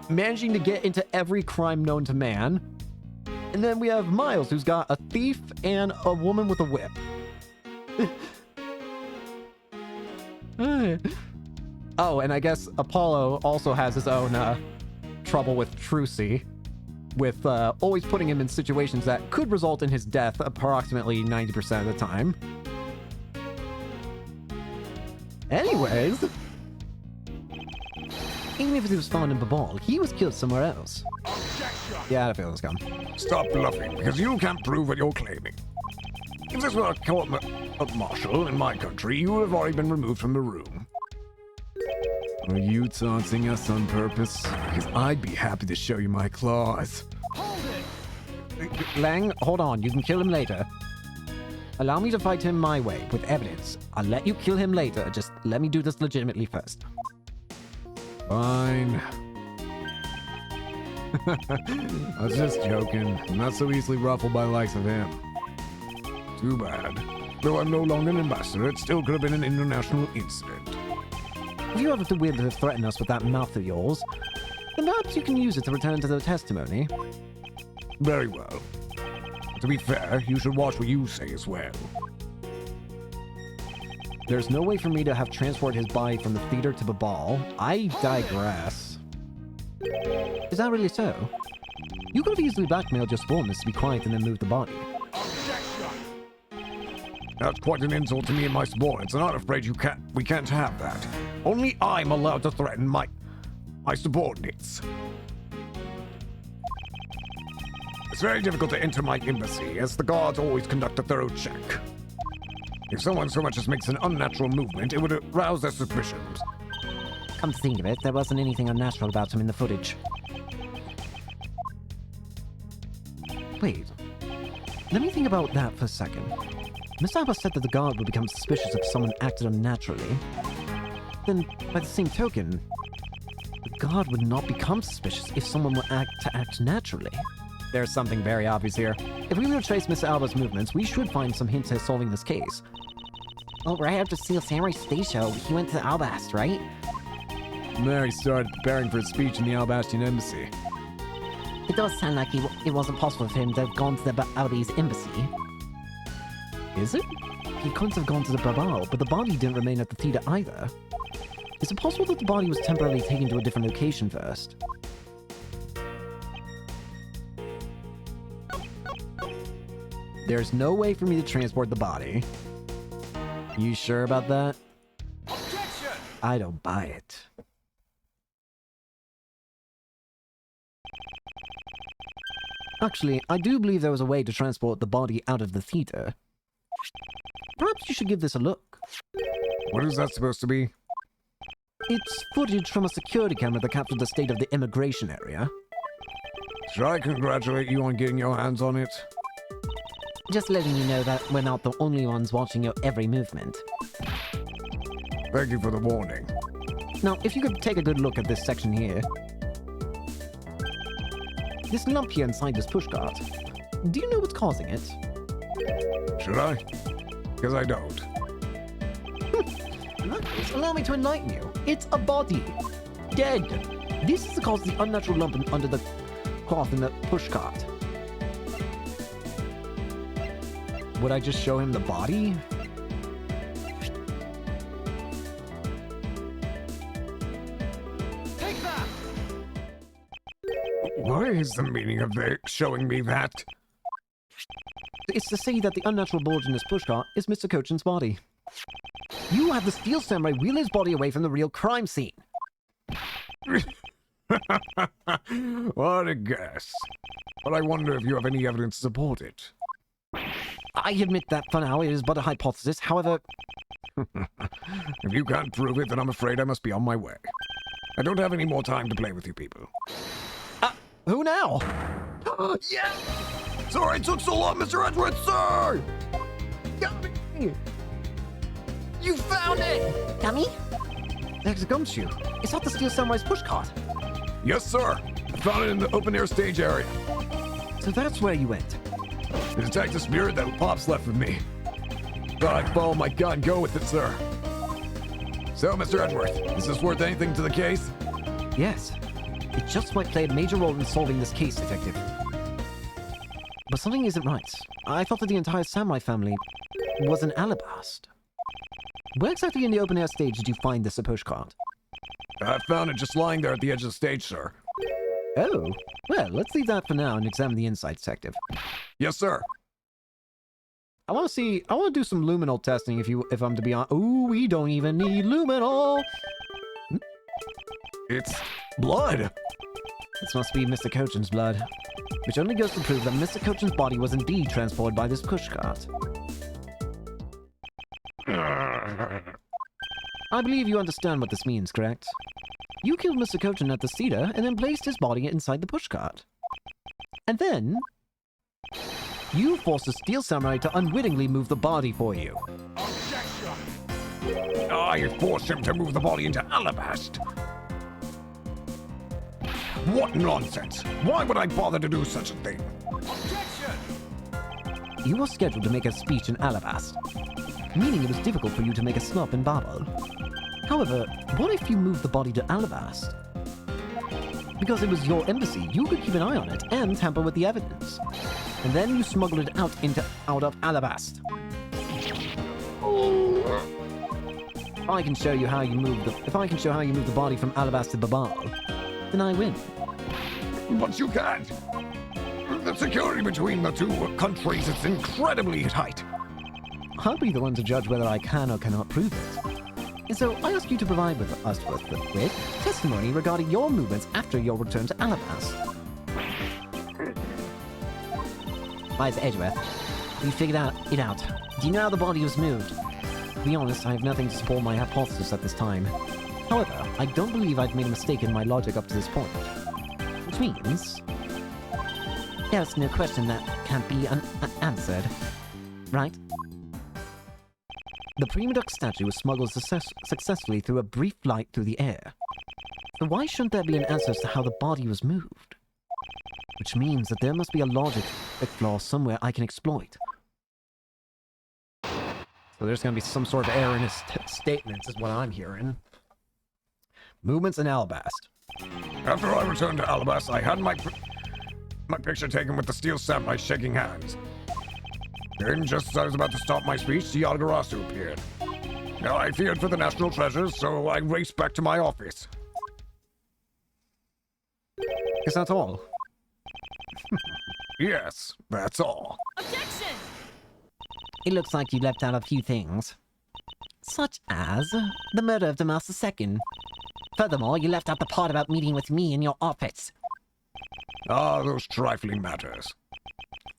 managing to get into every crime known to man. And then we have Miles, who's got a thief and a woman with a whip. Oh, and I guess Apollo also has his own trouble with Trucy, with always putting him in situations that could result in his death approximately 90% of the time. Anyways, even if he was found in Babal, he was killed somewhere else. Objection! Yeah, I had a feeling it was coming. Stop bluffing, because you can't prove what you're claiming. If this were a court-martial in my country, you would have already been removed from the room. Are you taunting us on purpose? Because I'd be happy to show you my claws. Hold it! Lang, hold on. You can kill him later. Allow me to fight him my way, with evidence. I'll let you kill him later. Just let me do this legitimately first. Fine. I was just joking. I'm not so easily ruffled by the likes of him. Too bad. Though I'm no longer an ambassador, it still could have been an international incident. If you have the will to threaten us with that mouth of yours, then perhaps you can use it to return to the testimony. Very well. To be fair, you should watch what you say as well. There's no way for me to have transported his body from the theater to Babal. I digress. Is that really so? You could have easily blackmailed your subordinates to be quiet and then move the body. Objection! That's quite an insult to me and my subordinates, and I'm afraid we can't have that. Only I'm allowed to threaten my subordinates. It's very difficult to enter my embassy, as the guards always conduct a thorough check. If someone so much as makes an unnatural movement, it would arouse their suspicions. Come to think of it, there wasn't anything unnatural about him in the footage. Wait. Let me think about that for a second. Miss Alba said that the guard would become suspicious if someone acted unnaturally. Then, by the same token, the guard would not become suspicious if someone were to act naturally. There's something very obvious here. If we were to trace Miss Alba's movements, we should find some hints to solving this case. Well, right after Steel Samurai stage show, he went to Albast, right? There he started preparing for his speech in the Albastian embassy. It does sound like it wasn't possible for him to have gone to the Albast embassy. Is it? He couldn't have gone to the Babal, but the body didn't remain at the theater either. Is it possible that the body was temporarily taken to a different location first? There's no way for me to transport the body. You sure about that? Objection! I don't buy it. Actually, I do believe there was a way to transport the body out of the theater. Perhaps you should give this a look. What is that supposed to be? It's footage from a security camera that captured the state of the immigration area. Should I congratulate you on getting your hands on it? Just letting you know that we're not the only ones watching your every movement. Thank you for the warning. Now, if you could take a good look at this section here. This lump here inside this pushcart. Do you know what's causing it? Should I? Because I don't. Allow me to enlighten you. It's a body. Dead. This is the cause of the unnatural lump under the cloth in the pushcart. Would I just show him the body? Take that! What is the meaning of showing me that? It's to say that the unnatural bulge in this pushcart is Mr. Kochin's body. You have the Steel Samurai wheel his body away from the real crime scene. What a guess. But I wonder if you have any evidence to support it. I admit that for now it is but a hypothesis. However, If you can't prove it, then I'm afraid I must be on my way. I don't have any more time to play with you people. who now? Yeah! Sorry it took so long, Mr. Edgeworth, sir! You found it! Dummy? There's a gumshoe. Is that the Steel Samurai's pushcart? Yes, sir. I found it in the open-air stage area. So that's where you went. The detective spirit that Pops left with me. Thought I'd follow my gut and go with it, sir. So, Mr. Edgeworth, is this worth anything to the case? Yes. It just might play a major role in solving this case, Detective. But something isn't right. I thought that the entire samurai family was an alabast. Where exactly in the open-air stage did you find this pushcart? I found it just lying there at the edge of the stage, sir. Oh, well, let's leave that for now and examine the inside, Detective. Yes, sir. I want to do some luminol testing if I'm to be honest. Ooh, we don't even need luminol! It's blood. This must be Mr. Kochin's blood, which only goes to prove that Mr. Kochin's body was indeed transported by this pushcart. I believe you understand what this means, correct? You killed Mr. Kochin at the cedar and then placed his body inside the pushcart. And then you forced the Steel Samurai to unwittingly move the body for you. Objection! I forced him to move the body into Alabast. What nonsense! Why would I bother to do such a thing? Objection! You were scheduled to make a speech in Alabast, meaning it was difficult for you to make a stop in Babel. However, what if you moved the body to Alabast? Because it was your embassy, you could keep an eye on it and tamper with the evidence. And then you smuggled it out of Alabast. If I can show how you move the body from Alabast to Babal, then I win. But you can't. The security between the two countries is incredibly tight. I'll be the one to judge whether I can or cannot prove it. And so I ask you to provide us with testimony regarding your movements after your return to Alabast. Why is Edgeworth? You figured it out. Do you know how the body was moved? To be honest, I have nothing to support my hypothesis at this time. However, I don't believe I've made a mistake in my logic up to this point. Which means there's no question that can't be answered, right? The prima duck statue was smuggled successfully through a brief flight through the air. So why shouldn't there be an answer as to how the body was moved? Which means that there must be a logic flaw somewhere I can exploit. So there's going to be some sort of error in his statements, is what I'm hearing. Movements in Alabast. After I returned to Alabast, I had my picture taken with the Steel Samurai shaking hands. Then, just as I was about to stop my speech, the Yagarasu appeared. Now, I feared for the national treasures, so I raced back to my office. Is that all? Yes, that's all. Objection! It looks like you left out a few things. Such as the murder of Damas II. Furthermore, you left out the part about meeting with me in your office. Ah, those trifling matters.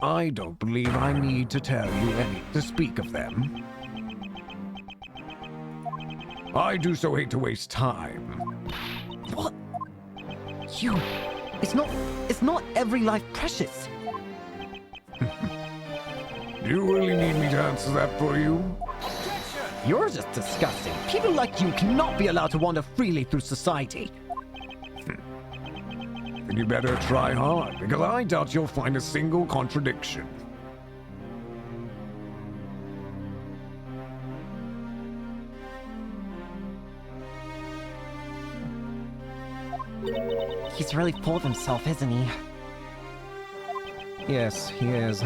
I don't believe I need to tell you to speak of them. I do so hate to waste time. What? You... It's not every life precious. You really need me to answer that for you? Objection! You're just disgusting. People like you cannot be allowed to wander freely through society. Then you better try hard, because I doubt you'll find a single contradiction. He's really full of himself, isn't he? Yes, he is.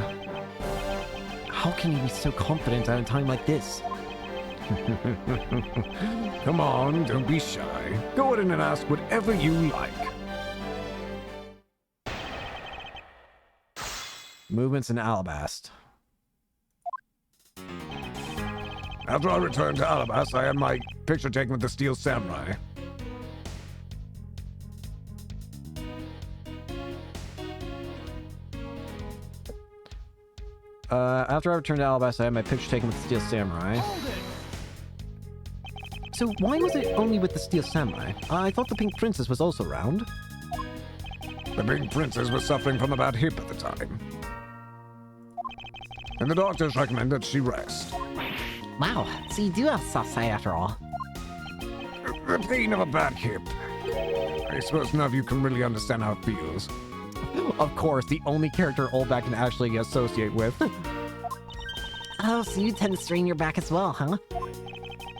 How can you be so confident at a time like this? Come on, don't be shy. Go ahead and ask whatever you like. Movements in Alabast. After I returned to Alabast, I had my picture taken with the Steel Samurai. After I returned to Alabast, I had my picture taken with the Steel Samurai. Hold it! So why was it only with the Steel Samurai? I thought the Pink Princess was also around. The big princess was suffering from a bad hip at the time. And the doctors recommend that she rest. Wow, so you do have soft side after all. The pain of a bad hip. I suppose none of you can really understand how it feels. Of course, the only character Olback can actually associate with. Oh, so you tend to strain your back as well, huh?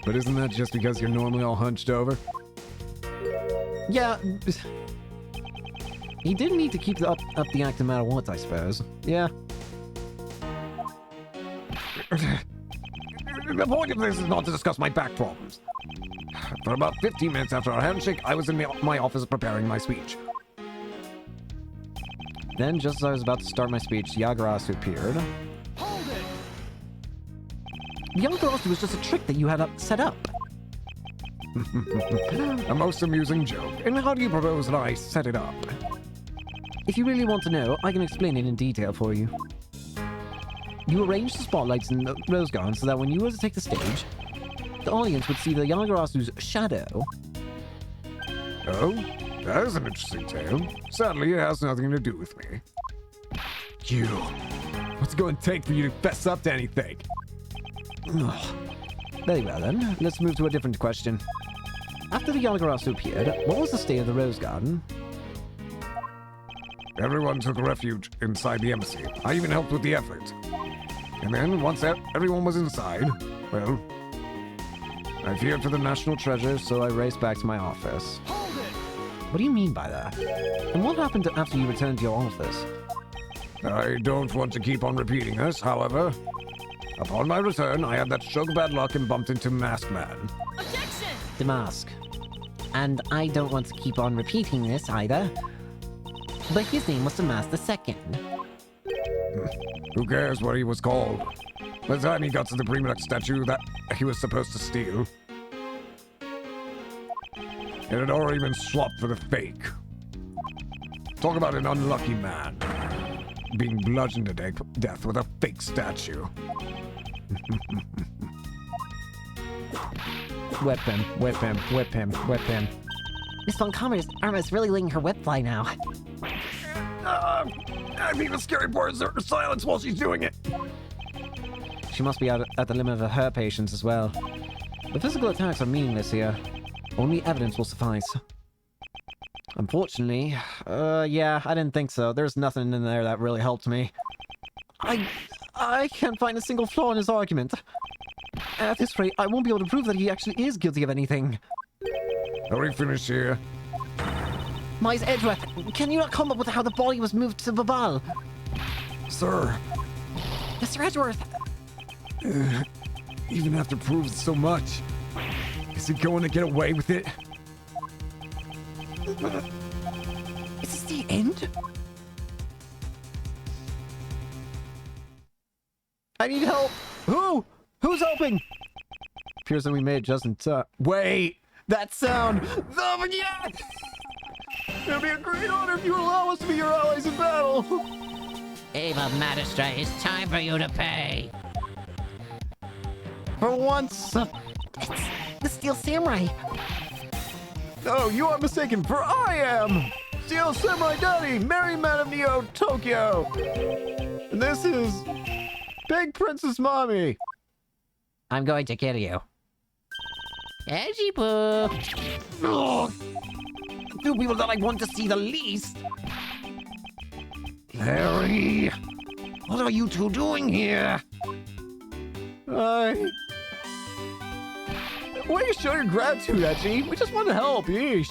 But isn't that just because you're normally all hunched over? Yeah. He did need to keep up the act no matter what, I suppose. Yeah. The point of this is not to discuss my back problems. For about 15 minutes after our handshake, I was in my office preparing my speech. Then, just as I was about to start my speech, Yagarasu appeared. Hold it! The Yagarasu was just a trick that you had set up. A most amusing joke. And how do you propose that I set it up? If you really want to know, I can explain it in detail for you. You arranged the spotlights in the Rose Garden so that when you were to take the stage, the audience would see the Yagarasu's shadow. Oh, that is an interesting tale. Sadly, it has nothing to do with me. You. What's it going to take for you to fess up to anything? Ugh. Very well then, let's move to a different question. After the Yagarasu appeared, what was the state of the Rose Garden? Everyone took refuge inside the embassy. I even helped with the effort. And then, once everyone was inside, well, I feared for the national treasure, so I raced back to my office. Hold it! What do you mean by that? And what happened after you returned to your office? I don't want to keep on repeating this, however. Upon my return, I had that stroke of bad luck and bumped into Masked Man. Objection! Damask. And I don't want to keep on repeating this either. But his name was Damask II. Who cares what he was called? By the time he got to the Premolux statue that he was supposed to steal, it had already been swapped for the fake. Talk about an unlucky man. Being bludgeoned to death with a fake statue. Whip him, whip him, whip him, whip him. Miss Von Commer's arm is really letting her whip fly now. I think the scary part is her silence while she's doing it. She must be at the limit of her patience as well. The physical attacks are meaningless here. Only evidence will suffice. Unfortunately, yeah, I didn't think so. There's nothing in there that really helped me. I can't find a single flaw in his argument. At this rate, I won't be able to prove that he actually is guilty of anything. Are we finished here? Miles Edgeworth, can you not come up with how the body was moved to Babal? Sir, Mr. Edgeworth, Even after proving so much, is he going to get away with it? is this the end? I need help! Who? Who's helping? Appears that we made it just in time. Wait! That sound! The yes! It'll be a great honor if you allow us to be your allies in battle! Ava Magistrate, it's time for you to pay. For once! It's the Steel Samurai. No, you are mistaken, for I am! Steel Samurai Daddy, Merry Man of Neo Tokyo! And this is Big Princess Mommy! I'm going to kill you. Edgy-poo! Ugh. The people that I want to see the least. Larry, what are you two doing here? Why you show your gratitude, Edgy? We just want to help, yeesh.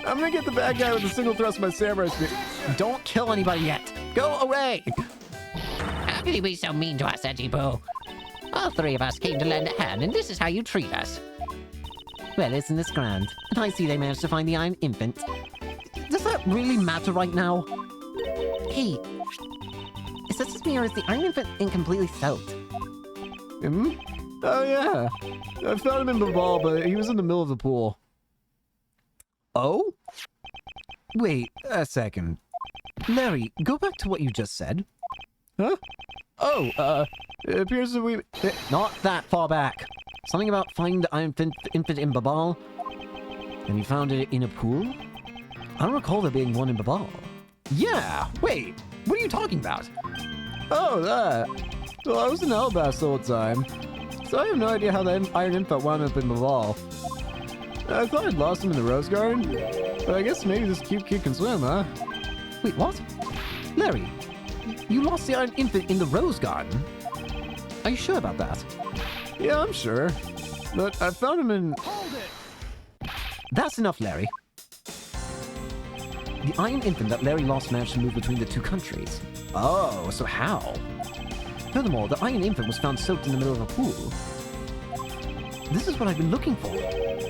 I'm gonna get the bad guy with a single thrust of my samurai spear. Don't kill anybody yet. Go away. How can you be so mean to us, Edgy-poo? All three of us came to lend a hand, and this is how you treat us. Well, isn't this grand? And I see they managed to find the Iron Infant. Does that really matter right now? Hey, is this just me or is the Iron Infant incompletely soaked? Hmm? Oh, yeah. I found him in the ball, but he was in the middle of the pool. Oh? Wait a second. Larry, go back to what you just said. Huh? Oh, it appears that we... Not that far back. Something about finding the Iron Infant in Babal. And you found it in a pool? I don't recall there being one in Babal. Yeah, wait. What are you talking about? Oh, that. Well, I was in Alabasta the whole time. So I have no idea how the Iron Infant wound up in the wall. I thought I'd lost him in the Rose Garden. But I guess maybe this cute kid can swim, huh? Wait, what? Larry, you lost the Iron Infant in the Rose Garden? Are you sure about that? Yeah, I'm sure. But I found him in... Hold it! That's enough, Larry. The Iron Infant that Larry lost managed to move between the two countries. Oh, so how? Furthermore, the Iron Infant was found soaked in the middle of a pool. This is what I've been looking for.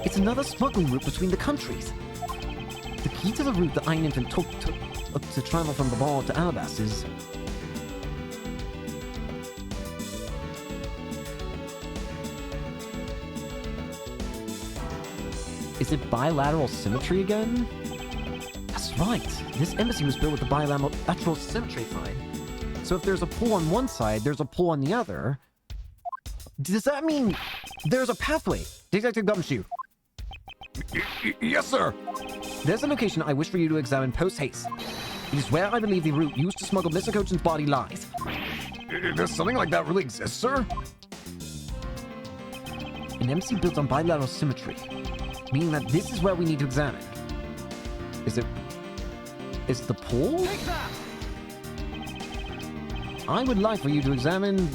It's another smuggling route between the countries. The key to the route the Iron Infant took to travel from Babal to Alabasta is... Is it bilateral symmetry again? That's right. This embassy was built with the bilateral symmetry sign. So if there's a pull on one side, there's a pull on the other. Does that mean there's a pathway? Detective Gumshoe. Yes, sir. There's a location I wish for you to examine post-haste. It is where I believe the route used to smuggle Mr. Cochin's body lies. Does something like that really exist, sir? An embassy built on bilateral symmetry, meaning that this is where we need to examine. Is the pool? Take that! I would like for you to examine...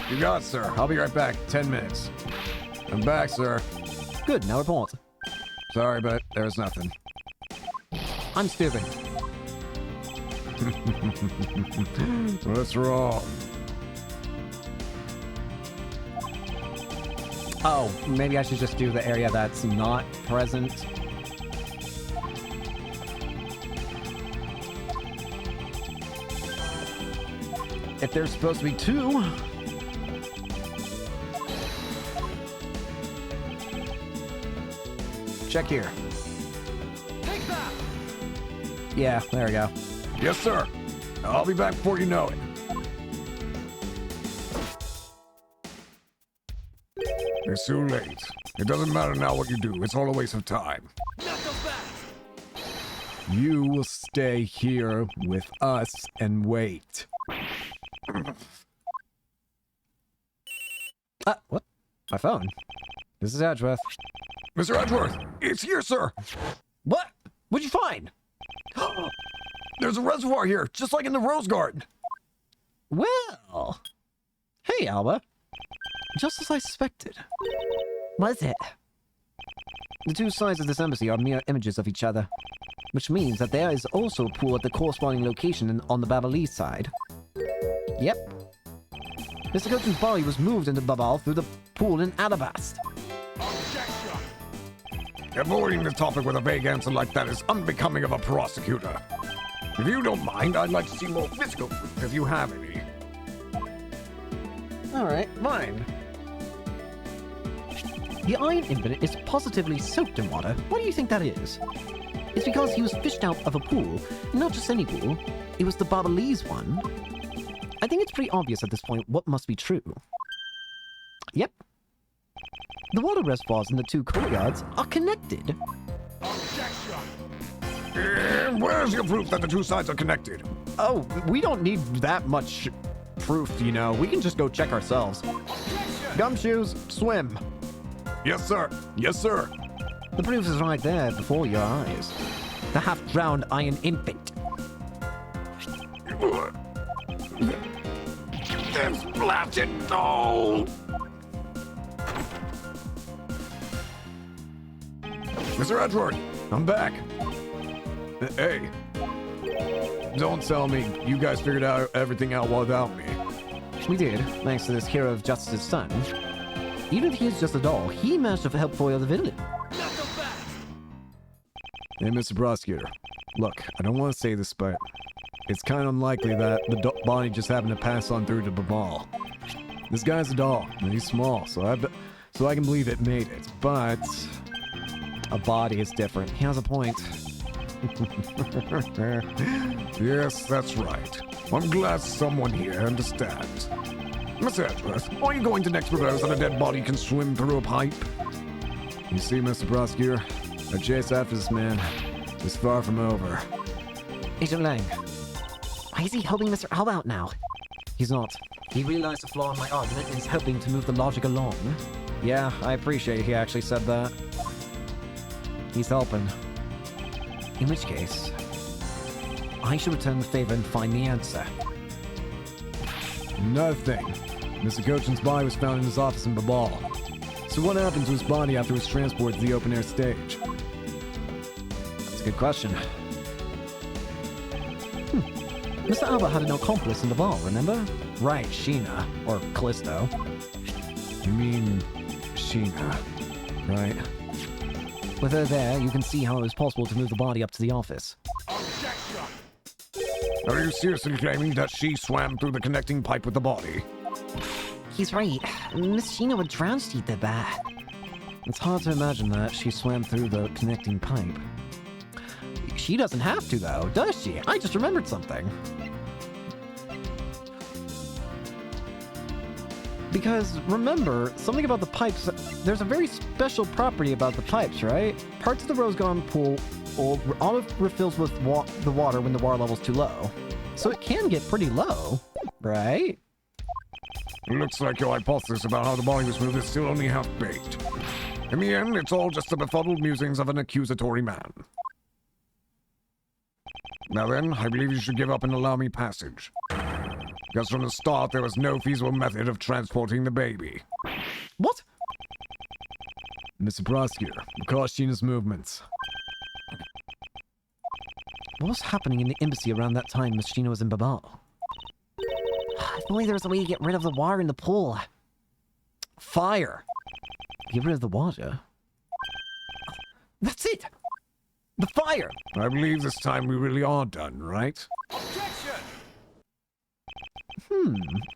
You got it, sir. I'll be right back. 10 minutes. I'm back, sir. Good, now report. Sorry, but there's nothing. I'm stupid. What's wrong? Oh, maybe I should just do the area that's not present. If there's supposed to be two... Check here. Take that! Yeah, there we go. Yes, sir. I'll be back before you know it. It's too late. It doesn't matter now what you do. It's all a waste of time. Knuckles back! You will stay here with us and wait. What? My phone. This is Edgeworth. Mr. Edgeworth, it's here, sir. What? What'd you find? There's a reservoir here, just like in the Rose Garden. Well... Hey, Alba. Just as I suspected. What is it? The two sides of this embassy are mere images of each other, which means that there is also a pool at the corresponding location on the Babalese side. Yep. Mr. Cochin's body was moved into Babal through the pool in Alabasta. Objection! Avoiding the topic with a vague answer like that is unbecoming of a prosecutor. If you don't mind, I'd like to see more physical proof if you have any. Alright, fine. The Iron Infant is positively soaked in water. Why do you think that is? It's because he was fished out of a pool. Not just any pool. It was the Babalese one. I think it's pretty obvious at this point what must be true. Yep. The water reservoirs in the two courtyards are connected. Objection! Where's your proof that the two sides are connected? Oh, we don't need that much proof, you know. We can just go check ourselves. Gumshoes, swim. Yes, sir. Yes, sir. The proof is right there before your eyes. The half-drowned iron infant. This blasted no! Mr. Edgeworth, I'm back. Hey. Don't tell me you guys figured out everything out without me. We did, thanks to this hero of justice's son. Even if he is just a doll, he managed to help foil the villain. Hey, Mr. Prosecutor. Look, I don't want to say this, but it's kind of unlikely that the body just happened to pass on through to Babal. This guy's a doll, and he's small, so I can believe it made it, but A body is different. He has a point. yes, that's right. I'm glad someone here understands. Miss Edgeworth, are you going to next propose that a dead body can swim through a pipe? You see, Mr. Prosecutor, our chase after this man is far from over. Agent Lang, why is he helping Mr. Alba out now? He's not. He realized the flaw in my argument and is helping to move the logic along. Yeah, I appreciate he actually said that. He's helping. In which case, I should return the favor and find the answer. Another thing, Mr. Cochin's body was found in his office in Babal. So what happened to his body after it was transported to the open-air stage? That's a good question. Mr. Alba had an accomplice in the ball, remember? Right, Sheena. Or Callisto. You mean Sheena, right? With her there, you can see how it was possible to move the body up to the office. Objection! Are you seriously claiming that she swam through the connecting pipe with the body? He's right. Miss Sheena would drown if she did that. It's hard to imagine that she swam through the connecting pipe. She doesn't have to, though, does she? I just remembered something. Because, remember, something about the pipes, there's a very special property about the pipes, right? Parts of the rose garden pool auto refills with the water when the water level's too low. So it can get pretty low, right? Looks like your hypothesis about how the body was moved is still only half-baked. In the end, it's all just the befuddled musings of an accusatory man. Now then, I believe you should give up and allow me passage. Because from the start, there was no feasible method of transporting the baby. What? Mr. Prosecutor, recall Sheena's movements. What was happening in the embassy around that time Miss Sheena was in Babal? If only there was a way to get rid of the water in the pool. Fire! Get rid of the water? That's it! The fire! I believe this time we really are done, right? Objection!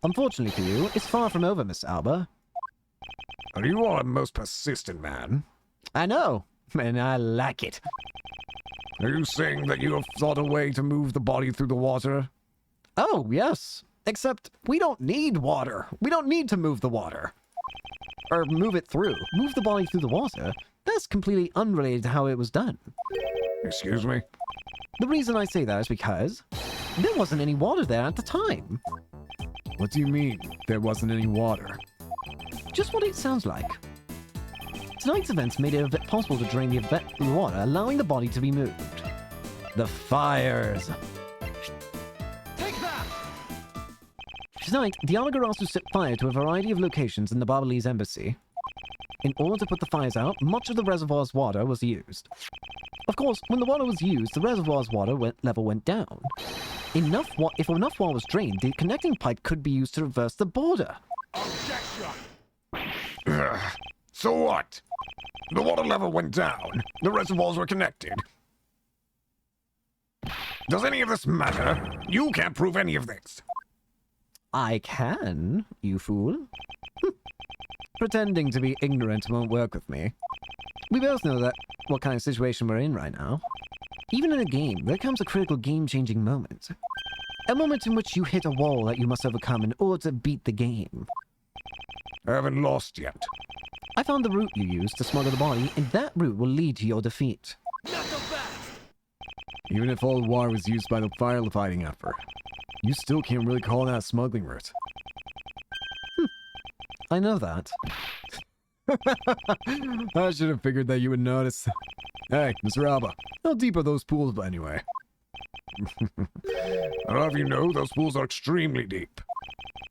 Unfortunately for you, it's far from over, Miss Alba. You are a most persistent man. I know, and I like it. Are you saying that you have thought a way to move the body through the water? Oh, yes. Except, we don't need water. We don't need to move the water. Or move it through. Move the body through the water? That's completely unrelated to how it was done. Excuse me? The reason I say that is because there wasn't any water there at the time. What do you mean, there wasn't any water? Just what it sounds like. Tonight's events made it possible to drain the water, allowing the body to be moved. The fires. Take that! Tonight, the Alagarasu set fire to a variety of locations in the Babalese embassy. In order to put the fires out, much of the reservoir's water was used. Of course, when the water was used, the reservoir's water level went down. If enough water was drained, the connecting pipe could be used to reverse the border. Objection! So what? The water level went down. The reservoirs were connected. Does any of this matter? You can't prove any of this. I can, you fool. Pretending to be ignorant won't work with me. We both know that what kind of situation we're in right now. Even in a game, there comes a critical game-changing moment. A moment in which you hit a wall that you must overcome in order to beat the game. I haven't lost yet. I found the route you used to smuggle the body, and that route will lead to your defeat. Not so fast! Even if all the water was used by the firefighting effort, You still can't really call that a smuggling route. I know that. I should have figured that you would notice. Hey, Mr. Alba, how deep are those pools anyway? I'll have you know those pools are extremely deep.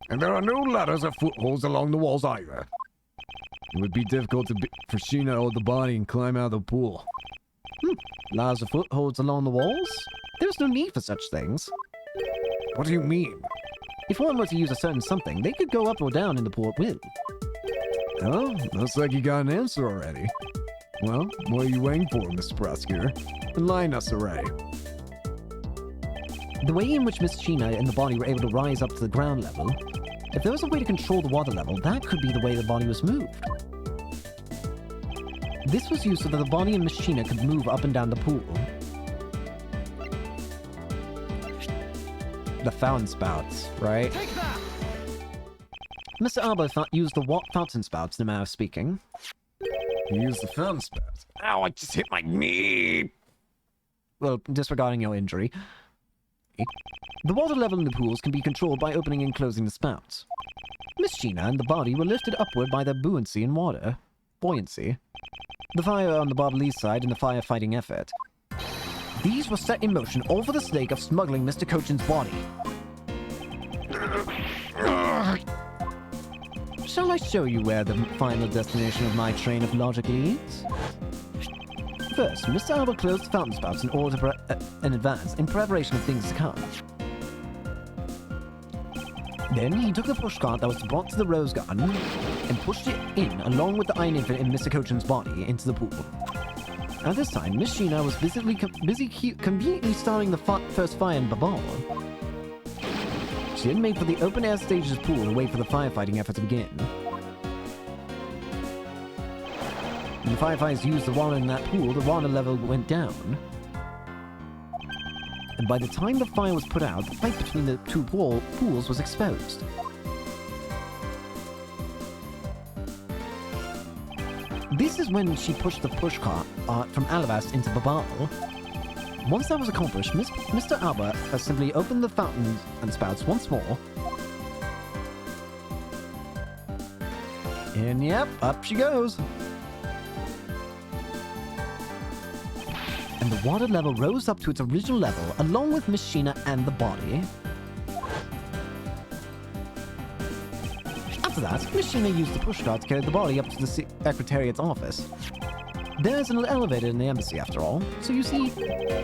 And there are no ladders or footholds along the walls either. It would be difficult for Sheena to hold the body and climb out of the pool. Ladders of footholds along the walls? There's no need for such things. What do you mean? If one were to use a certain something, they could go up or down in the pool at will. Oh, looks like you got an answer already. Well, what are you waiting for, Mr. Prosecutor? Enlighten us already. The way in which Miss Sheena and the body were able to rise up to the ground level, if there was a way to control the water level, that could be the way the body was moved. This was used so that the body and Miss Sheena could move up and down the pool. The fountain spouts, right? Take that! Mr. Alba used the fountain spouts, in a manner of speaking. He used the fountain spout. Ow, I just hit my knee! Well, disregarding your injury. The water level in the pools can be controlled by opening and closing the spouts. Miss Sheena and the body were lifted upward by their buoyancy in water. Buoyancy. The fire on the Bob-Lee's side and the firefighting effort. These were set in motion all for the sake of smuggling Mr. Cochin's body. Shall I show you where the final destination of my train of logic leads? First, Mr. Alba closed the fountain spouts in order in advance in preparation of things to come. Then he took the pushcart that was brought to the rose garden and pushed it in along with the iron infant and Mr. Cochin's body into the pool. At this time, Miss Sheena was busy conveniently starting the first fire in Babal. She then made for the open-air stages of the pool to wait for the firefighting effort to begin. When the firefighters used the water in that pool, the water level went down. And by the time the fire was put out, the pipe between the two pools was exposed. This is when she pushed the pushcart from Alabast into Babal. Once that was accomplished, Mr. Alba simply opened the fountains and spouts once more. And yep, up she goes. And the water level rose up to its original level, along with Miss Sheena and the body. After that, Miss Sheena used the pushcart to carry the body up to the Secretariat's office. There's an elevator in the embassy, after all, so you see,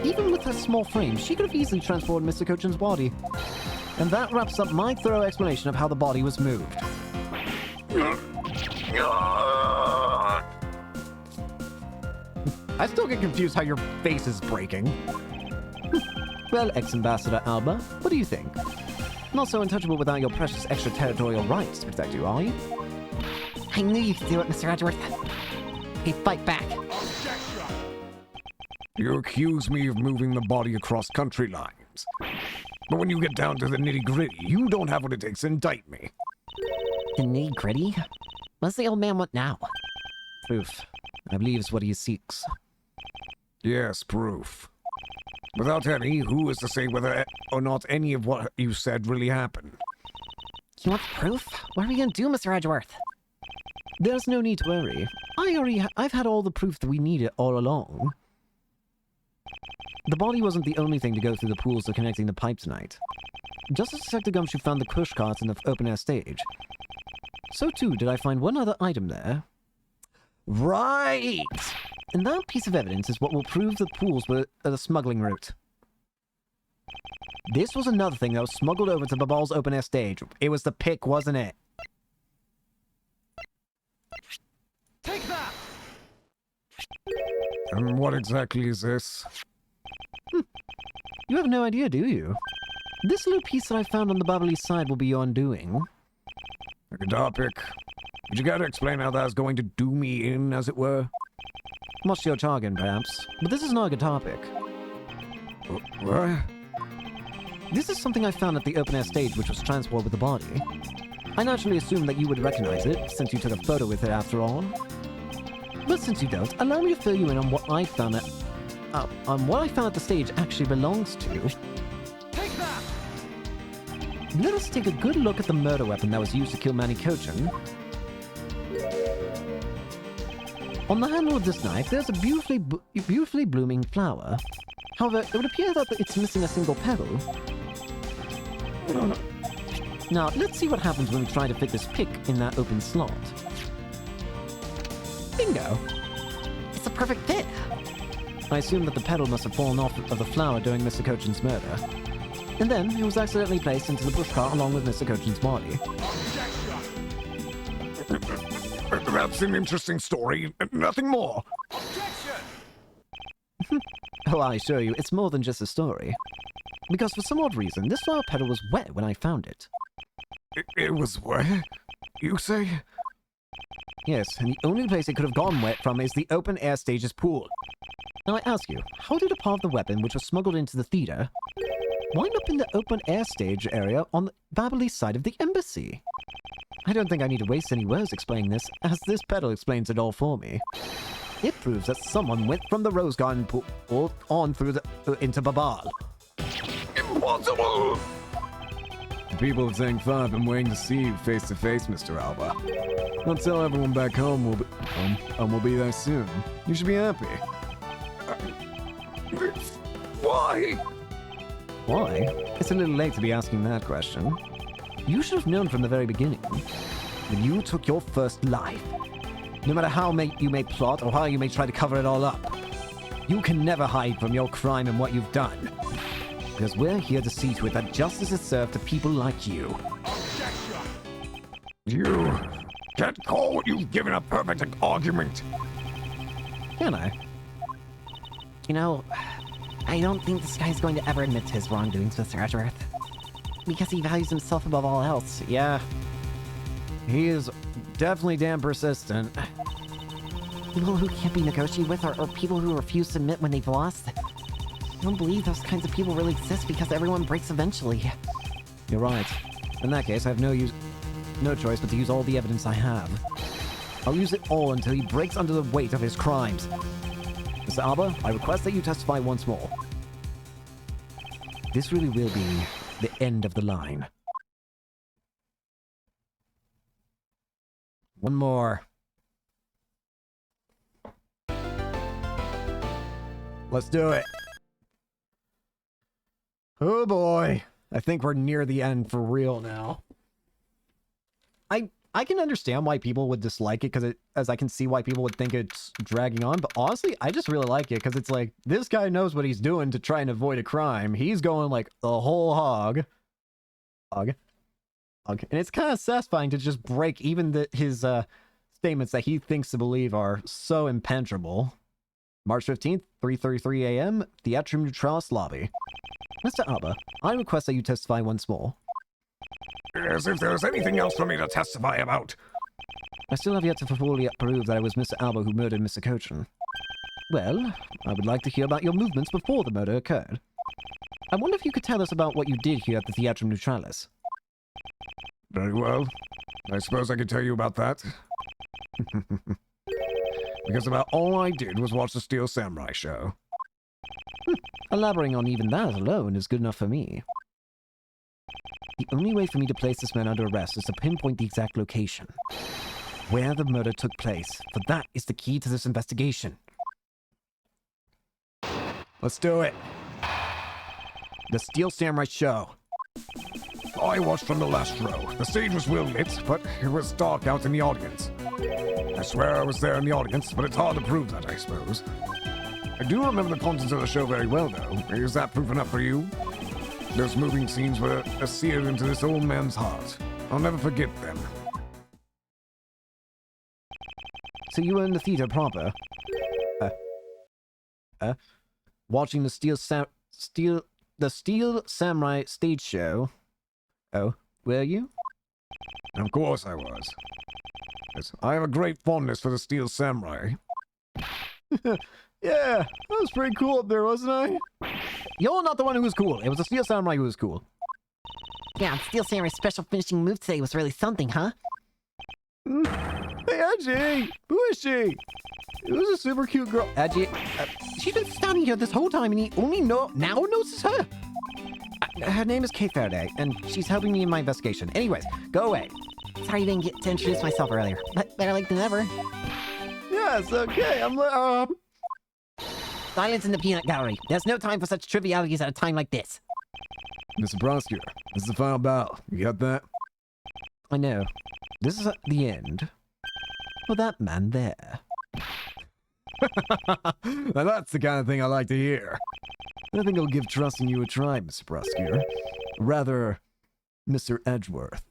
even with her small frame, she could have easily transported Mr. Cochin's body. And that wraps up my thorough explanation of how the body was moved. I still get confused how your face is breaking. Well, ex-ambassador Alba, what do you think? Not so untouchable without your precious extraterritorial rights to protect you, are you? I knew you could do it, Mr. Edgeworth. Hey, fight back. Objection! You accuse me of moving the body across country lines. But when you get down to the nitty-gritty, you don't have what it takes to indict me. The nitty-gritty? What's the old man want now? Proof, I believe, is what he seeks. Yes, proof. Without any, who is to say whether or not any of what you said really happened? You want proof? What are we gonna do, Mr. Edgeworth? There's no need to worry. I've had all the proof that we needed all along. The body wasn't the only thing to go through the pools of connecting the pipe tonight. Just as Detective Gumshoe found the pushcarts in the open-air stage, so too did I find one other item there. Right! And that piece of evidence is what will prove the pools were the smuggling route. This was another thing that was smuggled over to Babal's open-air stage. It was the pick, wasn't it? Take that! And what exactly is this? You have no idea, do you? This little piece that I found on the Babalese side will be your undoing. A guitar pick. Would you care to explain how that is going to do me in, as it were? Much to your jargon, perhaps, but this is not a guitar pick. What? This is something I found at the open-air stage which was transported with the body. I naturally assumed that you would recognize it, since you took a photo with it after all. But since you don't, allow me to fill you in on what I found at the stage actually belongs to. Take that! let us take a good look at the murder weapon that was used to kill Manny Kochan. On the handle of this knife, there's a beautifully blooming flower. However, it would appear that it's missing a single petal. Now, let's see what happens when we try to fit this pick in that open slot. Bingo! It's a perfect fit. I assume that the petal must have fallen off of the flower during Mr. Kochan's murder. And then, it was accidentally placed into the bushcart along with Mr. Kochan's body. That's an interesting story. Nothing more. Oh, I assure you, it's more than just a story. Because for some odd reason, this flower petal was wet when I found it. It was where? You say? Yes, and the only place it could have gone wet from is the open air stage's pool. Now I ask you, how did a part of the weapon which was smuggled into the theater wind up in the open air stage area on the Babyley side of the embassy? I don't think I need to waste any words explaining this, as this petal explains it all for me. It proves that someone went from the Rose Garden pool on through the into Babal. Impossible! The people of Zhang 5 have been waiting to see you face to face, Mr. Alba. I'll tell everyone back home we'll be there soon. You should be happy. Why? Why? It's a little late to be asking that question. You should have known from the very beginning. When you took your first life, no matter how you may plot or how you may try to cover it all up, you can never hide from your crime and what you've done. Because we're here to see to it that justice is served to people like you. You can't call what you've given a perfect argument. Can I? You know, I don't think this guy's going to ever admit to his wrongdoings, Mr. Edgeworth. Because he values himself above all else. Yeah. He is definitely damn persistent. People who can't be negotiated with are people who refuse to admit when they've lost. I don't believe those kinds of people really exist because everyone breaks eventually. You're right. In that case, I have no choice but to use all the evidence I have. I'll use it all until he breaks under the weight of his crimes. Mr. Alba, I request that you testify once more. This really will be the end of the line. One more. Let's do it. Oh boy. I think we're near the end for real now. I can understand why people would dislike it, because as I can see why people would think it's dragging on, but honestly, I just really like it, because it's like, this guy knows what he's doing to try and avoid a crime. He's going like the whole hog. And it's kind of satisfying to just break even his statements that he thinks to believe are so impenetrable. March 15th, 3:33 a.m., Theatrum Neutralis lobby. Mr. Alba, I request that you testify once more. As if there's anything else for me to testify about. I still have yet to fully prove that it was Mr. Alba who murdered Mr. Kochan. Well, I would like to hear about your movements before the murder occurred. I wonder if you could tell us about what you did here at the Theatrum Neutralis. Very well. I suppose I could tell you about that. Because about all I did was watch the Steel Samurai show. Elaborating on even that alone is good enough for me. The only way for me to place this man under arrest is to pinpoint the exact location. Where the murder took place, for that is the key to this investigation. Let's do it. The Steel Samurai show. I watched from the last row. The stage was well lit, but it was dark out in the audience. I swear I was there in the audience, but it's hard to prove that, I suppose. I do remember the contents of the show very well, though. Is that proof enough for you? Those moving scenes were seared into this old man's heart. I'll never forget them. So you were in the theater proper? Watching the Steel Samurai stage show? Oh, were you? Of course I was. Yes, I have a great fondness for the Steel Samurai. Yeah, that was pretty cool up there, wasn't I? You're not the one who was cool. It was the Steel Samurai who was cool. Yeah, Steel Samurai's special finishing move today was really something, huh? Hey, Edgy! Who is she? It was a super cute girl. Edgy, she's been standing here this whole time and he only now notices her. Her name is Kate Faraday, and she's helping me in my investigation. Anyways, go away. Sorry I didn't get to introduce myself earlier, but better late than never. Yes, okay, Silence in the peanut gallery. There's no time for such trivialities at a time like this. Mr. Prosecutor, this is the final battle. You got that? I know. This is at the end. For that man there. Now that's the kind of thing I like to hear. I think I'll give trusting you a try, Mr. Prosecutor. Rather, Mr. Edgeworth.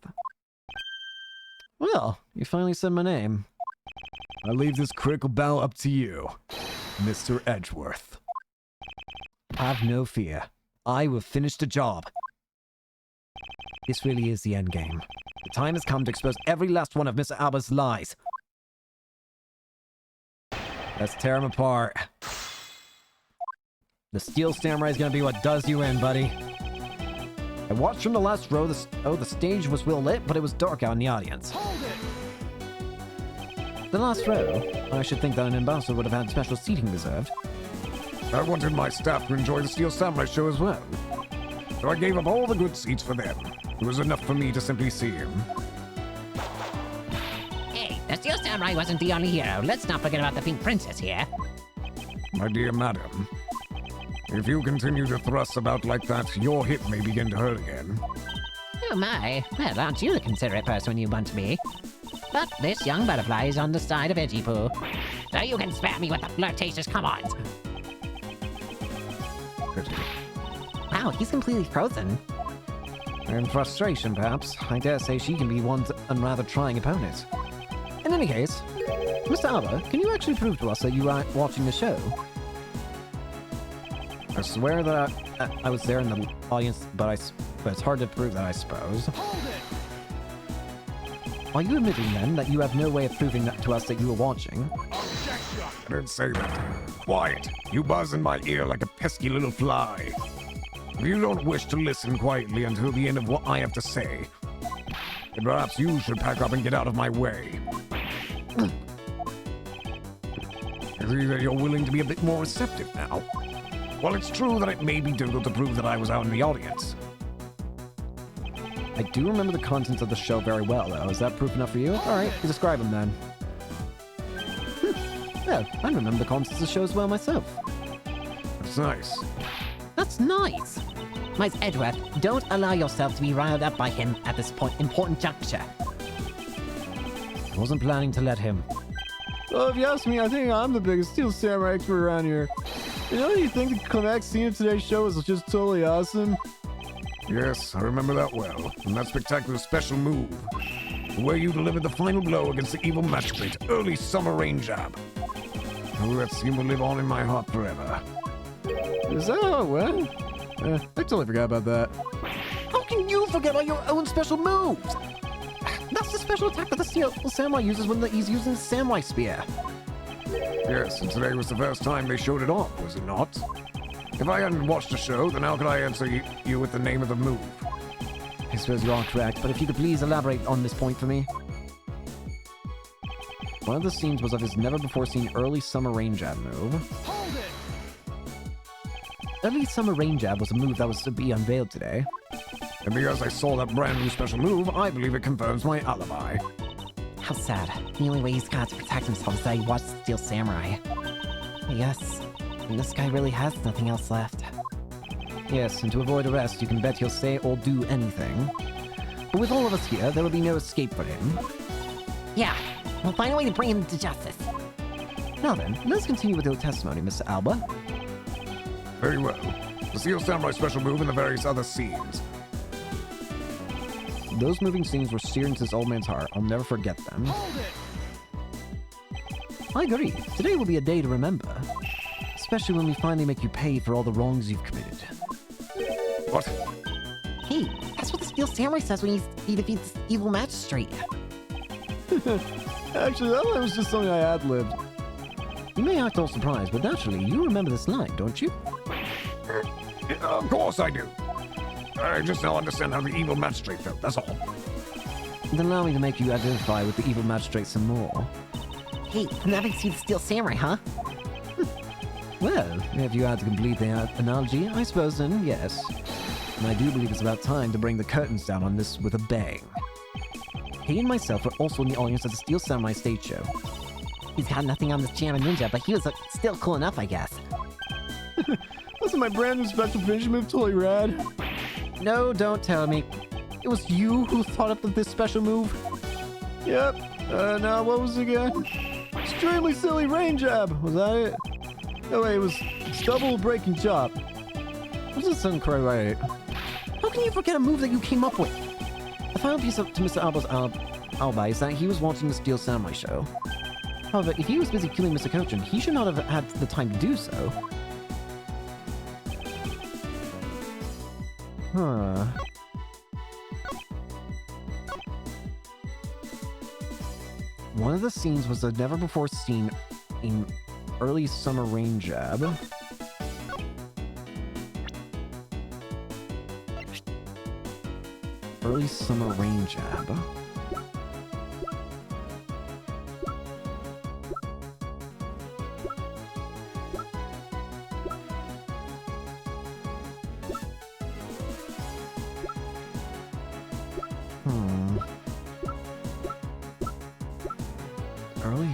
Well, you finally said my name. I leave this critical battle up to you, Mr. Edgeworth. Have no fear. I will finish the job. This really is the end game. The time has come to expose every last one of Mr. Alba's lies. Let's tear him apart. The Steel Samurai is gonna be what does you in, buddy. I watched from the last row. The stage was well lit, but it was dark out in the audience. Hold it! The last row? I should think that an ambassador would have had special seating reserved. I wanted my staff to enjoy the Steel Samurai show as well. So I gave up all the good seats for them. It was enough for me to simply see him. Hey, the Steel Samurai wasn't the only hero. Let's not forget about the Pink Princess here. My dear madam, if you continue to thrust about like that, your hip may begin to hurt again. Oh my, well, aren't you the considerate person you want to be? But this young butterfly is on the side of Edgy Poo. So you can spare me with the flirtatious come-ons. Wow, he's completely frozen. In frustration, perhaps. I dare say she can be one rather trying opponent. In any case, Mr. Alba, can you actually prove to us that you are watching the show? I swear that I was there in the audience, but it's hard to prove that, I suppose. Hold it! Are you admitting, then, that you have no way of proving that to us that you were watching? Objection! I didn't say that. Quiet. You buzz in my ear like a pesky little fly. If you don't wish to listen quietly until the end of what I have to say, then perhaps you should pack up and get out of my way. I see that you're willing to be a bit more receptive now. Well, it's true that it may be difficult to prove that I was out in the audience. I do remember the contents of the show very well, though. Is that proof enough for you? Alright, describe them then. Yeah, I remember the contents of the show as well myself. That's nice. That's nice. Miss Edgeworth, don't allow yourself to be riled up by him at this important juncture. I wasn't planning to let him. Well, if you ask me, I think I'm the biggest Steel Samurai expert around here. You know, you think the connect scene of today's show was just totally awesome? Yes, I remember that well. And that spectacular special move. The way you delivered the final blow against the evil magistrate, early summer rain jab. Oh, that scene will live on in my heart forever. Is that how it went? I totally forgot about that. How can you forget all your own special moves? That's the special attack that the Steel Samurai uses when he's using the Samurai Spear. Yes, and today was the first time they showed it off, was it not? If I hadn't watched the show, then how could I answer you with the name of the move? I suppose you are correct, but if you could please elaborate on this point for me. One of the scenes was of his never-before-seen early summer rain jab move. Hold it! Early summer rain jab was a move that was to be unveiled today. And because I saw that brand new special move, I believe it confirms my alibi. How sad. The only way he's got to protect himself is that he watched Steel Samurai. Yes, and this guy really has nothing else left. Yes, and to avoid arrest, you can bet he'll say or do anything. But with all of us here, there will be no escape for him. Yeah, we'll find a way to bring him to justice. Now then, let's continue with your testimony, Mr. Alba. Very well. The Steel Samurai special move and the various other scenes. Those moving scenes were seared into this old man's heart. I'll never forget them. Hold it! I agree. Today will be a day to remember. Especially when we finally make you pay for all the wrongs you've committed. What? Hey, that's what the Steel Samurai says when he defeats this evil magistrate. Actually, that line was just something I ad-libbed. You may act all surprised, but naturally, you remember this line, don't you? Of course I do. I just now understand how the evil magistrate felt, that's all. Then allow me to make you identify with the evil magistrate some more. Hey, now you see the Steel Samurai, huh? Well, if you had to complete the analogy, I suppose then, yes. and I do believe it's about time to bring the curtains down on this with a bang. He and myself were also in the audience at the Steel Samurai stage show. He's got nothing on this Jammin' Ninja, but he was still cool enough, I guess. Wasn't my brand new special finish move totally rad? No, don't tell me. It was you who thought up of this special move? Yep. Now what was it again? Extremely silly rain jab. Was that it? No, wait, it was double breaking chop. What's this sound quite right? How can you forget a move that you came up with? The final piece to Mr. Alba's alibi is that he was watching the Steel Samurai show. However, if he was busy killing Mr. Kochin, he should not have had the time to do so. Huh. One of the scenes was a never-before-seen in early summer rain jab. Early summer rain jab. Early.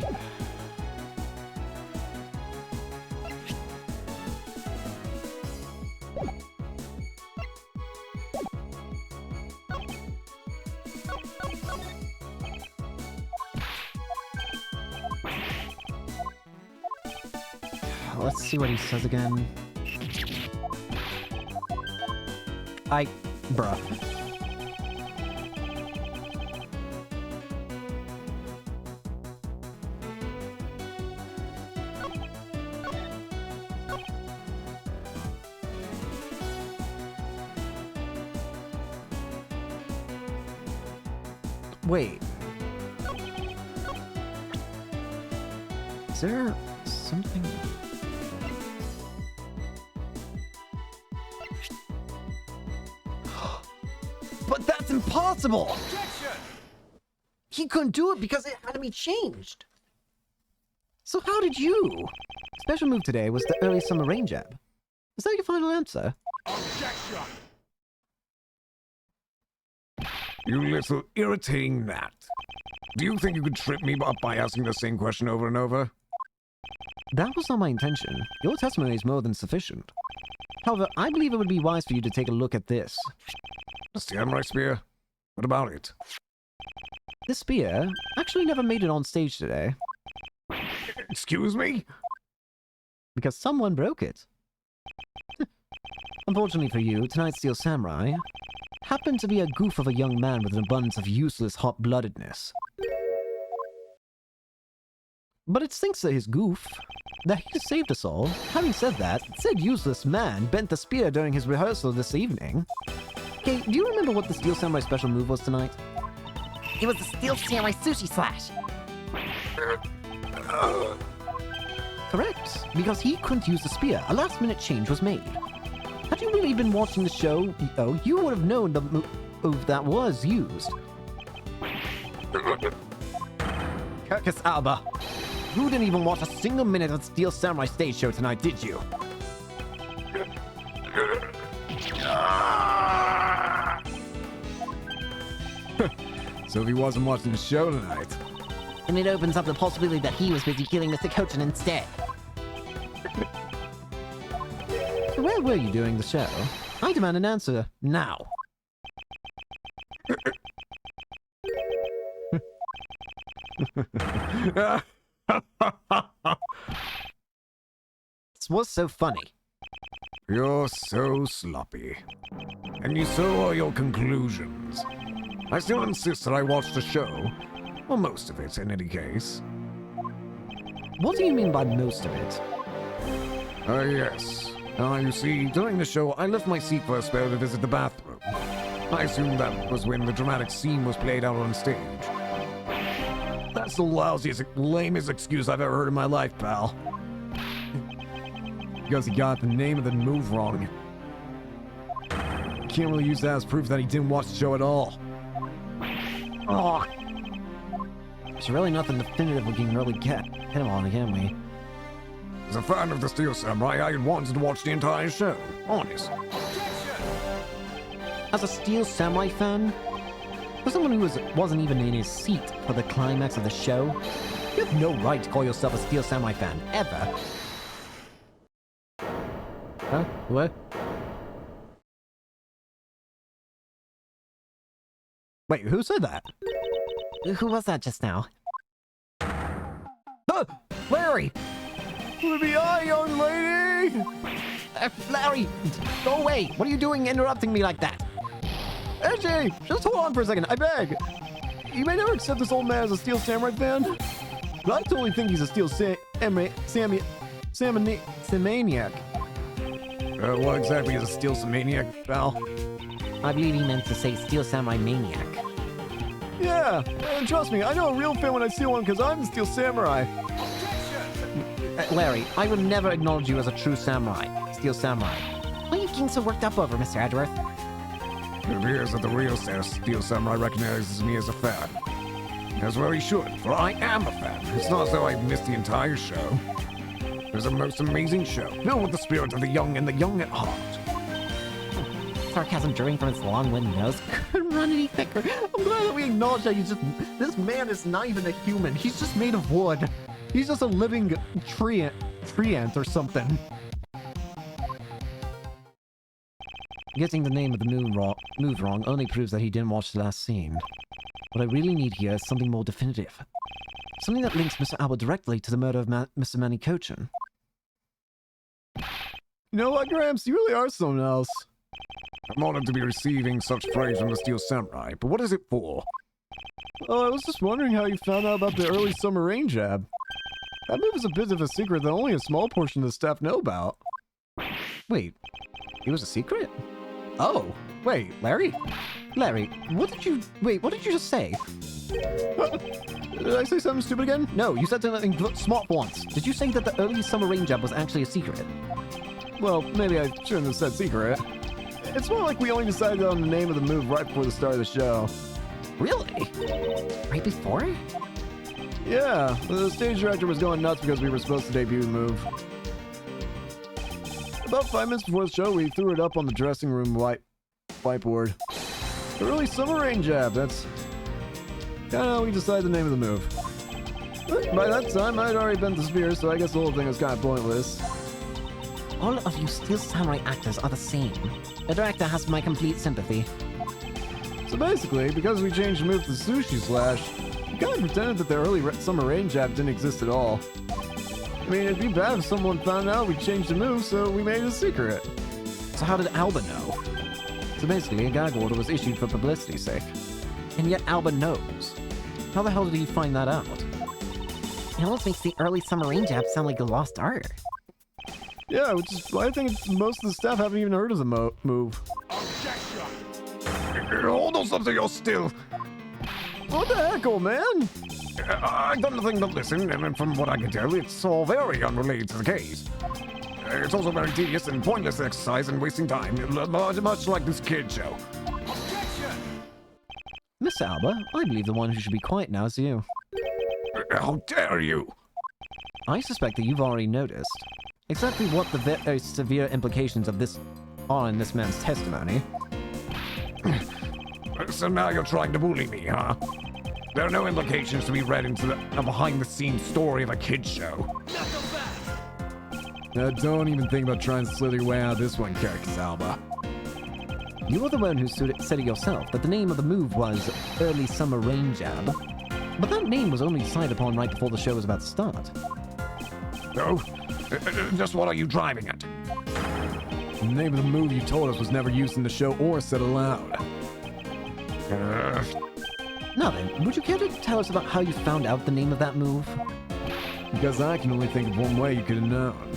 Let's see what he says again. Bruh. Wait. Is there something... But that's impossible! Objection! He couldn't do it because it had to be changed. So how did you? Special move today was the early summer rain jab. Is that your final answer? Objection! You little irritating gnat. Do you think you could trip me up by asking the same question over and over? That was not my intention. Your testimony is more than sufficient. However, I believe it would be wise for you to take a look at this. The samurai spear? What about it? This spear actually never made it on stage today, Excuse me? because someone broke it. Unfortunately for you, tonight's Steel Samurai happened to be a goof of a young man with an abundance of useless hot-bloodedness. But it's thanks to his goof that he saved us all. Having said that, said useless man bent the spear during his rehearsal this evening. Okay, do you remember what the Steel Samurai special move was tonight? It was the Steel Samurai Sushi Slash. Correct, because he couldn't use the spear. A last-minute change was made. Had you really been watching the show, you would have known the move that was used. Kirkus Alba, you didn't even watch a single minute of the Steel Samurai stage show tonight, did you? So if he wasn't watching the show tonight... And it opens up the possibility that he was busy killing Mr. Kochin instead. So where were you during the show? I demand an answer now. What's so funny? You're so sloppy. And so are your conclusions. I still insist that I watched the show. Well, most of it, in any case. What do you mean by most of it? Yes. You see, during the show, I left my seat for a spell to visit the bathroom. I assumed that was when the dramatic scene was played out on stage. That's the lousiest, lamest excuse I've ever heard in my life, pal. Because he got the name of the move wrong. Can't really use that as proof that he didn't watch the show at all. Oh, there's really nothing definitive we can really hit him on, can we? As a fan of the Steel Samurai, I wanted to watch the entire show. Honest. As a Steel Samurai fan, for someone who wasn't even in his seat for the climax of the show, you have no right to call yourself a Steel Samurai fan, ever. Huh? What? Wait, who said that? Who was that just now? Larry! FBI, young lady! Larry! Go away! What are you doing interrupting me like that? AJ, just hold on for a second, I beg. You may never accept this old man as a Steel Samurai fan, but I totally think he's a Steel Samaniac. What exactly is a Steel Samaniac, pal? I believe he meant to say Steel Samurai Maniac. Yeah, and trust me, I know a real fan when I see one because I'm the Steel Samurai. Larry, I would never acknowledge you as a true samurai. Steel Samurai. Why are you getting so worked up over, Mr. Edgeworth? It appears that the real Steel Samurai recognizes me as a fan. As well he should, for I am a fan. It's not as though I've missed the entire show. It was a most amazing show, filled with the spirit of the young and the young at heart. Sarcasm drooling from his long-winded nose. Couldn't run any thicker. I'm glad that we acknowledge that this man is not even a human. He's just made of wood. He's just a living tree ant or something. Getting the name of the move wrong only proves that he didn't watch the last scene. What I really need here is something more definitive. Something that links Mr. Alba directly to the murder of Mr. Manny Cochin. You know what, Gramps? You really are someone else. I'm honored to be receiving such praise from the Steel Samurai, but what is it for? Oh, I was just wondering how you found out about the early summer rain jab. That move is a bit of a secret that only a small portion of the staff know about. Wait, it was a secret? Oh, wait, Larry? Larry, what did you just say? Did I say something stupid again? No, you said something smart once. Did you say that the early summer rain jab was actually a secret? Well, maybe I shouldn't have said secret. It's more like we only decided on the name of the move right before the start of the show. Really? Right before? Yeah, the stage director was going nuts because we were supposed to debut the move. About 5 minutes before the show, we threw it up on the dressing room whiteboard. The early summer rain jab, that's kind of how we decided the name of the move. But by that time, I'd already bent the spear, so I guess the whole thing was kind of pointless. All of you Steel Samurai actors are the same. The director has my complete sympathy. So basically, because we changed the move to Sushi Slash, we kind of pretended that the early summer rain jab didn't exist at all. I mean, it'd be bad if someone found out we changed the move, so we made it a secret. So how did Alba know? So basically, a gag order was issued for publicity's sake. And yet Alba knows. How the hell did he find that out? It almost makes the early summer rain jab sound like a lost art. Yeah, which is why I think most of the staff haven't even heard of the move. Hold on something, you're still. What the heck, old man? I've done nothing but listen, and from what I can tell, it's all very unrelated to the case. It's also very tedious and pointless exercise and wasting time, much like this kid show. Miss Alba, I believe the one who should be quiet now is you. How dare you? I suspect that you've already noticed exactly what the very severe implications of this are in this man's testimony. So now you're trying to bully me, huh? There are no implications to be read into a behind-the-scenes story of a kid's show. Don't even think about trying to slither your way out of this one, Carcass Alba. You were the one who said it yourself that the name of the move was Early Summer Rain Jab. But that name was only decided upon right before the show was about to start. Oh? Just what are you driving at? The name of the move you told us was never used in the show or said aloud. Now then, would you care to tell us about how you found out the name of that move? Because I can only think of one way you could have known.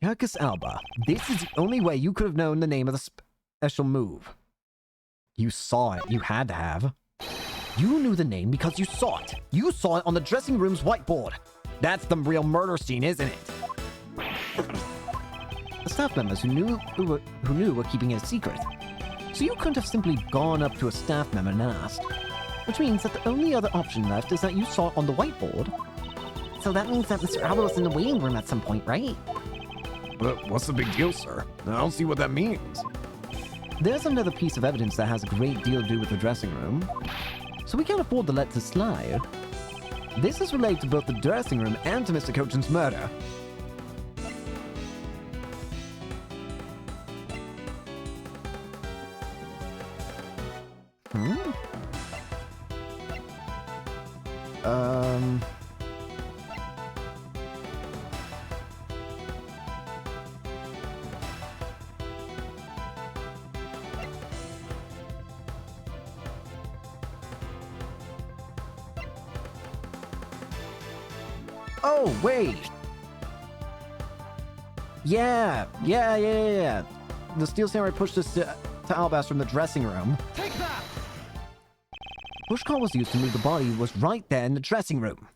Carcass Alba, this is the only way you could have known the name of the special move. You saw it. You had to have. You knew the name because you saw it. You saw it on the dressing room's whiteboard. That's the real murder scene, isn't it? The staff members who knew were keeping it a secret. So you couldn't have simply gone up to a staff member and asked. Which means that the only other option left is that you saw it on the whiteboard. So that means that Mr. Alba was in the waiting room at some point, right? But what's the big deal, sir? I don't see what that means. there's another piece of evidence that has a great deal to do with the dressing room, so we can't afford to let this slide. This is related to both the dressing room and to Mr. Cochin's murder. Oh, wait! Yeah. The Steel Samurai pushed us to Albas from the dressing room. Take that! Pushcart was used to move the body was right there in the dressing room.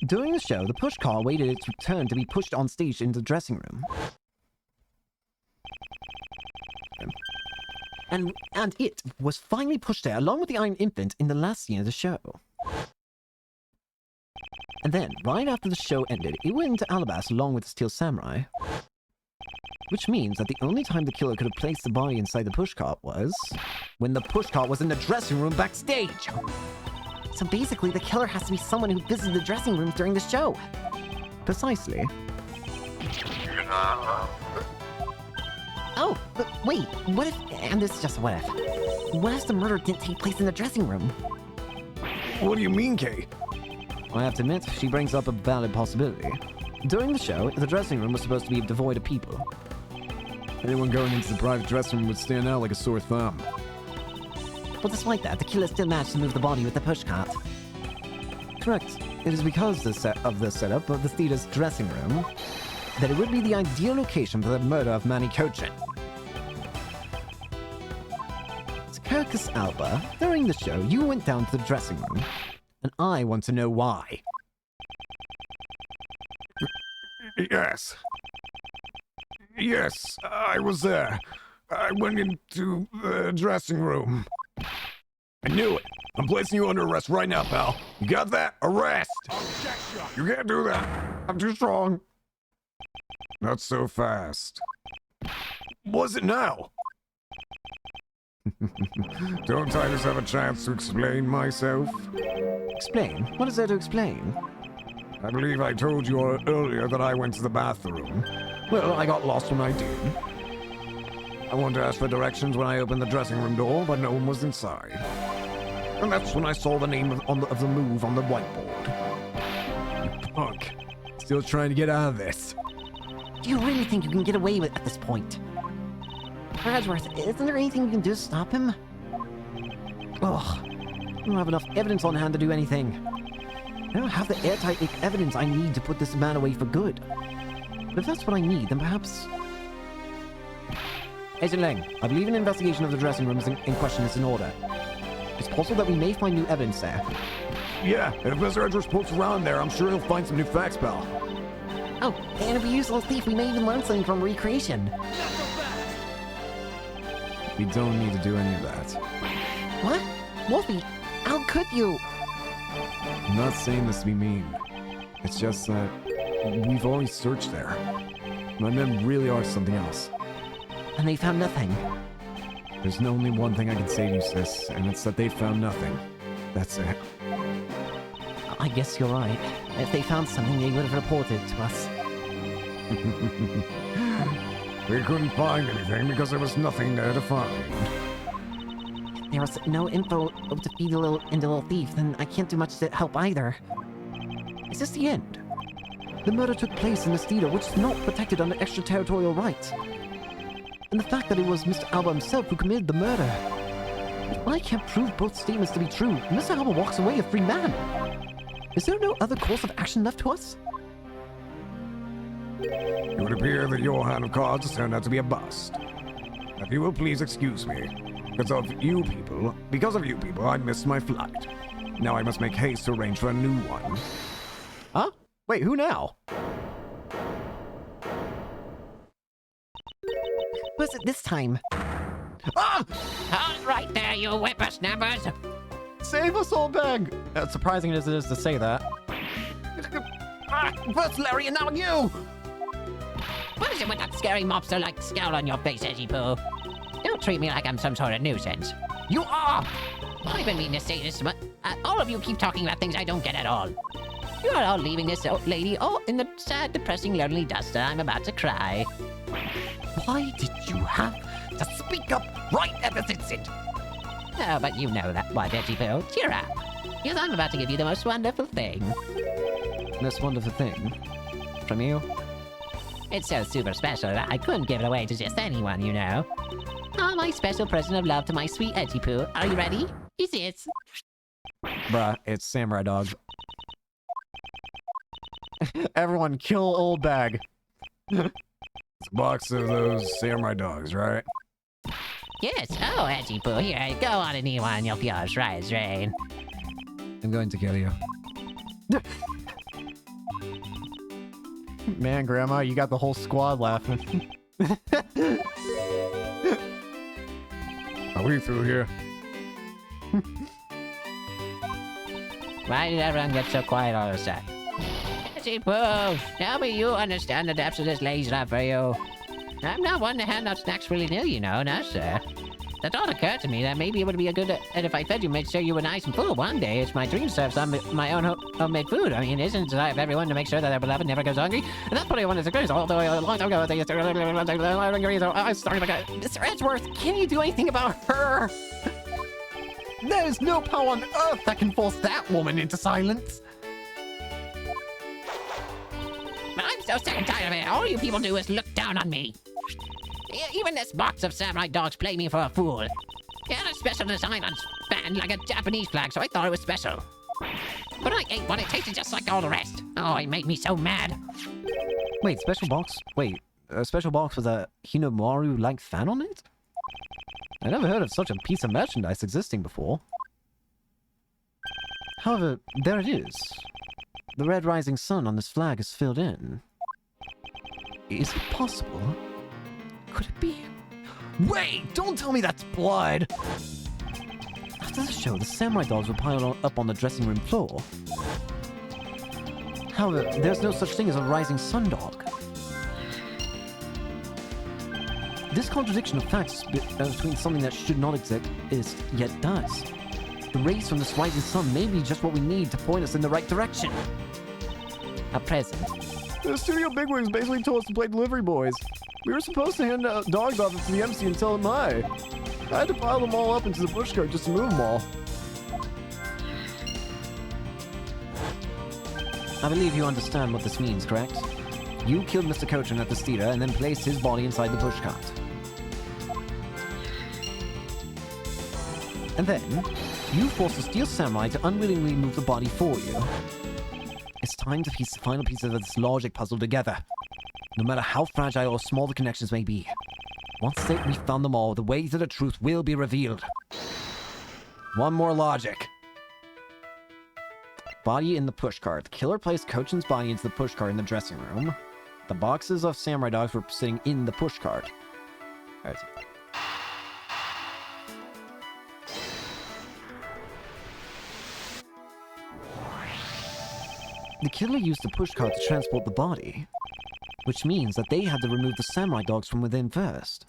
During the show, the pushcart waited its return to be pushed on stage into the dressing room. And it was finally pushed there along with the Iron Infant in the last scene of the show. And then, right after the show ended, it went into Alabas along with the Steel Samurai. Which means that the only time the killer could have placed the body inside the pushcart was when the pushcart was in the dressing room backstage. So basically, the killer has to be someone who visited the dressing rooms during the show. Precisely. Oh, but wait, what if, and this is just a what if the murder didn't take place in the dressing room? What do you mean, Kay? I have to admit, she brings up a valid possibility. During the show, the dressing room was supposed to be devoid of people. Anyone going into the private dressing room would stand out like a sore thumb. But despite that, the killer still managed to move the body with the pushcart. Correct. It is because of the setup of the theater's dressing room that it would be the ideal location for the murder of Manny Cochin. Circus Alba, during the show, you went down to the dressing room, and I want to know why. Yes, I was there. I went into the dressing room. I knew it. I'm placing you under arrest right now, pal. You got that? Arrest! Objection! You can't do that. I'm too strong. Not so fast. Was it now? Don't I just have a chance to explain myself? Explain? What is there to explain? I believe I told you earlier that I went to the bathroom. Well, I got lost when I did. I wanted to ask for directions when I opened the dressing room door, but no one was inside. And that's when I saw the name of the move on the whiteboard. You punk. Still trying to get out of this. Do you really think you can get away with it at this point? Edgeworth, isn't there anything you can do to stop him? Ugh. I don't have enough evidence on hand to do anything. I don't have the airtight evidence I need to put this man away for good. But if that's what I need, then perhaps... Agent Lang, I believe an investigation of the dressing rooms in question is in order. It's possible that we may find new evidence there. Yeah, if Mr. Edgeworth pokes around there, I'm sure he'll find some new facts, pal. Oh, and if we use those thief, we may even learn something from recreation. We don't need to do any of that. What? Wolfie, how could you? I'm not saying this to be mean. It's just that we've already searched there. My men really are something else. And they found nothing. There's only one thing I can say to you, sis, and it's that they found nothing. That's it. I guess you're right. If they found something, they would have reported it to us. We couldn't find anything because there was nothing there to find. There was no info to feed the little thief, then I can't do much to help either. Is this the end? The murder took place in this theater, which is not protected under extraterritorial rights. And the fact that it was Mr. Alba himself who committed the murder. If I can't prove both statements to be true, Mr. Alba walks away a free man. Is there no other course of action left to us? It would appear that your hand of cards has turned out to be a bust. If you will please excuse me. Because of you people, I missed my flight. Now I must make haste to arrange for a new one. Huh? Wait, who now? Was it this time? Ah! Hold right there, you whippersnappers! Save us all, Beg! As surprising as it is to say that. First Larry and now you! What is it with that scary mobster-like scowl on your face, Edgy Poo? Don't treat me like I'm some sort of nuisance. You are! I've been meaning to say this, but all of you keep talking about things I don't get at all. You are all leaving this old lady all in the sad, depressing, lonely dust, and I'm about to cry. Why did you have to speak up right at this instant? Oh, but you know that, why, Edgy Poo? Cheer up. Because I'm about to give you the most wonderful thing. Most wonderful thing? From you? It's so super special that I couldn't give it away to just anyone, you know. Oh, my special present of love to my sweet Edgy Poo. Are you ready? Is it? Bruh, it's Samurai Dog. Everyone kill old bag. It's a box of those samurai dogs, right? Yes. Oh, Edgy Poo, here, go on and eat one. You'll feel as right as rain. I'm going to kill you. Man, Grandma, you got the whole squad laughing. Are we through here? Why did everyone get so quiet all of a sudden? Edgy Poo, tell me you understand the depths of this lady's love for you. I'm not one to hand out snacks willy-nilly, you know, no sir. The thought occurred to me that maybe it would be a good and if I fed you, made sure you were nice and full one day. It's my dream to serve some my own homemade food. I mean, isn't the desire of everyone to make sure that their beloved never goes hungry? And that's what I wanted to do. Although a long time ago, I started like Mr. Edgeworth, can you do anything about her? There is no power on earth that can force that woman into silence. I'm so sick and tired of it. All you people do is look down on me. Even this box of samurai dogs play me for a fool. It had a special design on its band like a Japanese flag, so I thought it was special. But I ate one, it tasted just like all the rest. Oh, it made me so mad. Wait, special box? Wait, a special box with a Hinomaru-like fan on it? I never heard of such a piece of merchandise existing before. However, there it is. The red rising sun on this flag is filled in. Is it possible? Could it be? Wait! Don't tell me that's blood! After the show, the samurai dogs were piled up on the dressing room floor. However, there's no such thing as a rising sun dog. This contradiction of facts between something that should not exist, yet does. The rays from this rising sun may be just what we need to point us in the right direction. A present. The studio bigwigs basically told us to play delivery boys. We were supposed to hand dogs off to the MC and tell them hi. I had to pile them all up into the pushcart just to move them all. I believe you understand what this means, correct? You killed Mr. Cochin at the theater and then placed his body inside the pushcart. And then, you forced the Steel Samurai to unwillingly move the body for you. It's time to piece the final pieces of this logic puzzle together. No matter how fragile or small the connections may be. Once we've found them all, the way to the truth will be revealed. One more logic. Body in the pushcart. The killer placed Cochin's body into the pushcart in the dressing room. The boxes of samurai dogs were sitting in the pushcart. Alright. The killer used the pushcart to transport the body, which means that they had to remove the samurai dogs from within first.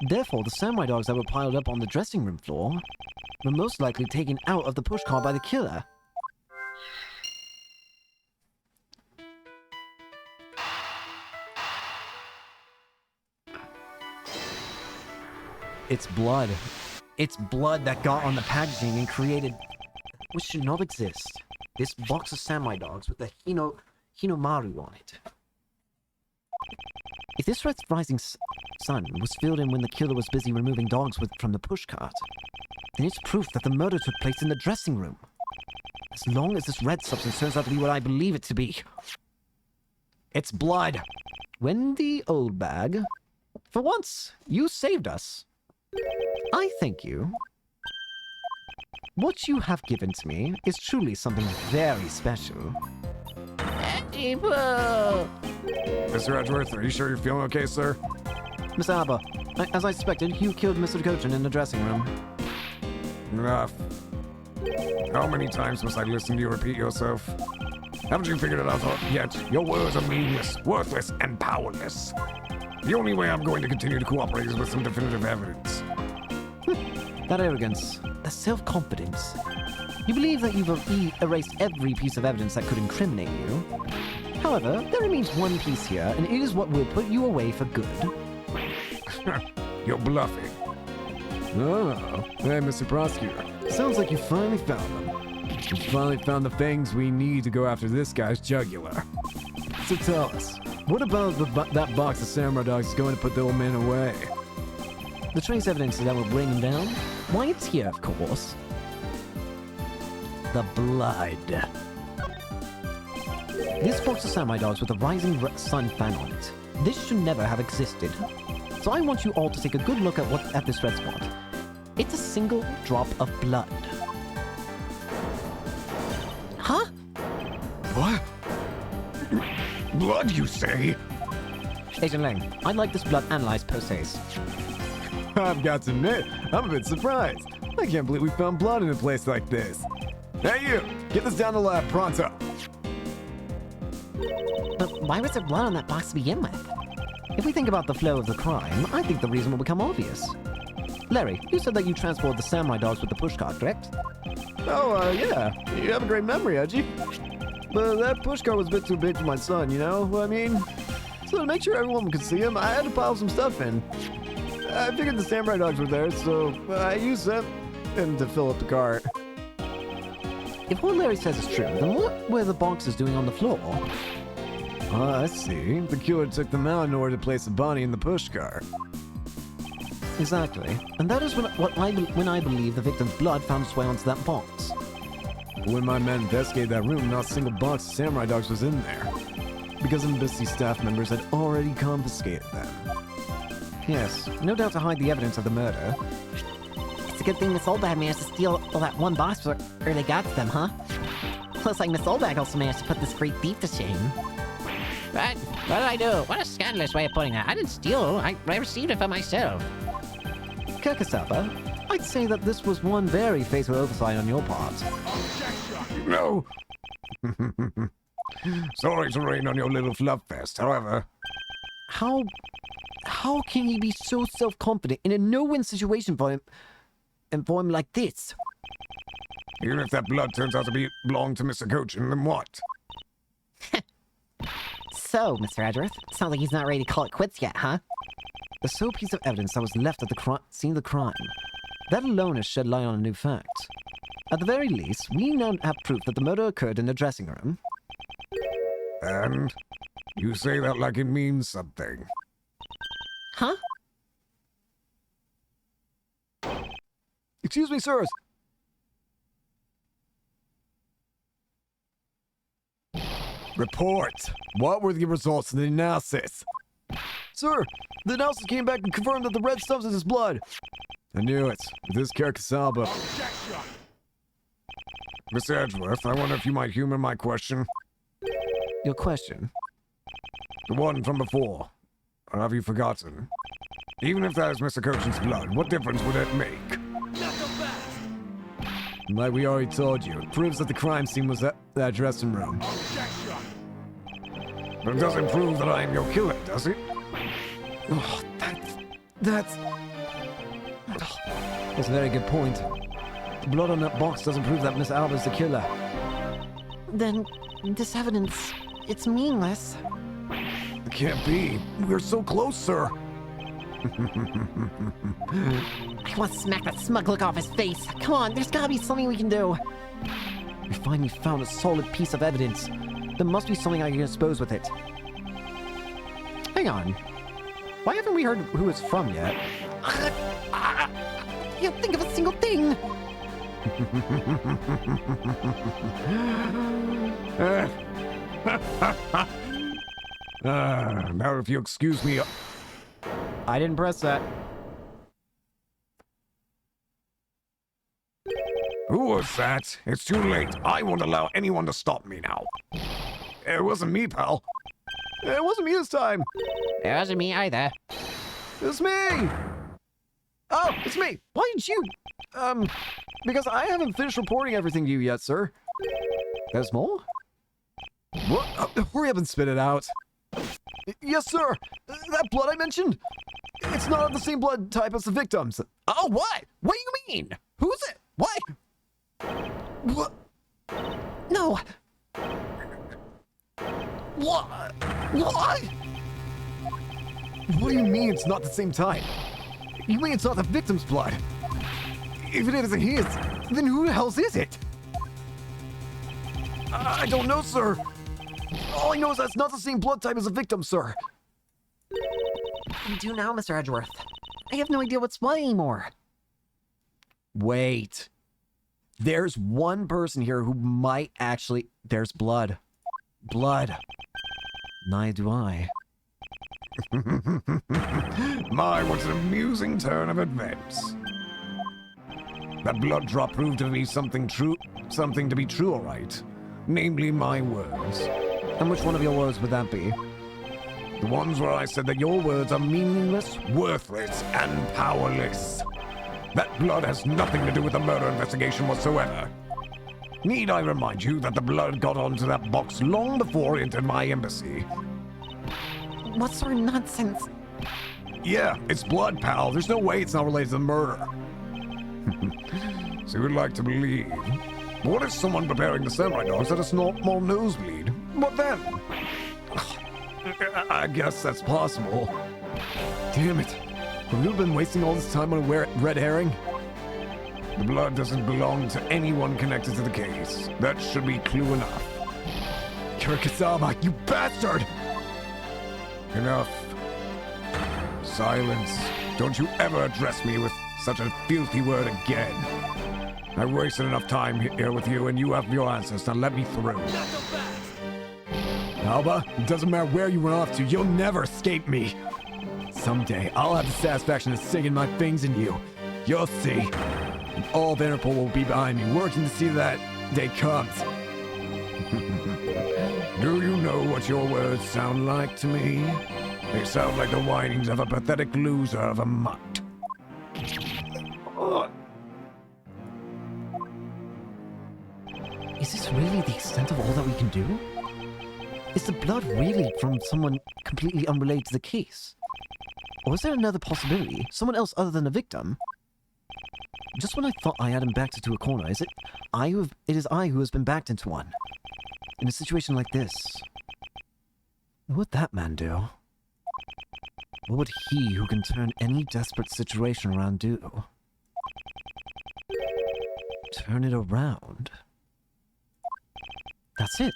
Therefore, the samurai dogs that were piled up on the dressing room floor were most likely taken out of the pushcart by the killer. It's blood. It's blood that got on the packaging and created what should not exist. This box of samurai dogs with the Hinomaru on it. If this red rising sun was filled in when the killer was busy removing dogs from the pushcart, then it's proof that the murder took place in the dressing room. As long as this red substance turns out to be what I believe it to be. It's blood. Wendy Oldbag, for once, you saved us. I thank you. What you have given to me is truly something very special. Edgy Poo! Mr. Edgeworth, are you sure you're feeling okay, sir? Miss Alba, as I suspected, you killed Mr. Cochin in the dressing room. Enough. How many times must I listen to you repeat yourself? Haven't you figured it out yet? Your words are meaningless, worthless, and powerless. The only way I'm going to continue to cooperate is with some definitive evidence. That arrogance, that self-confidence. You believe that you've erased every piece of evidence that could incriminate you. However, there remains one piece here, and it is what will put you away for good. You're bluffing. Oh, hey, Mr. Prosecutor. Sounds like you finally found them. You finally found the things we need to go after this guy's jugular. So tell us, what about that box of samurai dogs is going to put the old man away? The trace evidence that will bring him down? Why, it's here, of course. The blood. This box of samurai dogs with a rising sun fan on it. This should never have existed. So I want you all to take a good look at this red spot. It's a single drop of blood. Huh? What? Blood, you say? Agent Lang, I'd like this blood analyzed per se. I've got to admit, I'm a bit surprised. I can't believe we found blood in a place like this. Hey you, get this down to the lab, pronto. But why was there blood on that box to begin with? If we think about the flow of the crime, I think the reason will become obvious. Larry, you said that you transported the samurai dogs with the pushcart, correct? Oh, yeah. You have a great memory, Edgy. But that pushcart was a bit too big for my son, you know what I mean? So to make sure everyone could see him, I had to pile some stuff in. I figured the samurai dogs were there, so I used them to fill up the cart. If what Larry says is true, then what were the boxes doing on the floor? I see. The killer took them out in order to place the body in the pushcart. Exactly. And that is when I believe the victim's blood found its way onto that box. When my men investigated that room, not a single box of samurai dogs was in there. Because embassy staff members had already confiscated them. Yes, no doubt to hide the evidence of the murder. It's a good thing Miss Oldbag managed to steal all that one box before they got to them, huh? Looks like Miss Oldbag also managed to put this great thief to shame. What? What did I do? What a scandalous way of putting it. I didn't steal. I received it for myself. Kirkasaba, I'd say that this was one very fatal oversight on your part. Objection! No! Sorry to rain on your little fluff fest, however. How can he be so self-confident in a no-win situation for him like this? Even if that blood turns out to belong to Mr. Cochin, then what? So, Mr. Edgeworth, sounds like he's not ready to call it quits yet, huh? The sole piece of evidence that was left at the scene of the crime. That alone has shed light on a new fact. At the very least, we now have proof that the murder occurred in the dressing room. And? You say that like it means something. Huh? Excuse me, sirs. Report. What were the results of the analysis? Sir, the analysis came back and confirmed that the red substance is blood. I knew it. With this Kirkasaba. Objection! Mr. Edgeworth, I wonder if you might humor my question. Your question? The one from before. Or have you forgotten? Even if that is Mr. Cochin's blood, what difference would it make? Like we already told you, it proves that the crime scene was at that dressing room. Objection! But it doesn't prove that I am your killer, does it? Oh, that's a very good point. The blood on that box doesn't prove that Miss Alba's the killer. Then, this evidence, it's meaningless. It can't be. We're so close, sir. I want to smack that smug look off his face. Come on, there's gotta be something we can do. We finally found a solid piece of evidence. There must be something I can expose with it. Hang on. Why haven't we heard who it's from yet? I can't think of a single thing. Now if you excuse me... I didn't press that. Who was that? It's too late. I won't allow anyone to stop me now. It wasn't me, pal. It wasn't me this time. It wasn't me either. It's me. Oh, it's me. Why didn't you? Because I haven't finished reporting everything to you yet, sir. There's more? What? Hurry up and spit it out. Yes, sir. That blood I mentioned? It's not of the same blood type as the victims. Oh, what? What do you mean? Who's it? What? What? No. What? What? What do you mean it's not the same type? You mean it's not the victim's blood? If it isn't his, then who the hell's is it? I don't know, sir. All I know is that's not the same blood type as the victim, sir. What do we do now, Mr. Edgeworth? I have no idea what's what anymore. Wait. There's one person here who might actually... There's blood. Blood. Neither do I. My, what an amusing turn of events. That blood drop proved to be something to be true, all right. Namely, my words. And which one of your words would that be? The ones where I said that your words are meaningless, worthless, and powerless. That blood has nothing to do with the murder investigation whatsoever. Need I remind you that the blood got onto that box long before it entered my embassy? What sort of nonsense? Yeah, it's blood, pal. There's no way it's not related to the murder. So you'd like to believe. What if someone preparing the samurai dogs had a small nosebleed? What then? I guess that's possible. Damn it. Have you been wasting all this time on a red herring? The blood doesn't belong to anyone connected to the case. That should be clue enough. Kirikazama, you bastard! Enough. Silence. Don't you ever address me with such a filthy word again. I wasted enough time here with you, and you have your answers. Now let me through. Alba, it doesn't matter where you run off to, you'll never escape me. Someday, I'll have the satisfaction of sinking my fangs in you. You'll see. And all of Interpol will be behind me, working to see that day comes. Do you know what your words sound like to me? They sound like the whinings of a pathetic loser of a mutt. Is this really the extent of all that we can do? Is the blood really from someone completely unrelated to the case? Or is there another possibility? Someone else other than the victim? Just when I thought I had him backed into a corner, it is I who has been backed into one. In a situation like this, what would that man do? What would he who can turn any desperate situation around do? Turn it around? That's it.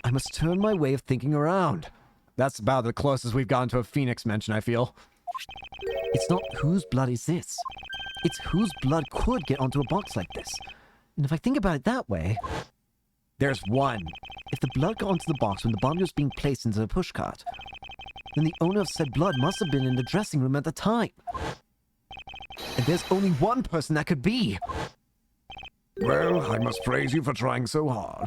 I must turn my way of thinking around. That's about the closest we've gotten to a Phoenix mention, I feel. It's not whose blood is this. It's whose blood could get onto a box like this. And if I think about it that way, there's one. If the blood got onto the box when the body was being placed into the pushcart, then the owner of said blood must have been in the dressing room at the time. And there's only one person that could be. Well, I must praise you for trying so hard.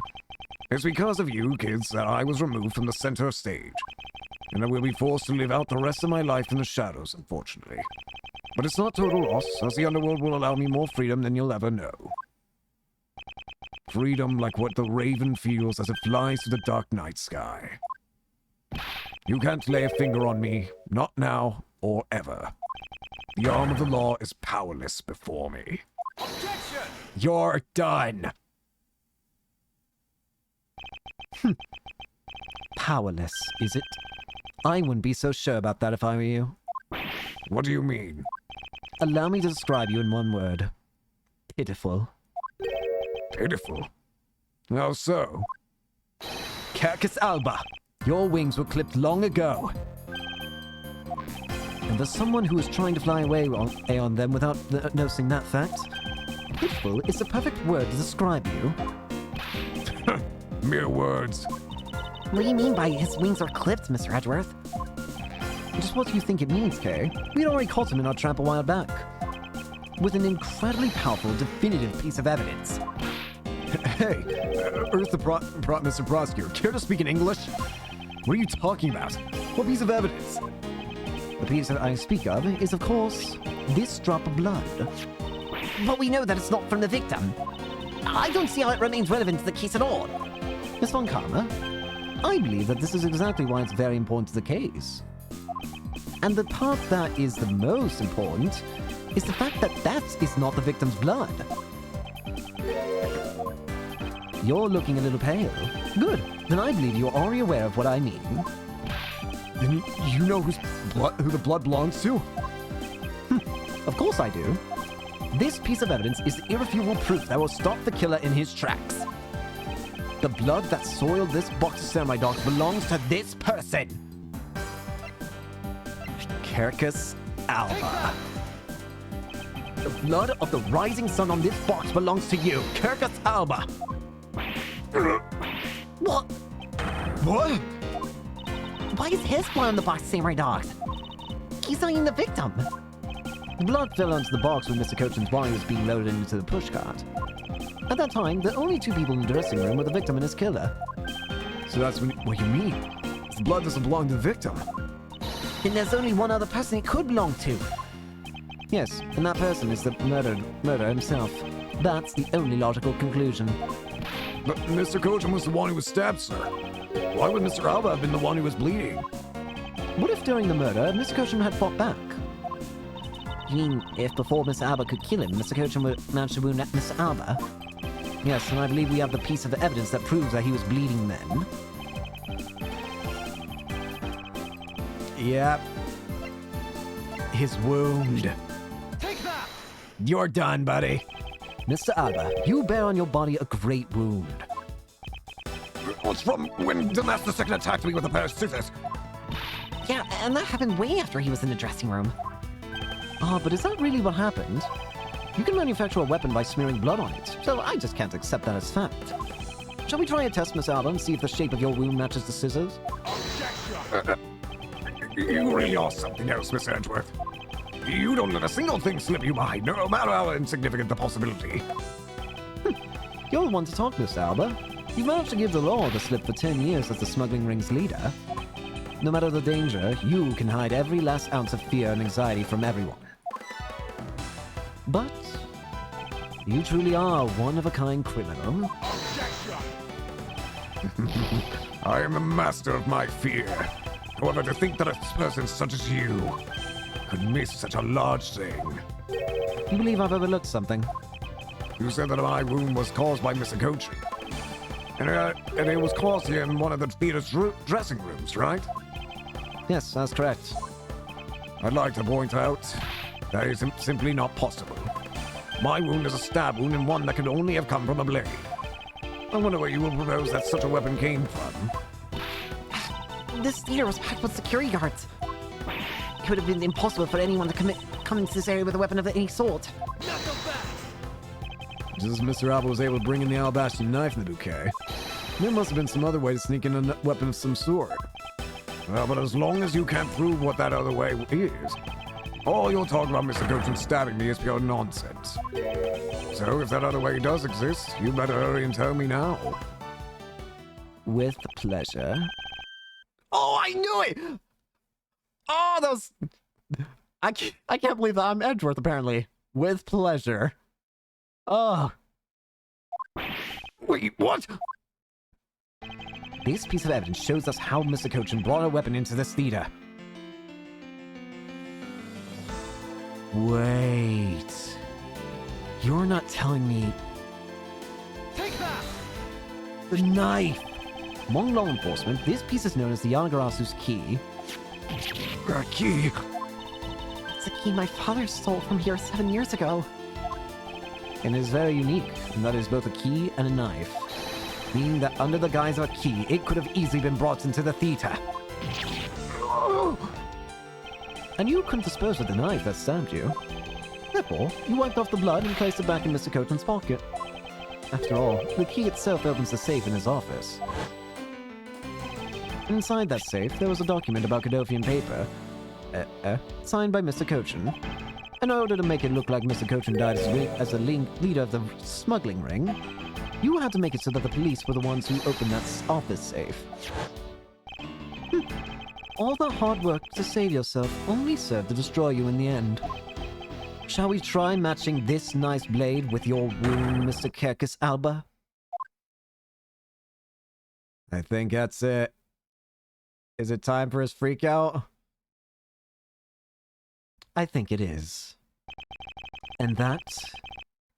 It's because of you, kids, that I was removed from the center stage. And I will be forced to live out the rest of my life in the shadows, unfortunately. But it's not total loss, as the underworld will allow me more freedom than you'll ever know. Freedom like what the raven feels as it flies through the dark night sky. You can't lay a finger on me, not now or ever. The arm of the law is powerless before me. Objection! You're done. Powerless, is it? I wouldn't be so sure about that if I were you. What do you mean? Allow me to describe you in one word. Pitiful. Pitiful? How so? Cacus Alba, your wings were clipped long ago. And there's someone who is trying to fly away on them without noticing that fact. Pitiful is the perfect word to describe you. Mere words. What do you mean by his wings are clipped, Mr. Edgeworth? Just what do you think it means, Kay? We'd already caught him in our trap a while back. With an incredibly powerful, definitive piece of evidence. Hey, Mr. Prosecutor, care to speak in English? What are you talking about? What piece of evidence? The piece that I speak of is, of course, this drop of blood. But we know that it's not from the victim. I don't see how it remains relevant to the case at all. Miss Von Karma, I believe that this is exactly why it's very important to the case. And the part that is the most important is the fact that that is not the victim's blood. You're looking a little pale. Good. Then I believe you're already aware of what I mean. Then you know who the blood belongs to? Of course I do. This piece of evidence is the irrefutable proof that will stop the killer in his tracks. The blood that soiled this box of samurai dogs belongs to this person. Circus Alba. The blood of the rising sun on this box belongs to you, Circus Alba. What? What? Why is his blood on the box samurai dogs? He's not even the victim. The blood fell onto the box when Mr. Cochin's body was being loaded into the pushcart. At that time, the only two people in the dressing room were the victim and his killer. So that's what you mean. The blood doesn't belong to the victim. Then there's only one other person it could belong to. Yes, and that person is the murderer himself. That's the only logical conclusion. But Mr. Kojin was the one who was stabbed, sir. Why would Mr. Alba have been the one who was bleeding? What if during the murder, Mr. Cochin had fought back? You mean if before Mr. Alba could kill him, Mr. Cochin would manage to wound Mr. Alba? Yes, and I believe we have the piece of evidence that proves that he was bleeding then. Yep. His wound. Take that! You're done, buddy. Mr. Alba, you bear on your body a great wound. What's from when the Master Second attacked me with a pair of scissors? Yeah, and that happened way after he was in the dressing room. Ah, but is that really what happened? You can manufacture a weapon by smearing blood on it, so I just can't accept that as fact. Shall we try a test, Miss Alba, and see if the shape of your wound matches the scissors? Objection! You really are something else, Mr. Edgeworth. You don't let a single thing slip you by, no matter how insignificant the possibility. You're the one to talk, Miss Alba. You've managed to give the law the slip for 10 years as the smuggling ring's leader. No matter the danger, you can hide every last ounce of fear and anxiety from everyone. But you truly are a one-of-a-kind criminal. Objection! I am the master of my fear. However, to think that a person such as you could miss such a large thing. You believe I've overlooked something? You said that my wound was caused by Mr. Kochin. And it was caused here in one of the theater's dressing rooms, right? Yes, that's correct. I'd like to point out that is simply not possible. My wound is a stab wound and one that could only have come from a blade. I wonder where you will propose that such a weapon came from. This theater was packed with security guards. It would have been impossible for anyone to come into this area with a weapon of any sort. Just as Mr. Alba was able to bring in the alabaster knife in the bouquet, there must have been some other way to sneak in a weapon of some sort. Well, but as long as you can't prove what that other way is, all your talk about Mr. Kochin stabbing me is pure nonsense. So if that other way does exist, you better hurry and tell me now. With pleasure. Oh, I knew it! Oh, that was... I can't believe that I'm Edgeworth, apparently. With pleasure. Oh. Wait, what? This piece of evidence shows us how Mr. Kochin brought a weapon into this theater. Wait. You're not telling me... Take that! The knife! Among law enforcement, this piece is known as the Yanagarasu's key. A key? It's a key my father stole from here 7 years ago. And it is very unique, in that it is both a key and a knife. Meaning that under the guise of a key, it could have easily been brought into the theater. And you couldn't dispose of the knife that stabbed you. Therefore, you wiped off the blood and placed it back in Mr. Kochin's pocket. After all, the key itself opens the safe in his office. Inside that safe, there was a document about Godothian paper, signed by Mr. Kochin. In order to make it look like Mr. Kochin died as a leader of the smuggling ring, you had to make it so that the police were the ones who opened that office safe. All that hard work to save yourself only served to destroy you in the end. Shall we try matching this nice blade with your wound, Mr. Circus Alba? I think that's it. Is it time for his freak out? I think it is. And that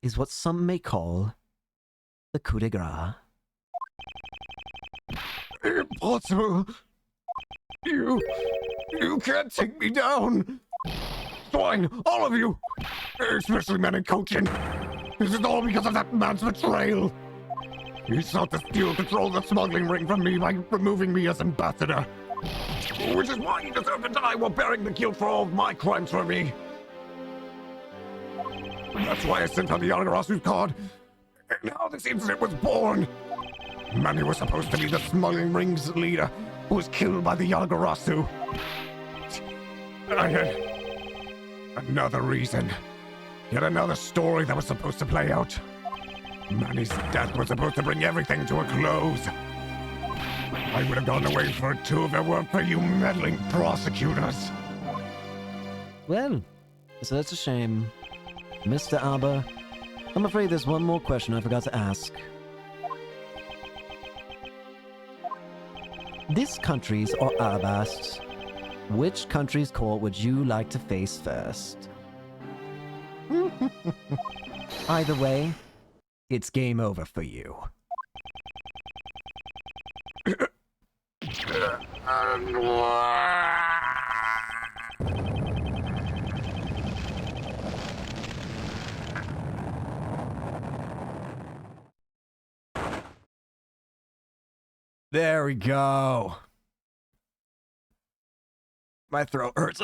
is what some may call the coup de grace. Impossible! You can't take me down! Swine, all of you! Especially men in coaching! This is all because of that man's betrayal! He sought to steal control of the smuggling ring from me by removing me as ambassador. Which is why he deserved to die while bearing the guilt for all of my crimes for me. That's why I sent out the Yanagarasu's card. And how this incident was born. Manny was supposed to be the smuggling ring's leader, who was killed by the Yanagarasu. I had another reason. Yet another story that was supposed to play out. Manny's death was supposed to bring everything to a close. I would have gone away for it too if it weren't for you meddling prosecutors. Well, so that's a shame. Mr. Alba, I'm afraid there's one more question I forgot to ask. This country's or Alabast's, which country's court would you like to face first? Either way, it's game over for you. There we go. My throat hurts.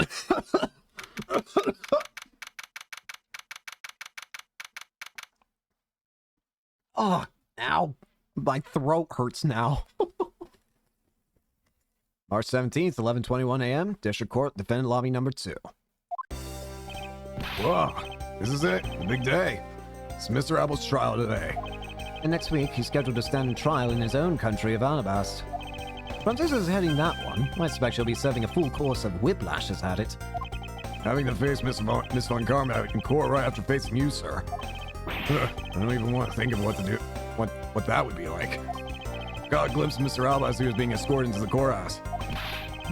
Oh, ow. My throat hurts now. March 17th, 11:21 a.m., District Court, Defendant Lobby number 2. Whoa, this is it, the big day. It's Mr. Apple's trial today. And next week, he's scheduled to stand trial in his own country of Alabast. Francisca's heading that one. I suspect she'll be serving a full course of whiplashes at it. Having to face Miss Von Carmack in court right after facing you, sir. I don't even want to think of what to do, what that would be like. Got a glimpse of Mr. Alba as he was being escorted into the courthouse.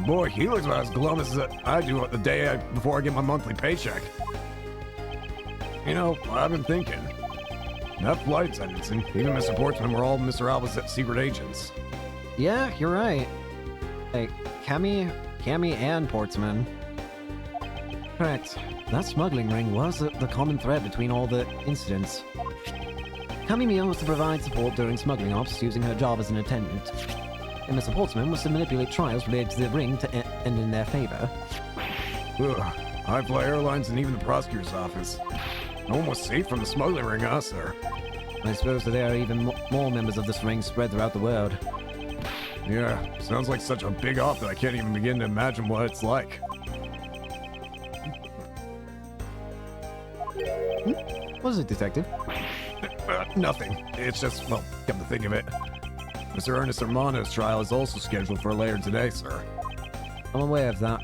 Boy, he looks about as glum as I do the day before I get my monthly paycheck. You know, I've been thinking. That flight attendants and even Mr. Portsman were all Mr. Alba's secret agents. Yeah, you're right. Like, Cammy and Portsman. Correct. That smuggling ring was the common thread between all the incidents. Cammy Mia was to provide support during smuggling ops using her job as an attendant. And Mr. Portsman was to manipulate trials related to the ring to end in their favor. Ugh, high-fly airlines and even the prosecutor's office. No one was safe from the smuggling ring, huh, sir? I suppose that there are even more members of this ring spread throughout the world. Yeah, sounds like such a big off that I can't even begin to imagine what it's like. What is it, Detective? Nothing. It's just, well, come to think of it. Mr. Ernest Hermano's trial is also scheduled for later today, sir. I'm aware of that.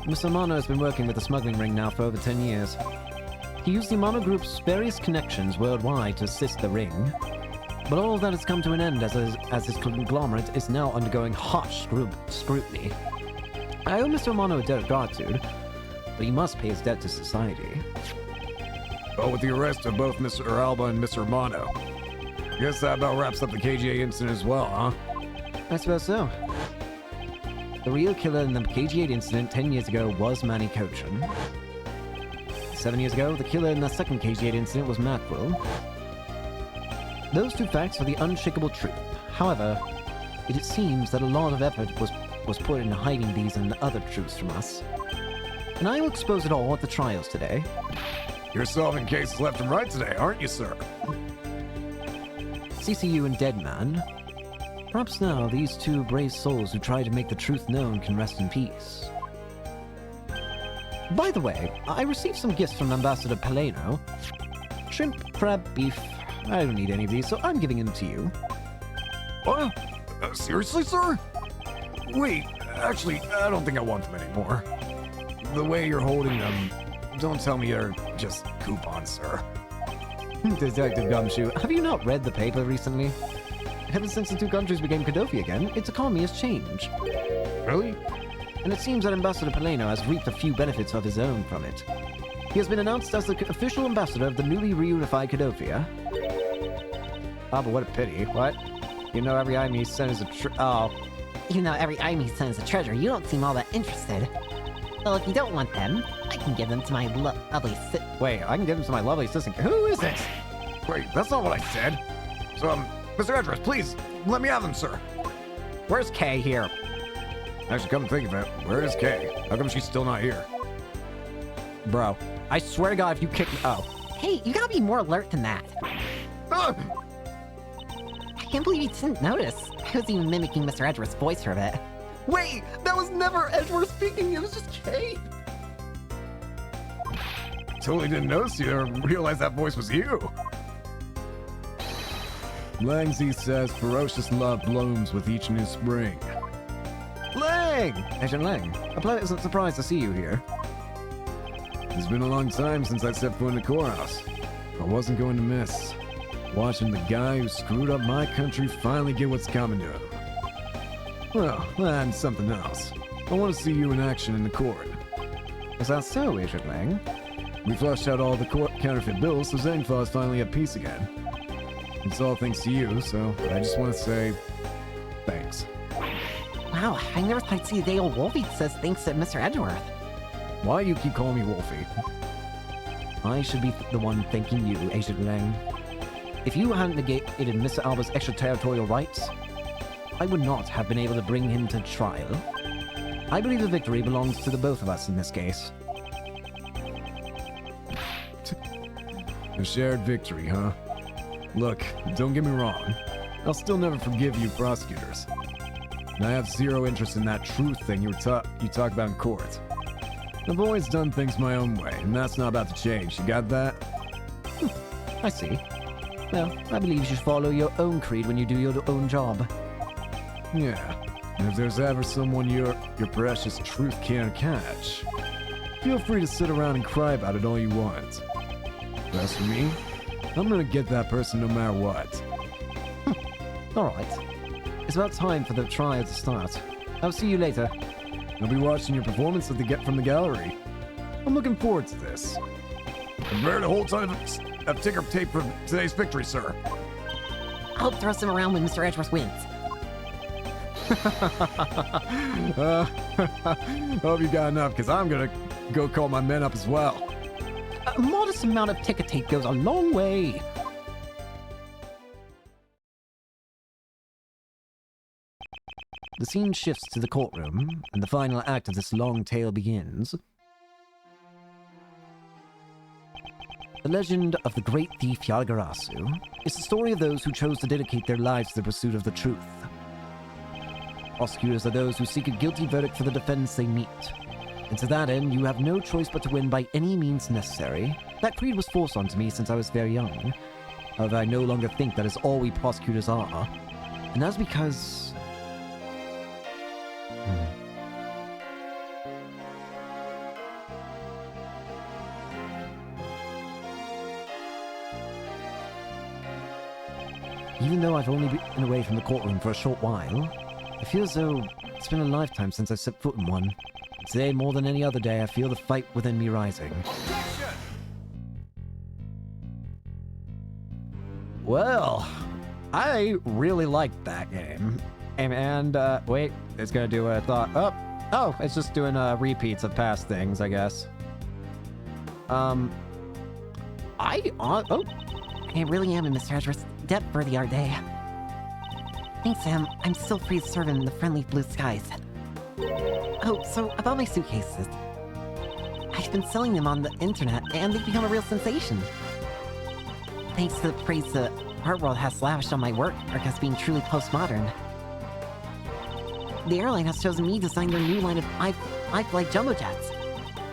Mr. Hermano has been working with the smuggling ring now for over 10 years. He used the Hermano Group's various connections worldwide to assist the ring. But all of that has come to an end as his conglomerate is now undergoing harsh scrutiny. I owe Mr. Hermano a debt of gratitude, but he must pay his debt to society. Well, with the arrest of both Mr. Alba and Mr. Hermano, guess that about wraps up the KGA incident as well, huh? I suppose so. The real killer in the KG8 incident 10 years ago was Manny Cochin. 7 years ago, the killer in the second KG8 incident was Macquill. Those two facts are the unshakable truth. However, it seems that a lot of effort was put into hiding these and other truths from us. And I will expose it all at the trials today. You're solving cases left and right today, aren't you, sir? CCU and Deadman. Perhaps now these two brave souls who tried to make the truth known can rest in peace. By the way, I received some gifts from Ambassador Paleno. Shrimp, crab, beef. I don't need any of these, so I'm giving them to you. What? Seriously, sir? Wait, actually, I don't think I want them anymore. The way you're holding them, don't tell me they're just coupons, sir. Detective Gumshoe, have you not read the paper recently? ever since the two countries became Kadofi again, its economy has changed. Really? And it seems that Ambassador Paleno has reaped a few benefits of his own from it. He has been announced as the official ambassador of the newly reunified Kadofia. Ah, but what a pity. What? You know every item he sends is a oh. Even though every item he sends is a treasure, you don't seem all that interested. Well, if you don't want them, I can give them to my lovely Wait, I can give them to my lovely assistant. Who is this? Wait, that's not what I said. So, Mr. Edgeworth, please, let me have them, sir. Where's Kay here? Actually, come to think of it, where is Kay? How come she's still not here? Bro, I swear to God, if you kick me— oh. Hey, you gotta be more alert than that. Ah! I can't believe you didn't notice. I was even mimicking Mr. Edgeworth's voice for a bit. Wait, that was never Edgeworth speaking, it was just Kay. Totally didn't notice you or realize that voice was you. Langzy says ferocious love blooms with each new spring. Lang! Agent Lang, a pleasant surprise to see you here. It's been a long time since I stepped foot in the courthouse. I wasn't going to miss watching the guy who screwed up my country finally get what's coming to him. Well, and something else. I want to see you in action in the court. Is that so, Agent Lang? We flushed out all the counterfeit bills, so Zangfa is finally at peace again. It's all thanks to you, so I just want to say thanks. Wow, I never thought I'd see a day old Wolfie says thanks to Mr. Edgeworth. Why you keep calling me Wolfie? I should be the one thanking you, Agent Lang. If you hadn't negated Mr. Alba's extraterritorial rights, I would not have been able to bring him to trial. I believe the victory belongs to the both of us in this case. A shared victory, huh? Look, don't get me wrong. I'll still never forgive you prosecutors. And I have zero interest in that truth thing you talk about in court. I've always done things my own way, and that's not about to change. You got that? I see. Well, I believe you should follow your own creed when you do your own job. Yeah. And if there's ever someone your precious truth can't catch, feel free to sit around and cry about it all you want. As for me, I'm gonna get that person no matter what. Alright. It's about time for the trial to start. I'll see you later. I'll be watching your performance from the gallery. I'm looking forward to this. Prepare to hold time of ticker tape for today's victory, sir. I'll throw some around when Mr. Edgeworth wins. Hope you got enough, because I'm gonna go call my men up as well. A modest amount of ticker tape goes a long way. The scene shifts to the courtroom, and the final act of this long tale begins. The legend of the great thief Yalgarasu is the story of those who chose to dedicate their lives to the pursuit of the truth. Prosecutors are those who seek a guilty verdict for the defendants they meet. And to that end, you have no choice but to win by any means necessary. That creed was forced onto me since I was very young. However, I no longer think that is all we prosecutors are. And that's because... Even though I've only been away from the courtroom for a short while, I feel as though it's been a lifetime since I set foot in one. Today, more than any other day, I feel the fight within me rising. Well, I really liked that game. And wait, it's gonna do what I thought. Oh, it's just doing repeats of past things, I guess. I really am in Mr. Edgeworth's debt for the art day. Thanks, Sam. I'm still free to serve in the friendly blue skies. Oh, so about my suitcases. I've been selling them on the internet, and they've become a real sensation. Thanks to the praise the art world has lavished on my work as being truly postmodern. The airline has chosen me to design their new line of I-Fly jumbo jets.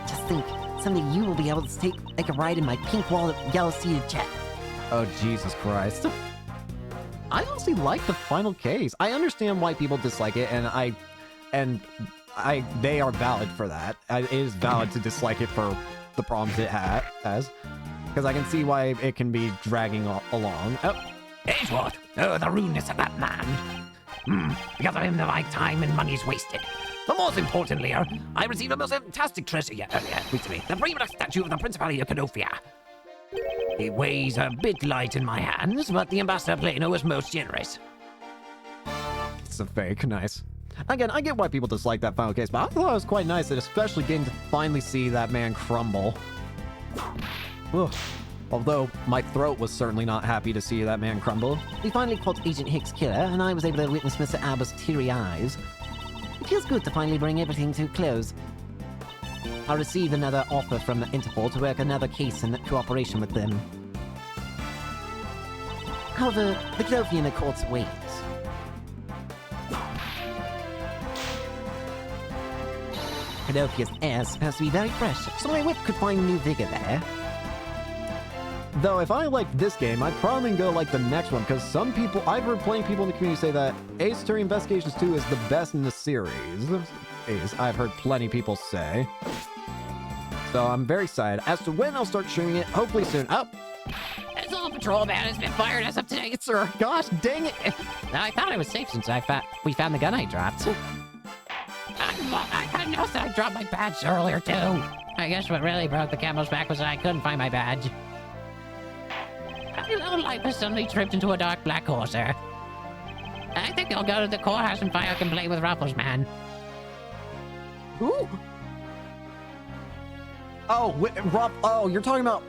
Just think, someday you will be able to take like a ride in my pink-walled, yellow-seated jet. Oh, Jesus Christ. I honestly like the final case. I understand why people dislike it, and they are valid for that. It is valid to dislike it for the problems it has, because I can see why it can be dragging along. Oh, Edgeworth! Oh, the rudeness of that man. Because of him, my time and money's wasted. But most importantly, I received a most fantastic treasure recently. The primitive statue of the Principality of Canofia. It weighs a bit light in my hands, but the Ambassador Plano was most generous. It's a fake. Nice. Again, I get why people dislike that final case, but I thought it was quite nice, and especially getting to finally see that man crumble. Ugh. Although, my throat was certainly not happy to see that man crumble. We finally caught Agent Hicks' killer, and I was able to witness Mr. Alba's teary eyes. It feels good to finally bring everything to a close. I received another offer from the Interpol to work another case in cooperation with them. However, the Canofia in the courts waits. Canofia's air is supposed to be very fresh, so my whip could find new vigor there. Though, if I like this game, I'd probably go like the next one, because some people, I've heard plenty of people in the community say that Ace Attorney Investigations 2 is the best in the series. I've heard plenty of people say. So I'm very excited. As to when I'll start shooting it, hopefully soon. Oh! This old patrol man has been fired as of today, sir. Gosh, dang it! I thought I was safe since we found the gun I dropped. I noticed that I dropped my badge earlier, too. I guess what really broke the camel's back was that I couldn't find my badge. My little life has suddenly tripped into a dark black hole, sir. I think I'll go to the courthouse and find out I can play with Ruffles, man. Ooh! Oh, oh, you're talking about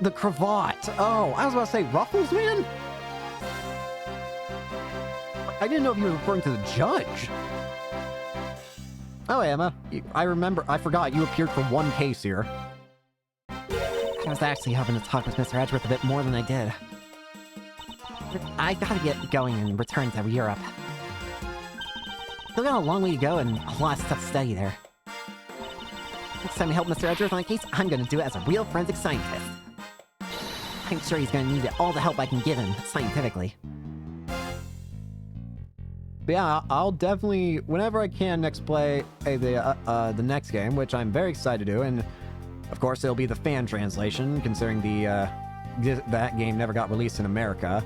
the cravat. Oh, I was about to say Ruffles, man? I didn't know if you were referring to the judge. Oh, Emma, I forgot you appeared for one case here. I was actually hoping to talk with Mr. Edgeworth a bit more than I did. I gotta get going and return to Europe. Still got a long way to go and a lot of stuff to study there. Next time I help Mr. Edgeworth on a case, I'm gonna do it as a real forensic scientist. I'm sure he's gonna need all the help I can give him, scientifically. But yeah, I'll definitely, whenever I can, next play the next game, which I'm very excited to do, and of course it'll be the fan translation, considering that game never got released in America,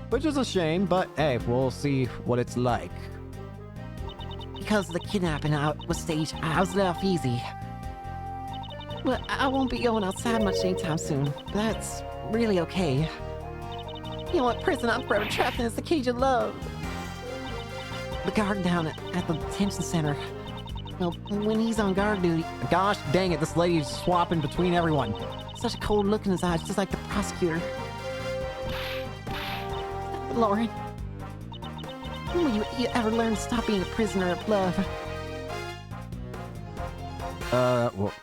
which is a shame, but hey, we'll see what it's like. Because the kidnapping was staged, I was let off easy. But I won't be going outside much anytime soon, but that's really okay. You know what, prison, I'm forever trapped in this cage of love. The guard down at the detention center, well, when he's on guard duty... Gosh dang it, this lady's swapping between everyone. Such a cold look in his eyes, just like the prosecutor. Lauren, when will you ever learn to stop being a prisoner of love? Well...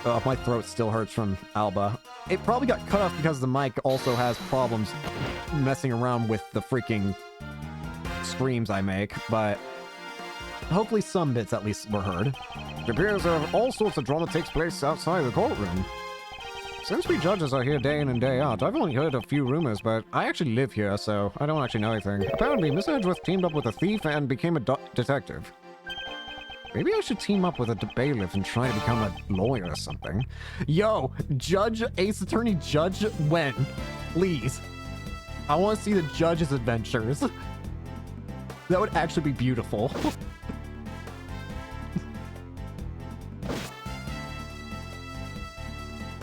Oh, my throat still hurts from Alba. It probably got cut off because the mic also has problems messing around with the freaking screams I make, but hopefully some bits at least were heard. It appears all sorts of drama takes place outside the courtroom. Since we judges are here day in and day out, I've only heard a few rumors, but I actually live here, so I don't actually know anything. Apparently, Miss Edgeworth teamed up with a thief and became a detective. Maybe I should team up with a bailiff and try to become a lawyer or something. Yo, Ace Attorney Judge Wen, please. I want to see the judge's adventures. That would actually be beautiful.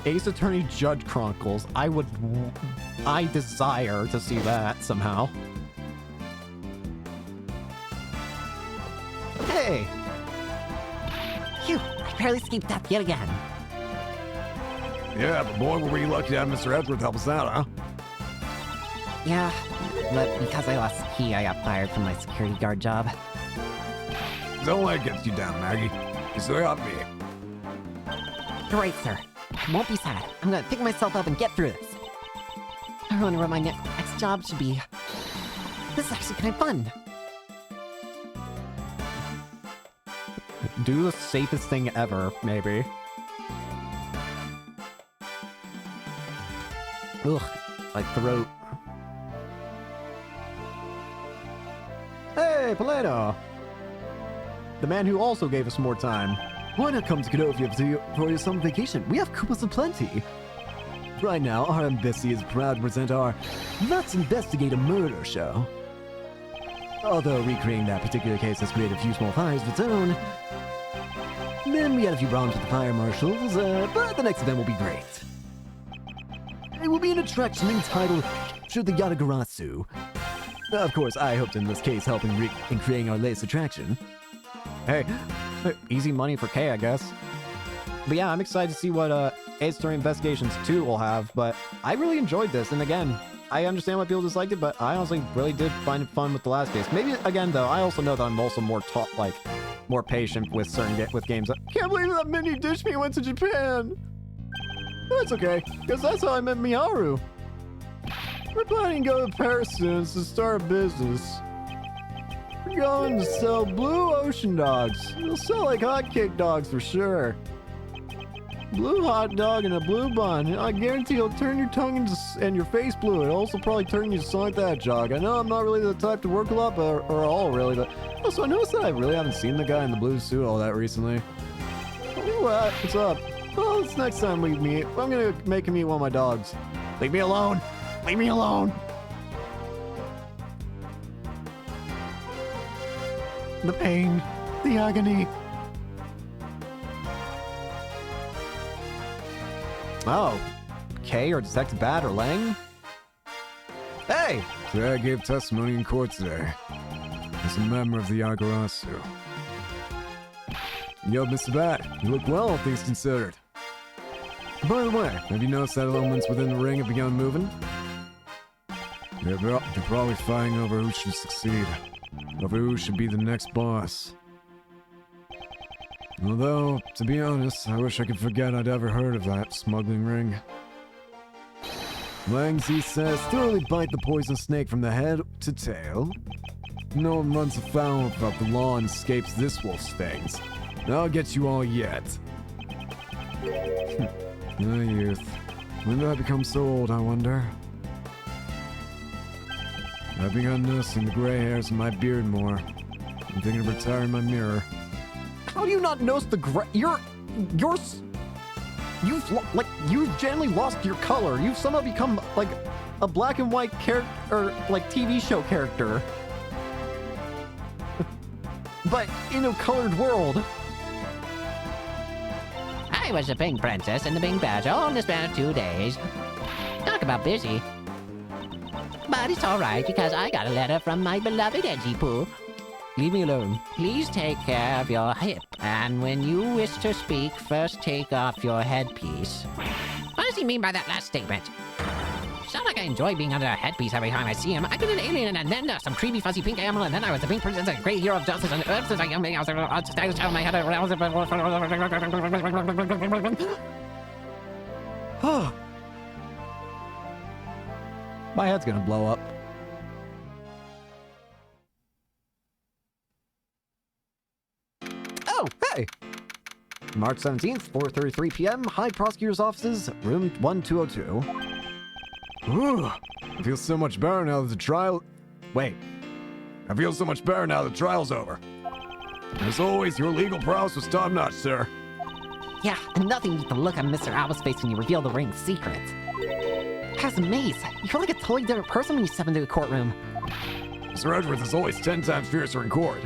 Ace Attorney Judge Chronicles. I desire to see that somehow. Hey! Phew, I barely escaped death yet again. Yeah, but boy, were we lucky to have Mr. Edgeworth help us out, huh? Yeah, but because I lost the key, I got fired from my security guard job. Don't let it get you down, Maggie. You still got me. You're right, sir. I won't be sad. I'm gonna pick myself up and get through this. I wonder what my next job should be. This is actually kind of fun. Do the safest thing ever, maybe. Ugh, my throat. Hey, Polano! The man who also gave us more time. Why not come to Canofia for your summer vacation? We have coupons aplenty. Right now, our embassy is proud to present our Let's Investigate a Murder show. Although recreating that particular case has created a few small fires of its own, then we had a few problems with the fire marshals, but the next event will be great. It will be an attraction entitled Capture the Yatagarasu. Of course, I hoped in this case helping in creating our latest attraction. Hey, easy money for K, I guess. But yeah, I'm excited to see what Ace Story Investigations 2 will have, but I really enjoyed this, and again, I understand why people disliked it, but I honestly really did find it fun with the last case. Maybe, again, though, I also know that I'm also more more patient with certain with games. Can't believe that Mini ditched me and went to Japan! That's okay, because that's how I met Miharu. We're planning to go to Paris soon to start a business. We're going to sell blue ocean dogs. They'll sell like hotcake dogs for sure. Blue hot dog and a blue bun. I guarantee it'll turn your tongue into and your face blue. It'll also probably turn you to something like that, Jog. I know I'm not really the type to work a lot, or all really, but also I noticed that I really haven't seen the guy in the blue suit all that recently. What? What's up? Well, it's next time we meet. I'm gonna make him eat one of my dogs. Leave me alone! Leave me alone! The pain, the agony. Oh, K or Detective Bat or Lang? Hey! Today I gave testimony in court today. As a member of the Yagarasu. Yo, Mr. Bat, you look well, all things considered. By the way, have you noticed that elements within the ring have begun moving? They're probably fighting over who should succeed. Over who should be the next boss. Although, to be honest, I wish I could forget I'd ever heard of that smuggling ring. Langzy says, thoroughly bite the poison snake from the head to tail. No one runs afoul of the law and escapes this wolf's fangs. I'll get you all yet. My youth. When did I become so old, I wonder? I've begun noticing the gray hairs in my beard more. I'm thinking of retiring my mirror. How do you not notice the you've generally lost your color. You've somehow become like a black and white character, or like TV show character. But in a colored world. I was a pink princess in the pink badge all in the span of 2 days. Talk about busy. But it's alright because I got a letter from my beloved Edgy Poo. Leave me alone. Please take care of your hip, and when you wish to speak, first take off your headpiece. What does he mean by that last statement? It's not like I enjoy being under a headpiece every time I see him. I've been an alien, and then some creepy fuzzy pink animal, and then I was the pink princess, a great hero of justice, and oops, as I am, I was out my head. My head's gonna blow up. Oh, hey! March 17th, 4:33 p.m., High Prosecutor's Offices, room 1202. Ooh, I feel so much better now that the trial... Wait. I feel so much better now that the trial's over. As always, your legal prowess was top-notch, sir. Yeah, and nothing beats the look on Mr. Alba's face when you reveal the ring's secret. How's a maze? You feel like a totally different person when you step into a courtroom. Mr. Edgeworth is always 10 times fiercer in court.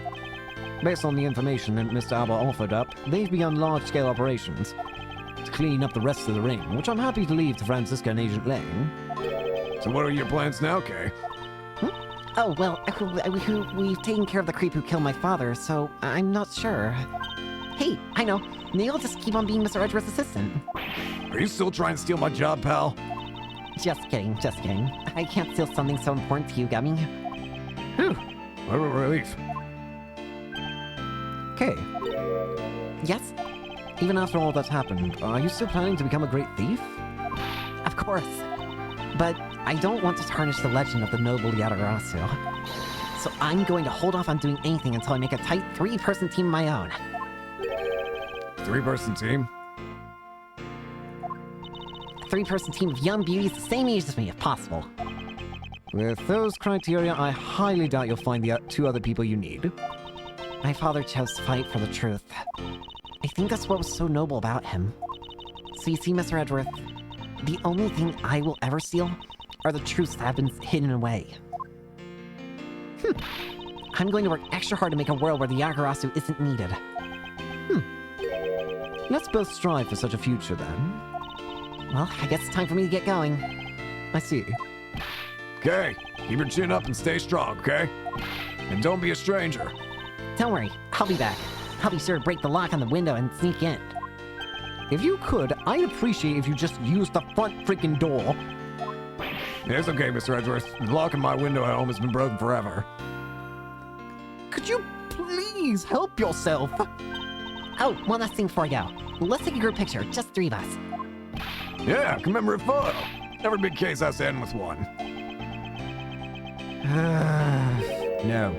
Based on the information that Mr. Alba offered up, they've begun large-scale operations to clean up the rest of the ring, which I'm happy to leave to Francisca and Agent Lang. So what are your plans now, Kay? Oh, well, we've taken care of the creep who killed my father, so I'm not sure. Hey, I know. Maybe I'll just keep on being Mr. Edgeworth's assistant. Are you still trying to steal my job, pal? Just kidding, just kidding. I can't steal something so important to you, Gummy. Phew, what a relief. Okay. Yes? Even after all that's happened, are you still planning to become a great thief? Of course. But I don't want to tarnish the legend of the noble Yatagarasu. So I'm going to hold off on doing anything until I make a tight 3-person team of my own. 3-person team? A 3-person team of young beauties the same age as me, if possible. With those criteria, I highly doubt you'll find the 2 other people you need. My father chose to fight for the truth. I think that's what was so noble about him. So you see, Mr. Edgeworth, The only thing I will ever steal are the truths that have been hidden away. I'm going to work extra hard to make a world where the Yagarasu isn't needed. Let's both strive for such a future, then. Well, I guess it's time for me to get going. I see. Okay, keep your chin up and stay strong, okay? And don't be a stranger. Don't worry, I'll be back. I'll be sure to break the lock on the window and sneak in. If you could, I'd appreciate if you just used the front freaking door. It's okay, Mr. Edgeworth. The lock in my window at home has been broken forever. Could you please help yourself? Oh, one last thing before I go. Let's take a group picture, just 3 of us. Yeah, commemorative photo. Every big case has to end with one. No.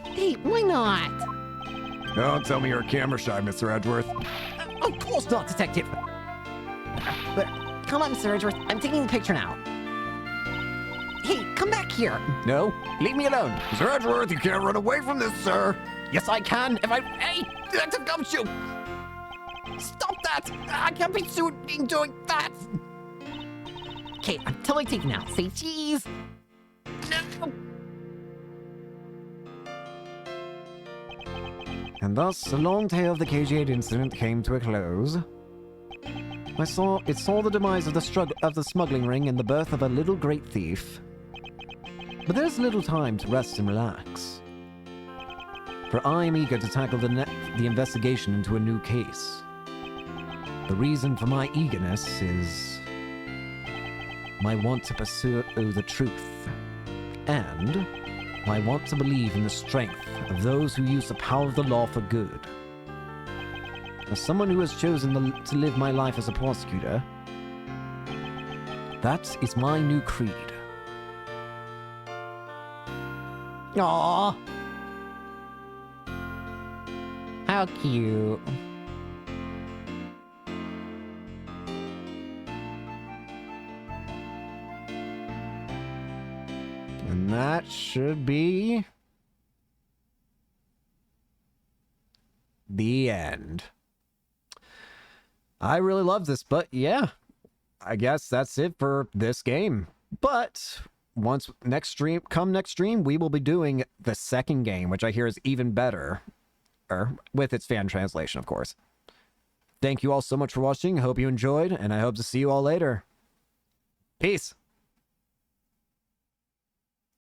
Hey, why not? Don't tell me you're camera shy, Mr. Edgeworth. Of course not, Detective. But come on, Mr. Edgeworth, I'm taking the picture now. Hey, come back here. No, leave me alone. Mr. Edgeworth, you can't run away from this, sir. Yes, I can if I... Hey, Detective Gumshoe! Stop that! I can't be sued in doing that! Okay, I'm totally taking now. Say cheese. No! And thus, the long tale of the KG8 incident came to a close. It saw the demise of the smuggling ring and the birth of a little great thief. But there's little time to rest and relax. For I am eager to tackle the investigation into a new case. The reason for my eagerness is my want to pursue the truth, and my want to believe in the strength of those who use the power of the law for good. As someone who has chosen to live my life as a prosecutor, that is my new creed. Aww. How cute. And that should be the end. I really love this, but yeah, I guess that's it for this game. But next stream, we will be doing the second game, which I hear is even better, with its fan translation, of course. Thank you all so much for watching. Hope you enjoyed, and I hope to see you all later. Peace.